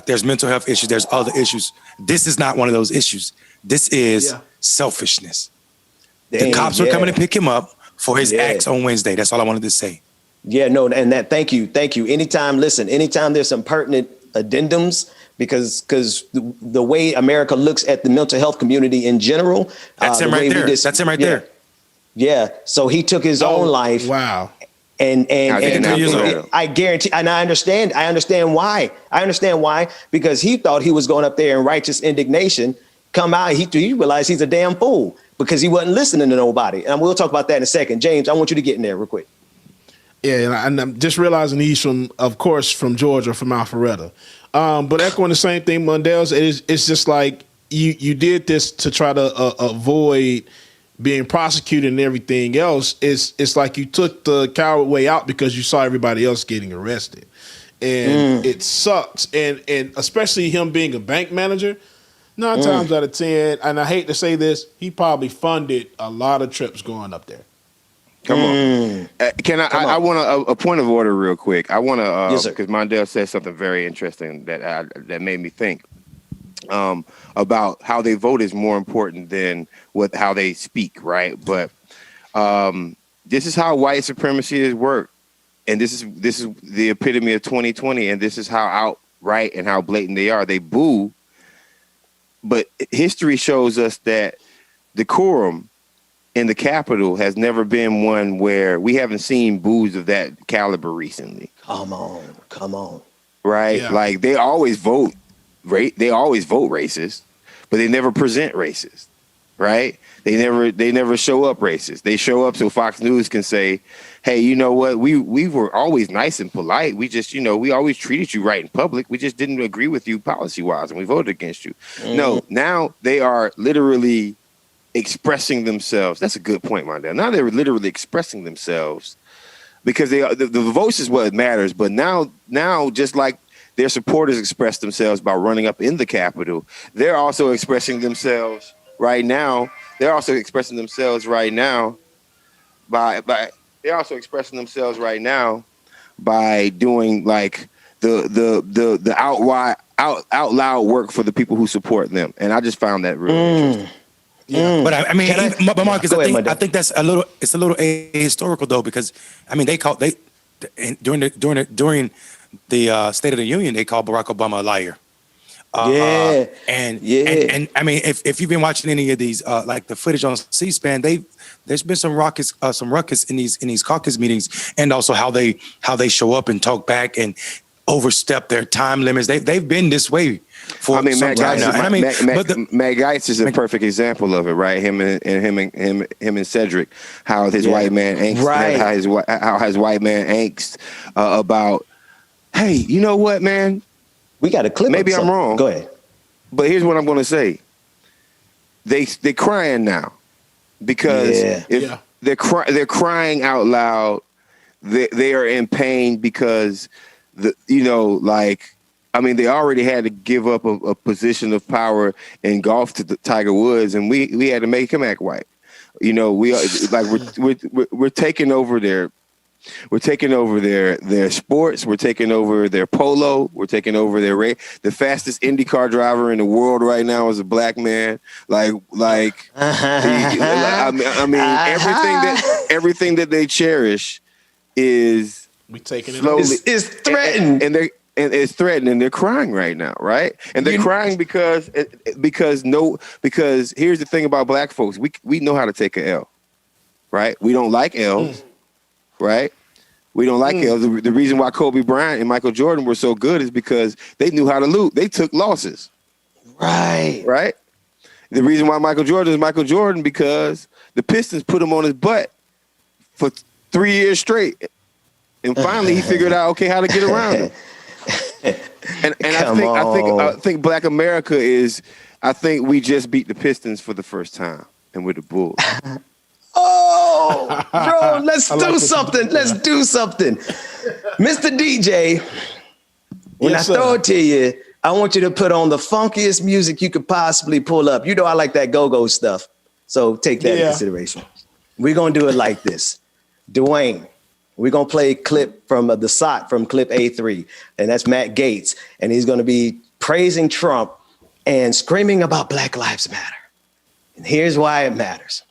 there's mental health issues, there's other issues. This is not one of those issues. This is selfishness. The cops are coming to pick him up for his acts on Wednesday. That's all I wanted to say. Yeah, no, and that. Thank you. Anytime there's some pertinent addendums, because the way America looks at the mental health community in general. That's him right there. That's him right there. Yeah. So he took his own life. Wow. And years I guarantee, and I understand why. Because he thought he was going up there in righteous indignation. Come out, he realized he's a damn fool because he wasn't listening to nobody. And we'll talk about that in a second. James, I want you to get in there real quick. Yeah, and I'm just realizing he's from Georgia, from Alpharetta. But echoing the same thing, Mundell's, it's just like you did this to try to avoid being prosecuted and everything else. It's like you took the coward way out because you saw everybody else getting arrested. And it sucks. And especially him being a bank manager, 9 times out of 10, and I hate to say this, he probably funded a lot of trips going up there. Come on. I want a point of order real quick. I want to, Yes, because Mondale said something very interesting that made me think about how they vote is more important than how they speak, right? But this is how white supremacy is worked. And this is the epitome of 2020. And this is how outright and how blatant they are. They boo. But history shows us that decorum in the Capitol has never been one where we haven't seen boos of that caliber recently. Come on. Right? Yeah. Like they always vote racist, but they never present racist. Right? They never show up racist. They show up so Fox News can say, hey, you know what? We were always nice and polite. We just, we always treated you right in public. We just didn't agree with you policy-wise and we voted against you. No, now they are literally expressing themselves. That's a good point, Mondale. Now they're literally expressing themselves because the voice is what matters. But now, just like their supporters express themselves by running up in the Capitol, they're also expressing themselves right now. By doing like the out loud work for the people who support them. And I just found that really interesting. Yeah, but I mean, but Marcus, I think that's a little ahistorical though, because I mean during the State of the Union they called Barack Obama a liar. And I mean, if you've been watching any of these like the footage on C-SPAN, there's been some ruckus in these caucus meetings, and also how they show up and talk back and overstep their time limits. They've been this way for some time now. Matt Gaetz is a perfect example of it, right? Him and Cedric, how his white man angst, how his white man angst about, hey, you know what, man? We got a clip. Maybe I'm wrong. Go ahead. But here's what I'm going to say. They're crying now because they're crying out loud. They are in pain because they already had to give up a position of power in golf to Tiger Woods, and we had to make him act white. We're taking over their sports. We're taking over their polo. We're taking over their race. The fastest IndyCar driver in the world right now is a black man. Everything everything that they cherish is is threatened, and it's threatened, and they're crying right now, right? And they're crying because here's the thing about black folks: we know how to take an L, right? We don't like L's. Right? We don't like L's. The reason why Kobe Bryant and Michael Jordan were so good is because they knew how to lose. They took losses. Right? The reason why Michael Jordan is Michael Jordan because the Pistons put him on his butt for 3 years straight. And finally he figured out how to get around him. And I think Black America we just beat the Pistons for the first time and we're the Bulls. Oh, bro, let's do something. Let's do something. Mr. DJ, when I throw it to you, I want you to put on the funkiest music you could possibly pull up. You know I like that go-go stuff. So take that into consideration. We're going to do it like this. Dwayne, we're going to play a clip from the SOT from clip A3, and that's Matt Gaetz, and he's going to be praising Trump and screaming about Black Lives Matter. And here's why it matters.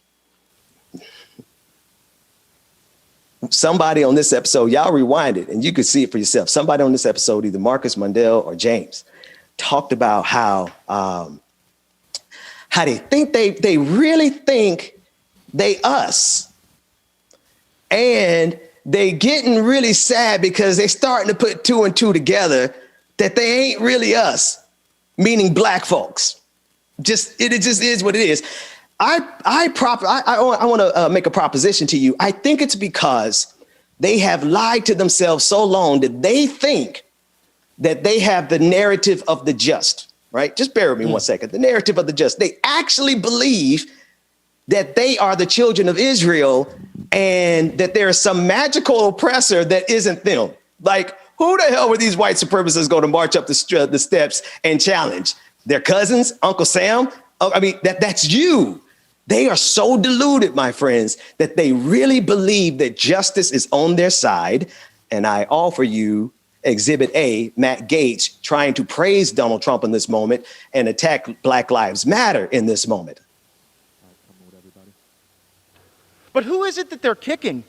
Somebody on this episode, y'all rewind it and you could see it for yourself. Somebody on this episode, either Marcus, Mundell, or James, talked about how they think they really think they us. And they getting really sad because they starting to put two and two together that they ain't really us, meaning black folks. It just is what it is. I want to make a proposition to you. I think it's because they have lied to themselves so long that they think that they have the narrative of the just, right? Just bear with me 1 second. The narrative of the just. They actually believe that they are the children of Israel and that there is some magical oppressor that isn't them. Like, who the hell were these white supremacists going to march up the steps and challenge? Their cousins, Uncle Sam? I mean, that's you. They are so deluded, my friends, that they really believe that justice is on their side. And I offer you Exhibit A, Matt Gaetz trying to praise Donald Trump in this moment and attack Black Lives Matter in this moment. But who is it that they're kicking?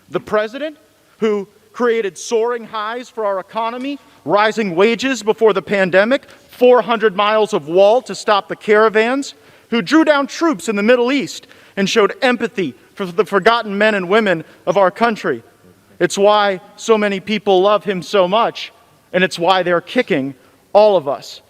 The president, who created soaring highs for our economy, rising wages before the pandemic, 400 miles of wall to stop the caravans, who drew down troops in the Middle East and showed empathy for the forgotten men and women of our country. It's why so many people love him so much, and it's why they're kicking all of us.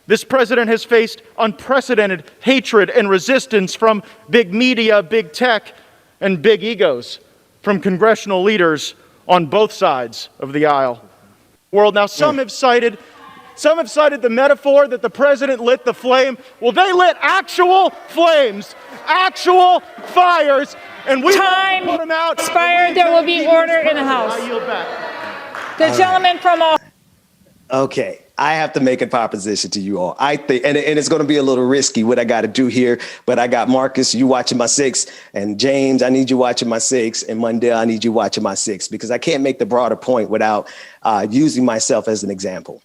This president has faced unprecedented hatred and resistance from big media, big tech, and big egos, from congressional leaders on both sides of the aisle. Now, some have cited the metaphor that the president lit the flame. Well, they lit actual flames, actual fires, and we Time put them out. expired. There will be order in the House. I yield back. The gentleman from Ohio. Okay, I have to make a proposition to you all. I think, and it's going to be a little risky what I got to do here, but I got Marcus, you watching my 6, and James, I need you watching my 6, and Mundell, I need you watching my 6, because I can't make the broader point without using myself as an example.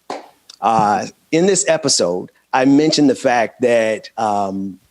In this episode, I mentioned the fact that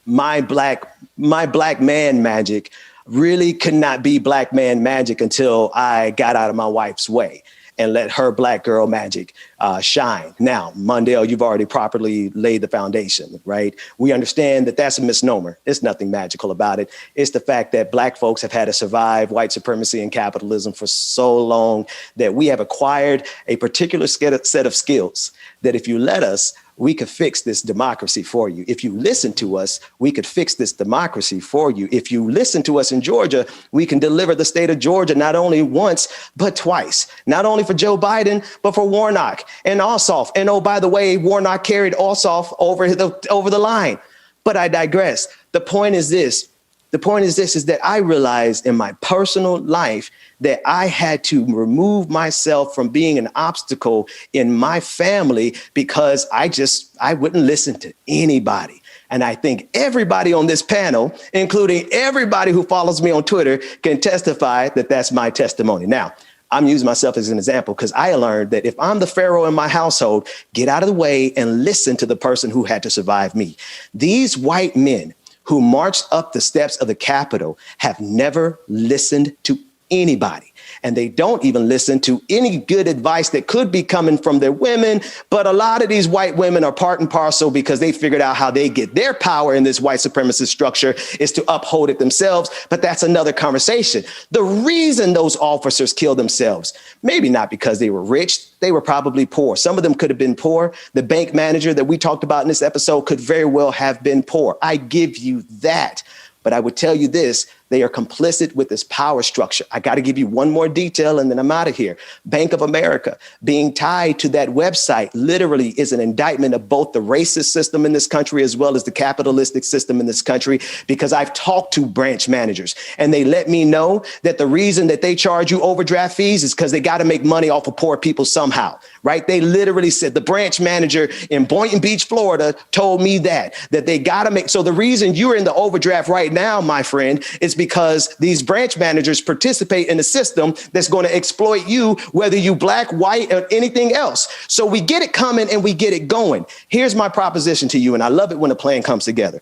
my black man magic really could not be black man magic until I got out of my wife's way and let her black girl magic shine. Now, Mundell, you've already properly laid the foundation, right? We understand that that's a misnomer. There's nothing magical about it. It's the fact that black folks have had to survive white supremacy and capitalism for so long that we have acquired a particular set of skills that if you let us, we could fix this democracy for you. If you listen to us, we could fix this democracy for you. If you listen to us in Georgia, we can deliver the state of Georgia not only once, but twice. Not only for Joe Biden, but for Warnock and Ossoff. And oh, by the way, Warnock carried Ossoff over the line. But I digress. The point is this. Is that I realized in my personal life that I had to remove myself from being an obstacle in my family because I wouldn't listen to anybody. And I think everybody on this panel, including everybody who follows me on Twitter, can testify that that's my testimony. Now, I'm using myself as an example because I learned that if I'm the Pharaoh in my household, get out of the way and listen to the person who had to survive me. These white men who marched up the steps of the Capitol have never listened to anybody. And they don't even listen to any good advice that could be coming from their women. But a lot of these white women are part and parcel because they figured out how they get their power in this white supremacist structure is to uphold it themselves. But that's another conversation. The reason those officers killed themselves, maybe not because they were rich, they were probably poor. Some of them could have been poor. The bank manager that we talked about in this episode could very well have been poor. I give you that. But I would tell you this, they are complicit with this power structure. I got to give you one more detail and then I'm out of here. Bank of America being tied to that website literally is an indictment of both the racist system in this country as well as the capitalistic system in this country, because I've talked to branch managers and they let me know that the reason that they charge you overdraft fees is because they got to make money off of poor people somehow, right? They literally said the branch manager in Boynton Beach, Florida told me that they got to make. So the reason you're in the overdraft right now, my friend, is because these branch managers participate in a system that's going to exploit you, whether you black, white, or anything else. So we get it coming and we get it going. Here's my proposition to you, and I love it when a plan comes together,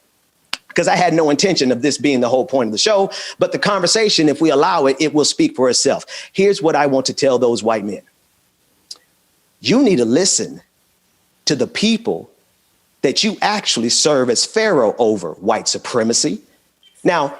because I had no intention of this being the whole point of the show. But the conversation, if we allow it, it will speak for itself. Here's what I want to tell those white men. You need to listen to the people that you actually serve as Pharaoh over, white supremacy. Now,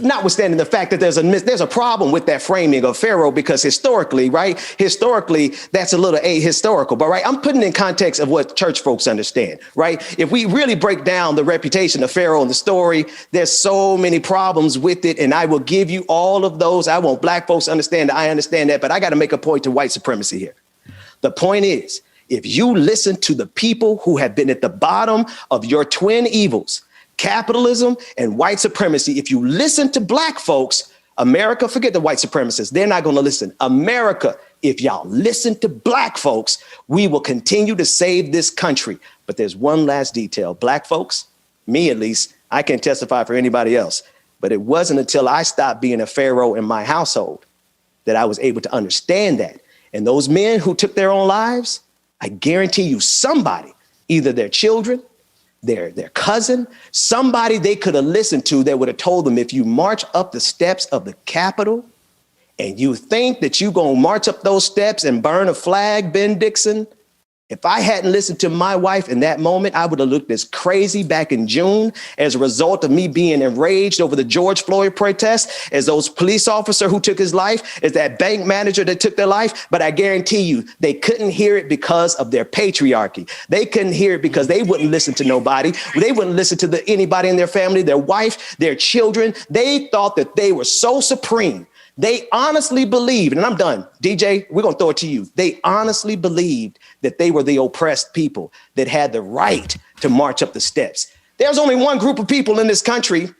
Notwithstanding the fact that there's a problem with that framing of Pharaoh, because historically, that's a little ahistorical. But right, I'm putting in context of what church folks understand, right? If we really break down the reputation of Pharaoh in the story, there's so many problems with it, and I will give you all of those. I want black folks to understand that. I understand that, but I got to make a point to white supremacy here. The point is, if you listen to the people who have been at the bottom of your twin evils, capitalism and white supremacy, if you listen to black folks, America, forget the white supremacists, they're not going to listen. America, if y'all listen to black folks, we will continue to save this country. But there's one last detail. Black folks, me at least, I can't testify for anybody else, but it wasn't until I stopped being a Pharaoh in my household that I was able to understand that. And those men who took their own lives, I guarantee you somebody, either their children, their cousin, somebody they could have listened to that would have told them, if you march up the steps of the Capitol and you think that you're going to march up those steps and burn a flag, Ben Dixon, if I hadn't listened to my wife in that moment, I would have looked as crazy back in June as a result of me being enraged over the George Floyd protest, as those police officer who took his life, as that bank manager that took their life. But I guarantee you, they couldn't hear it because of their patriarchy. They couldn't hear it because they wouldn't listen to nobody. They wouldn't listen to anybody in their family, their wife, their children. They thought that they were so supreme. They honestly believed, and I'm done, DJ, we're going to throw it to you. They honestly believed that they were the oppressed people that had the right to march up the steps. There's only one group of people in this country,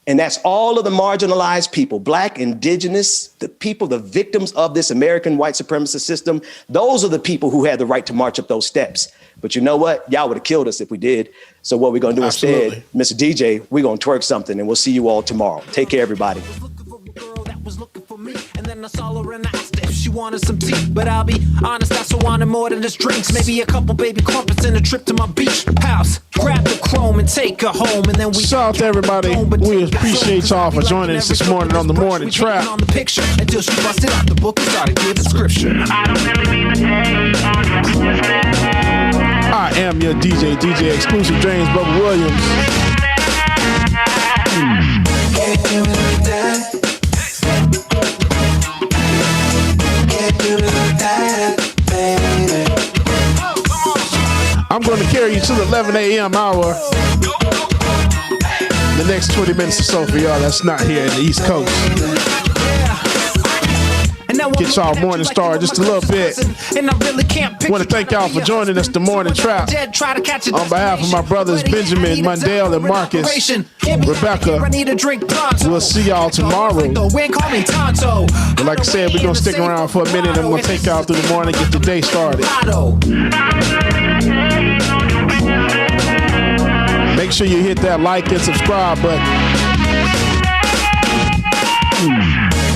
and that's all of the marginalized people, black, indigenous, the people, the victims of this American white supremacist system. Those are the people who had the right to march up those steps. But you know what? Y'all would have killed us if we did. So what we're going to do instead, Mr. DJ, we're going to twerk something, and we'll see you all tomorrow. Take care, everybody. And then I saw her and asked if she wanted some tea. But I'll be honest, I still wanted more than just drinks. Maybe a couple baby crumpets and a trip to my beach house. Grab the chrome and take her home, and then we shout out to everybody. We appreciate y'all for joining us this morning on the Morning Trap. On the picture until she busted out the book and started giving scripture. I am your DJ exclusive James Bubba Williams. I'm going to carry you to the 11 a.m. hour. The next 20 minutes or so for y'all that's not here in the East Coast. Get y'all morning started just a little bit. Want to thank y'all for joining us, the Morning Trap. On behalf of my brothers Benjamin, Mundell, and Marcus, Rebecca, we'll see y'all tomorrow. But like I said, we're going to stick around for a minute and we'll take y'all through the morning and get the day started. Make sure you hit that like and subscribe button.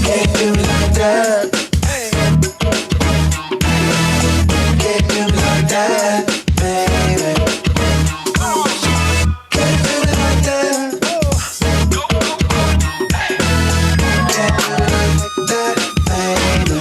Can't do it like that. Can't do it like that, baby. Can't do it like that. Can't do it like that, baby.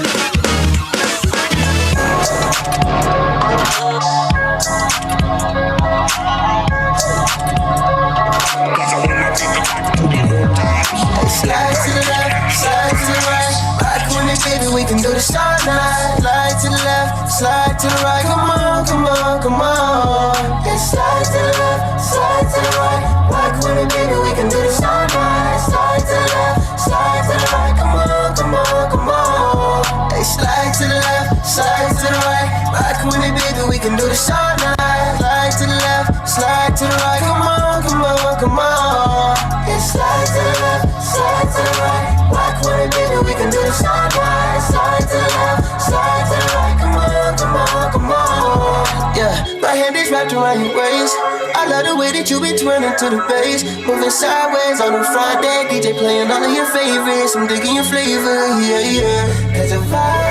Slide to the left, slide to the right. Rock with me, baby, we can do this all night. Slide to the left, slide to the right. Come on, come on, come on. Yeah, slide to the left, slide to the right. Rock with me, baby, we can do this all night. Slide to the left, slide to the right. Come on, come on, come on. Hey, slide to the left, slide to the right. Rock with me, baby, we can do this all night. Slide to the left, slide to the right. Come on, come on, come on. Yeah, slide to the left, slide to the right. Rock with me, baby, we can do this all night. Slide to the left, slide to the right. Come on, come on, come on. Yeah, my hand is wrapped around your waist. I love the way that you be twirling to the bass. Moving sideways on a Friday. DJ playing all of your favorites. I'm digging your flavor, yeah, yeah. Cause the vibe.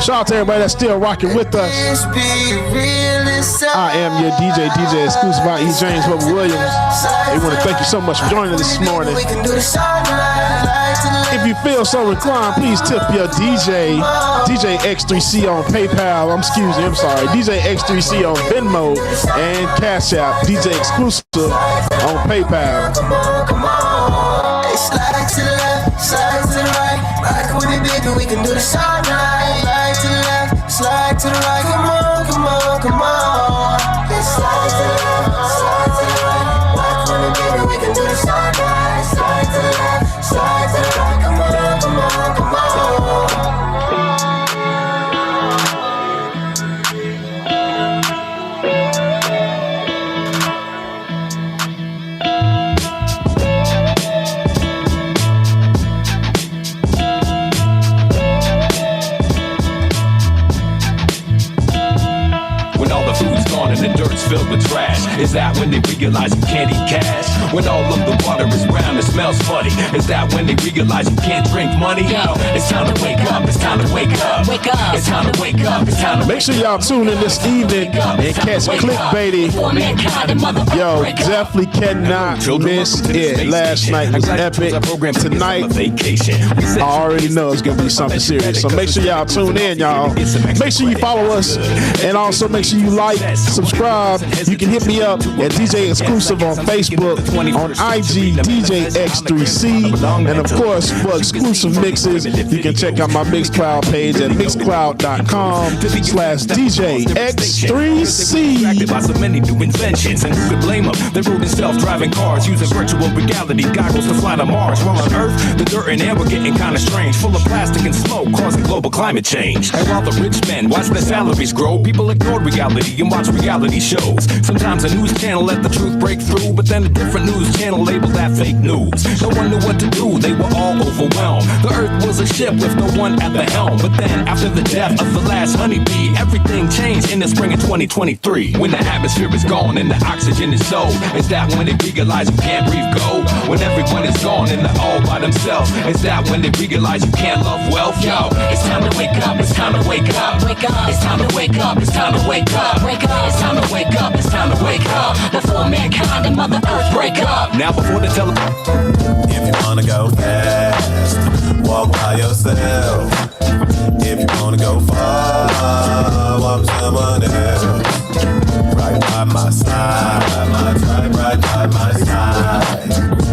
Shout out to everybody that's still rocking with us. I am your DJ exclusive by E. James Bubba Williams. We want to thank you so much for joining us this morning. If you feel so inclined, please tip your DJ X3C on PayPal. I'm sorry, DJ X3C on Venmo and Cash App. DJ Exclusive on PayPal. Come on. Hey, slide to the left, slide to the right. Rock with it, baby, we can do this all night. Slide to the left, slide to the right. Come on, come on, come on. Hey, slide to the left, slide to the right. Rock with it, baby, we can do this all night. Slide to the left, slide to the right. Come on, come on, come on. And the dirt's filled with trash. Is that when they realize you can't eat cash? When all of the water is brown and smells funny? Is that when they realize you can't drink money? Yo, it's time to wake up, it's time to wake up. Wake up. It's time to wake up, it's time to Make sure y'all tune in this evening and catch Clickbaity. Yo, definitely cannot miss it. Last night was epic. Tonight, I already know it's gonna be something serious. So make sure y'all tune in, y'all. Make sure you follow us and also make sure you like, subscribe. You can hit me up at DJ Exclusive on Facebook, on IG, DJ X3C, and of course, for exclusive mixes, you can check out my Mixcloud page at mixcloud.com/DJ X3C. By so many new inventions, and who could blame them? They rode in self-driving cars using virtual reality goggles to fly to Mars. While on Earth, the dirt and air were getting kind of strange, full of plastic and smoke, causing global climate change. And while the rich men watch their salaries grow, people ignored reality and watch reality shows. Sometimes a news channel let the truth break through, but then a different news channel labeled that fake news. No one knew what to do, they were all overwhelmed. The earth was a ship with no one at the helm. But then, after the death of the last honeybee, everything changed in the spring of 2023. When the atmosphere is gone and the oxygen is sold, is that when they realize you can't breathe gold? When everyone is gone and they're all by themselves, is that when they realize you can't love wealth? Yo, it's time to wake up, it's time to wake up. Wake up, it's time to wake up, it's time to wake up. Wake up, it's time to wake up, it's time to wake up. Before mankind and Mother Earth break up. Now before the If you wanna go fast, walk by yourself. If you wanna go far, walk with someone else. Right by my side, my tribe right by my side.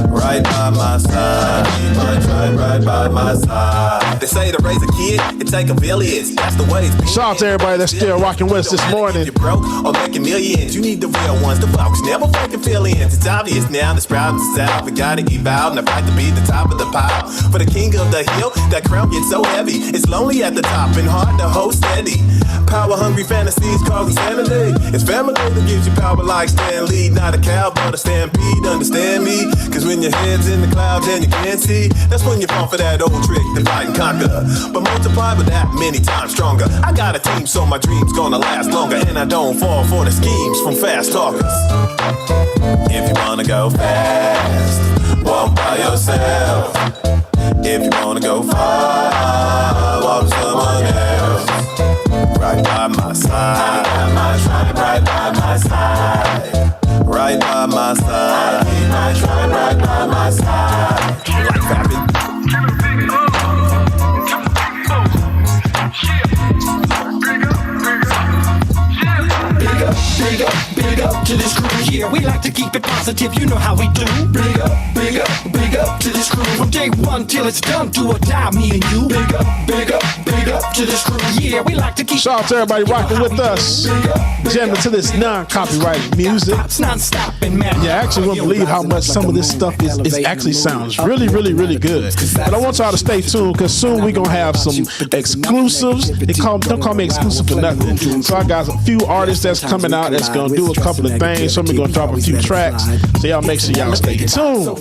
Right by my side, my tribe right by my side. They say to raise a kid, it take a village. That's the way. Shout out to everybody that's still rocking with us this morning. You're broke or making millions. You need the real ones. The folks never fucking fill in. It's obvious now. This problem's is out. We gotta eat out and I fight to be the top of the pile. For the king of the hill, that crown gets so heavy. It's lonely at the top and hard to hold steady. Power hungry fantasies cause insanity. It's family that gives you power like Stan Lee. Not a cow but a stampede. Understand me? Cause when your head's in the clouds and you can't see, that's when you fall for that old trick, divide and conquer. But multiply with that many times stronger. I got a team so my dream's gonna last longer. And I don't fall for the schemes from fast talkers. If you wanna go fast, walk by yourself. If you wanna go far, walk with someone else. Right by my side, my tribe right by my side. Right by my side, my tribe right by my side. Like rapping. Big up to this crew here. We like to keep it positive, you know how we do. Big up to this crew. From day one till it's done, do or die, me and you. Big up to this crew. Yeah, we like to keep. Shout out to everybody rocking with us, jamming to this non-copyrighted music. Yeah, I actually won't believe how much some of this stuff is actually sounds really good. But I want y'all to stay tuned because soon we're gonna have some exclusives. Don't call me exclusive for nothing. So I got a few artists that's coming out that's gonna do a couple of things. So we're gonna drop a few tracks. So y'all make sure y'all stay tuned.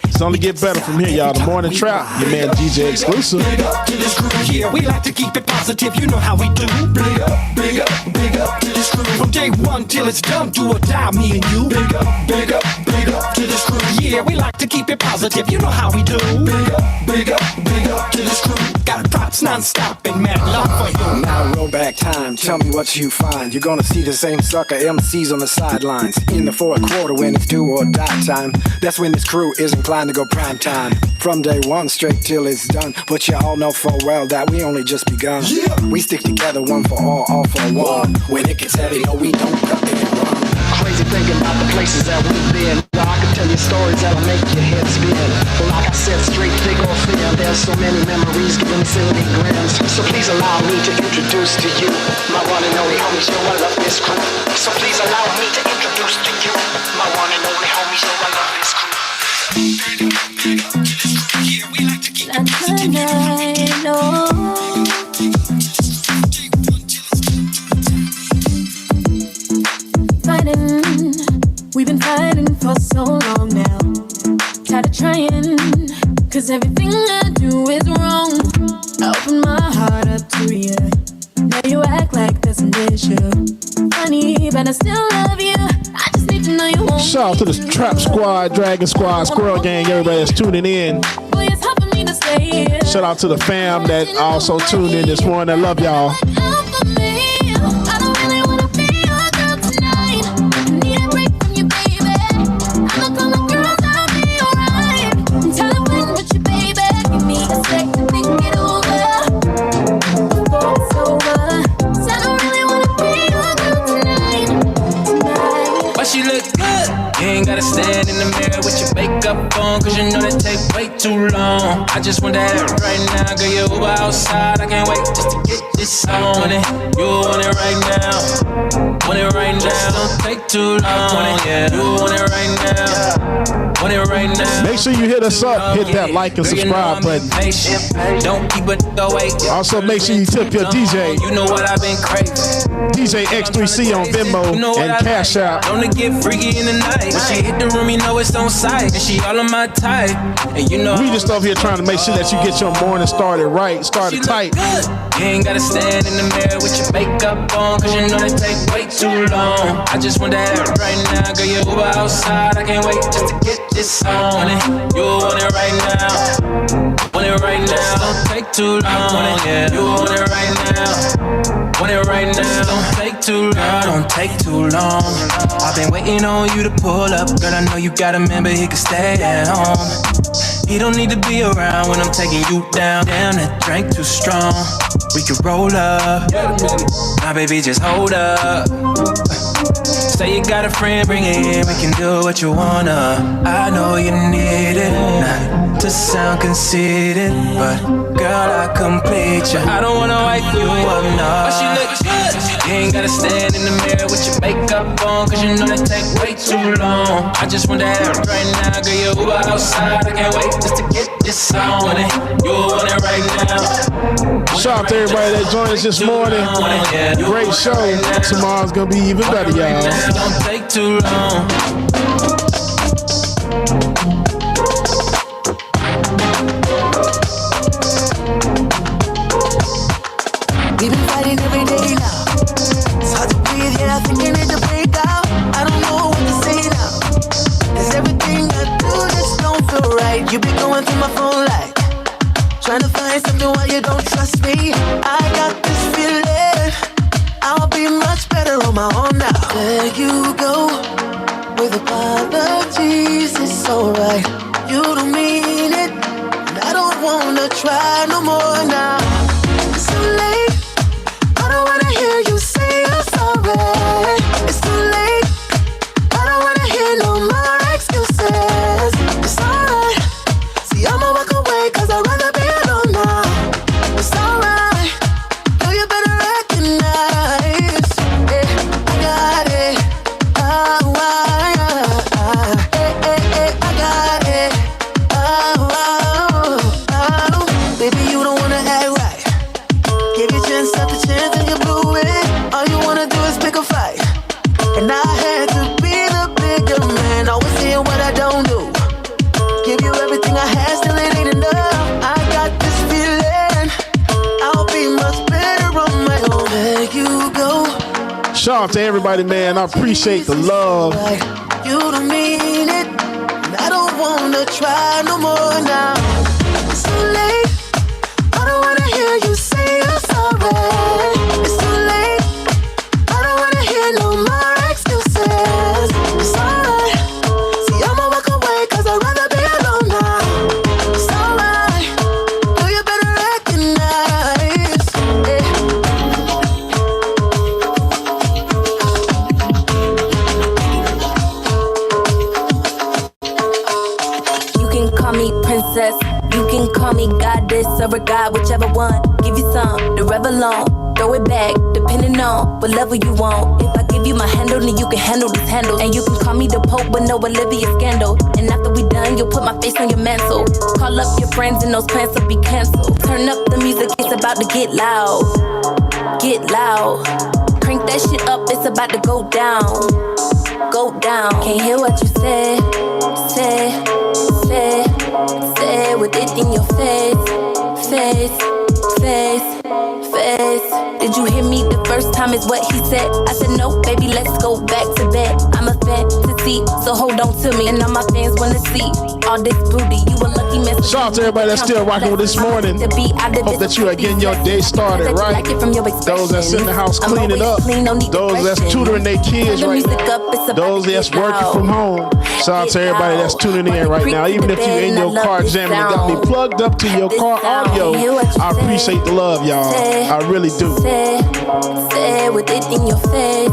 It's only getting get better from here, y'all. The Morning Trap, your man DJ Exclusive. Big up to this crew here. We like to keep it positive. You know how we do. Big up, big up, big up to this crew. From day one till it's done, do or die, me and you. Big up, big up, big up to this crew. Yeah, we like to keep it positive. You know how we do. Big up, big up, big up to this crew. Got props non-stop and mad love for you. Now roll back time. Tell me what you find. You're gonna see the same sucker MCs on the sidelines. In the fourth quarter when it's do or die time. That's when this crew is inclined to go prime time. From day one straight till it's done. But you all know full well that we only just begun. Yeah. We stick together one for all for one. When it gets heavy, no, we don't cut it and run. Crazy thinking about the places that we've been. Well, I can tell you stories that'll make your head spin. But like I said, straight, thick or thin, there's so many memories giving silly grins. So please allow me to introduce to you my one and only homies, yo, I love this crew. So please allow me to introduce to you my one and only homies, yo, I love this crew. Yeah, we like to keep it fighting, we've been fighting for so long now. Tired of trying, cause everything I do is wrong. I open my heart up to you. Now you act like there's an issue. Funny, but I still love you. I just need to know you won't. Shout out to the Trap Squad, Dragon Squad, Squirrel Gang, everybody that's tuning in. Boy, it's hard for me to stay here. Shout out to the fam that also tuned in this morning. I love y'all. She look good. You ain't gotta stand in the mirror with your makeup on, cause you know that take way too long. I just want that right now, girl, you Uber outside. I can't wait just to get this on it. You want it right now. Want it right now. Don't take too long. Yeah. You want it right now. Want it right now. Make sure you hit us up. Hit that like and subscribe button. Don't keep it away. Also, make sure you tip your DJ. You know what I've been craving. DJ X3C on Venmo and Cash App. Don't get freaky in the night. When she hit the room, you know it's on sight. And she all on my type. And you know we just over here trying to make sure that you get your morning started right, started tight. You ain't gotta stand in the mirror with your makeup on, cause you know that take way too long. I just want that right now, girl, you Uber outside. I can't wait just to get this on it. You want it right now. Want it right now. Don't take too long. You want it right now. Want it right now. Don't take too long. Don't take too long. I've been waiting on you to pull up. Girl, I know you got a man, but he can stay at home. He don't need to be around when I'm taking you down. Damn, that drink too strong. We could roll up. Now, baby, just hold up. Say you got a friend, bring it in. We can do what you wanna. I know you need it. Not to sound conceited, but girl, I complete you. I don't wanna wipe you up, no. But she looks good. You ain't gotta stand in the mirror with your makeup on, cause you know that take way too long. I just want that right now, girl, you Uber outside. I can't wait just to get this on it. You want it right now. Shout out to everybody that joined us this morning. Great show. Tomorrow's gonna be even better, y'all. Don't take too long. We've been fighting every day now. It's hard to breathe, yeah, thinking it to break out. I don't know what to say now. Cause everything I do just don't feel right. You be going through my phone like trying to find something why you don't trust me. I got this feeling I'll be much better on my own now. There you go with apologies, it's alright. You don't mean it, and I don't wanna try no more now. It's too late. I don't wanna hear you say you're sorry. It's too late. I don't wanna hear no more excuses. It's alright. See, I'ma walk away cause I'd rather be alone now. It's alright. Girl, you better recognize. Yeah, I got it. I got it. Baby, you don't wanna act right. Give your chance after chance and you blew it. All you wanna do is pick a fight. And I had to be the bigger man, always saying what I don't do. Give you everything I Shout out to everybody, man. I appreciate the love. You don't mean it, and I don't wanna try no more now. It's too late. I don't wanna hear you say you're sorry. It's too late. I don't wanna hear no more excuses. It's alright. See, I'ma walk away 'cause I'd rather be alone now. It's alright. No, you better recognize. You can call me princess. You can call me goddess or a god, whichever one. Give you some, the rebel on. Throw it back, depending on what level you want. If I give you my handle, then you can handle this handle. And you can call me the Pope, but no Olivia scandal. And after we done, you'll put my face on your mantle. Call up your friends and those plans will be canceled. Turn up the music, it's about to get loud. Get loud. Crank that shit up, it's about to go down. Go down. Can't hear what you said. Say with it in your face. Did you hear me the first time is what he said? I said no, baby, let's go back to bed. I'm a fantasy, so hold on to me. And all my fans wanna see all this booty. You a lucky man. Shout out to everybody that's still rocking with this morning. Hope that you are getting your day started right. Those that's in the house cleaning up. Those that's tutoring their kids right now. Those that's working from home. Shout out to everybody that's tuning in right now. Even if you're in your car jamming and got me plugged up to your car audio, I appreciate the love, y'all. I really do. Say with it in your face.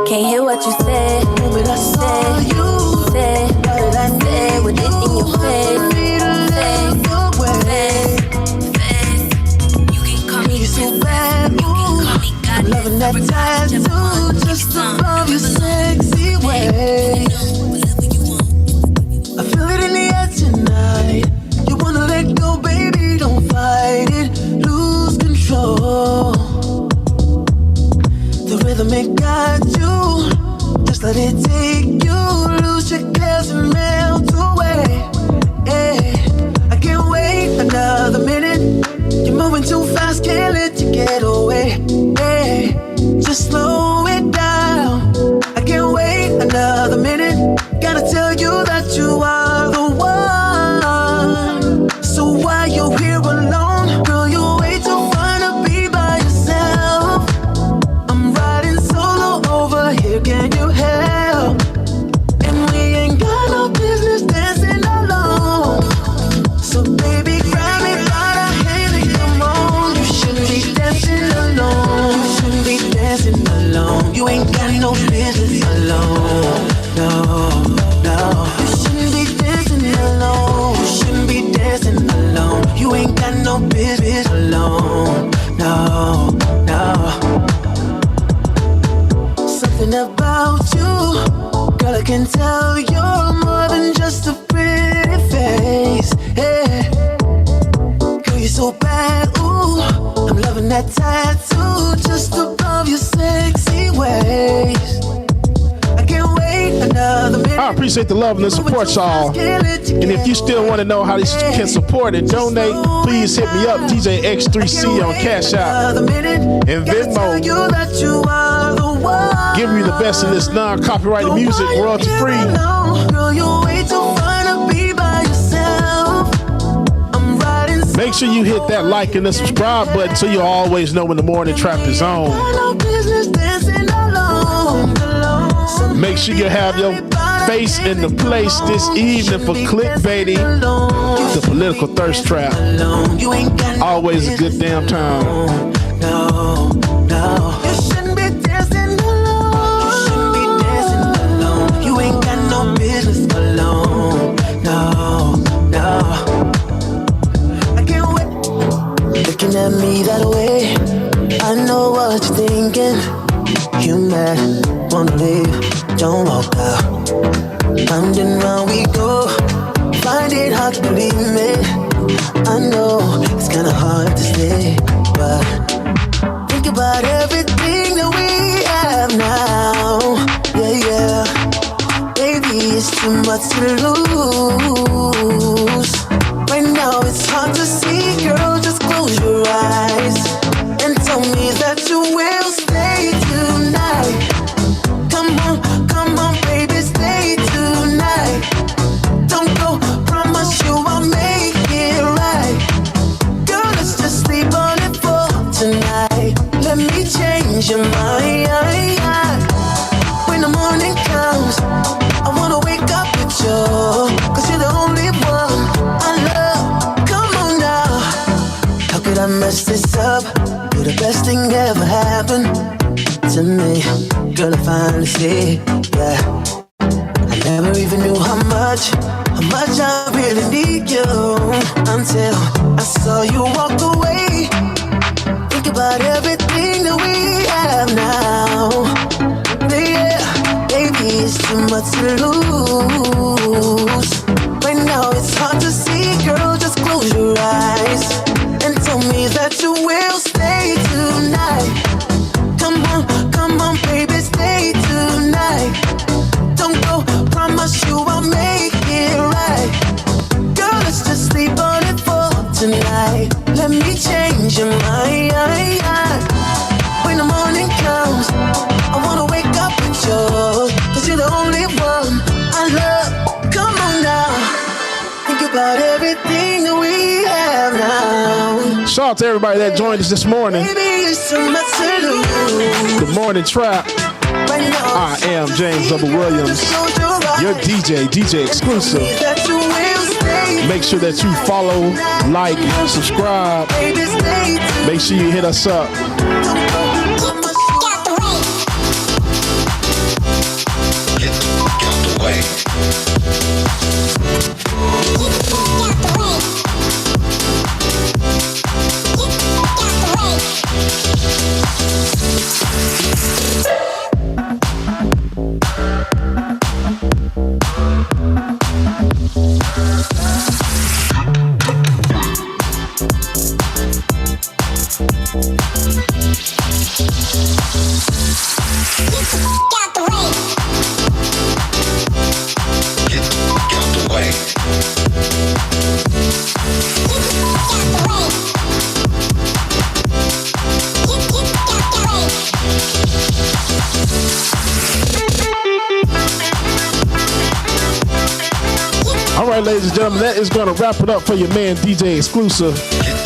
Can't hear what you say. When I saw you, say with it in your face. You can call me so bad. You can call me God. I'm loving that tattoo just above your sexy waist. I feel it in the air tonight. You wanna let go, baby, don't fight it. Lose control. The rhythm it got you. Just let it take you. Lose your cares and melt away. I can't wait another minute. You're moving too fast, can't let you get away. Just slow it down. I can't wait another minute. Gotta tell you that you are the one. So why you here alone? Girl, you're way too fun to be by yourself. I'm riding solo over here, can you help? And we ain't got no business dancing alone. So baby, grab me by the hand and come on. You shouldn't be dancing alone. You shouldn't be dancing alone. You ain't got no business alone. No. You shouldn't be dancing alone. You shouldn't be dancing alone. You ain't got no business alone. No. Something about you, girl, I can tell you're more than just a pretty face. Hey. Girl, you're so bad, ooh. I'm loving that tattoo just above your sexy waist. I can't wait another minute. I appreciate the love and the support, y'all. And if you still want to know how you can support and donate, please hit me up, DJ X3C on Cash App and Venmo. Give me the best of this non-copyrighted music, royalty free. Make sure you hit that like and the subscribe button so you'll always know when the morning trap is on. Make sure you have your face in the place this evening for clickbaiting, the political thirst trap. Always a good damn time. No. You shouldn't be dancing alone. You shouldn't be dancing alone. You ain't got no business alone. No. I can't wait. Looking at me that way, I know what you're thinking. You mad, wanna leave, don't walk out. Round and round we go, find it hard to believe me. I know it's kinda hard to stay, but think about everything that we have now. Yeah. Baby, it's too much to lose. Right now it's hard to see, girl, just close your eyes and tell me that with you, 'cause you're the only one I love. Come on now. How could I mess this up? You're the best thing ever happened to me. Girl, I finally see, yeah. I never even knew how much I really need you until I saw you walk away. Think about everything that we have now. Yeah, baby, it's too much to lose. Right now it's hard to see, girl, just close your eyes and tell me that you will stay tonight. Come on, baby, stay tonight. Don't go, promise you I'll make it right. Girl, let's just sleep on it for tonight. Let me change your mind. When the morning comes, I wanna wake up with you, 'cause you're the only one I love. Come on now, think about everything that we have now. Shout out to everybody that joined us this morning. Baby, it's too much to lose. The Morning Trap. I am James Bubba Williams, your DJ Exclusive. Make sure that you follow, like, subscribe. Make sure you hit us up. Ladies and gentlemen, that is going to wrap it up for your man DJ Exclusive,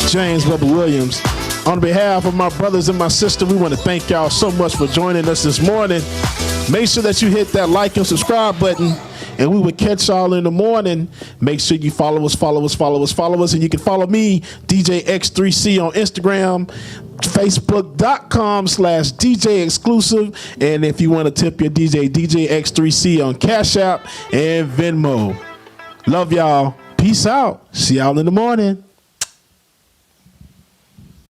James Bubba Williams. On behalf of my brothers and my sister, we want to thank y'all so much for joining us this morning. Make sure that you hit that like and subscribe button, and we will catch y'all in the morning. Make sure you follow us, and you can follow me, DJ X3C, on Instagram, Facebook.com/DJ Exclusive, and if you want to tip your DJ X3C on Cash App and Venmo. Love y'all. Peace out. See y'all in the morning.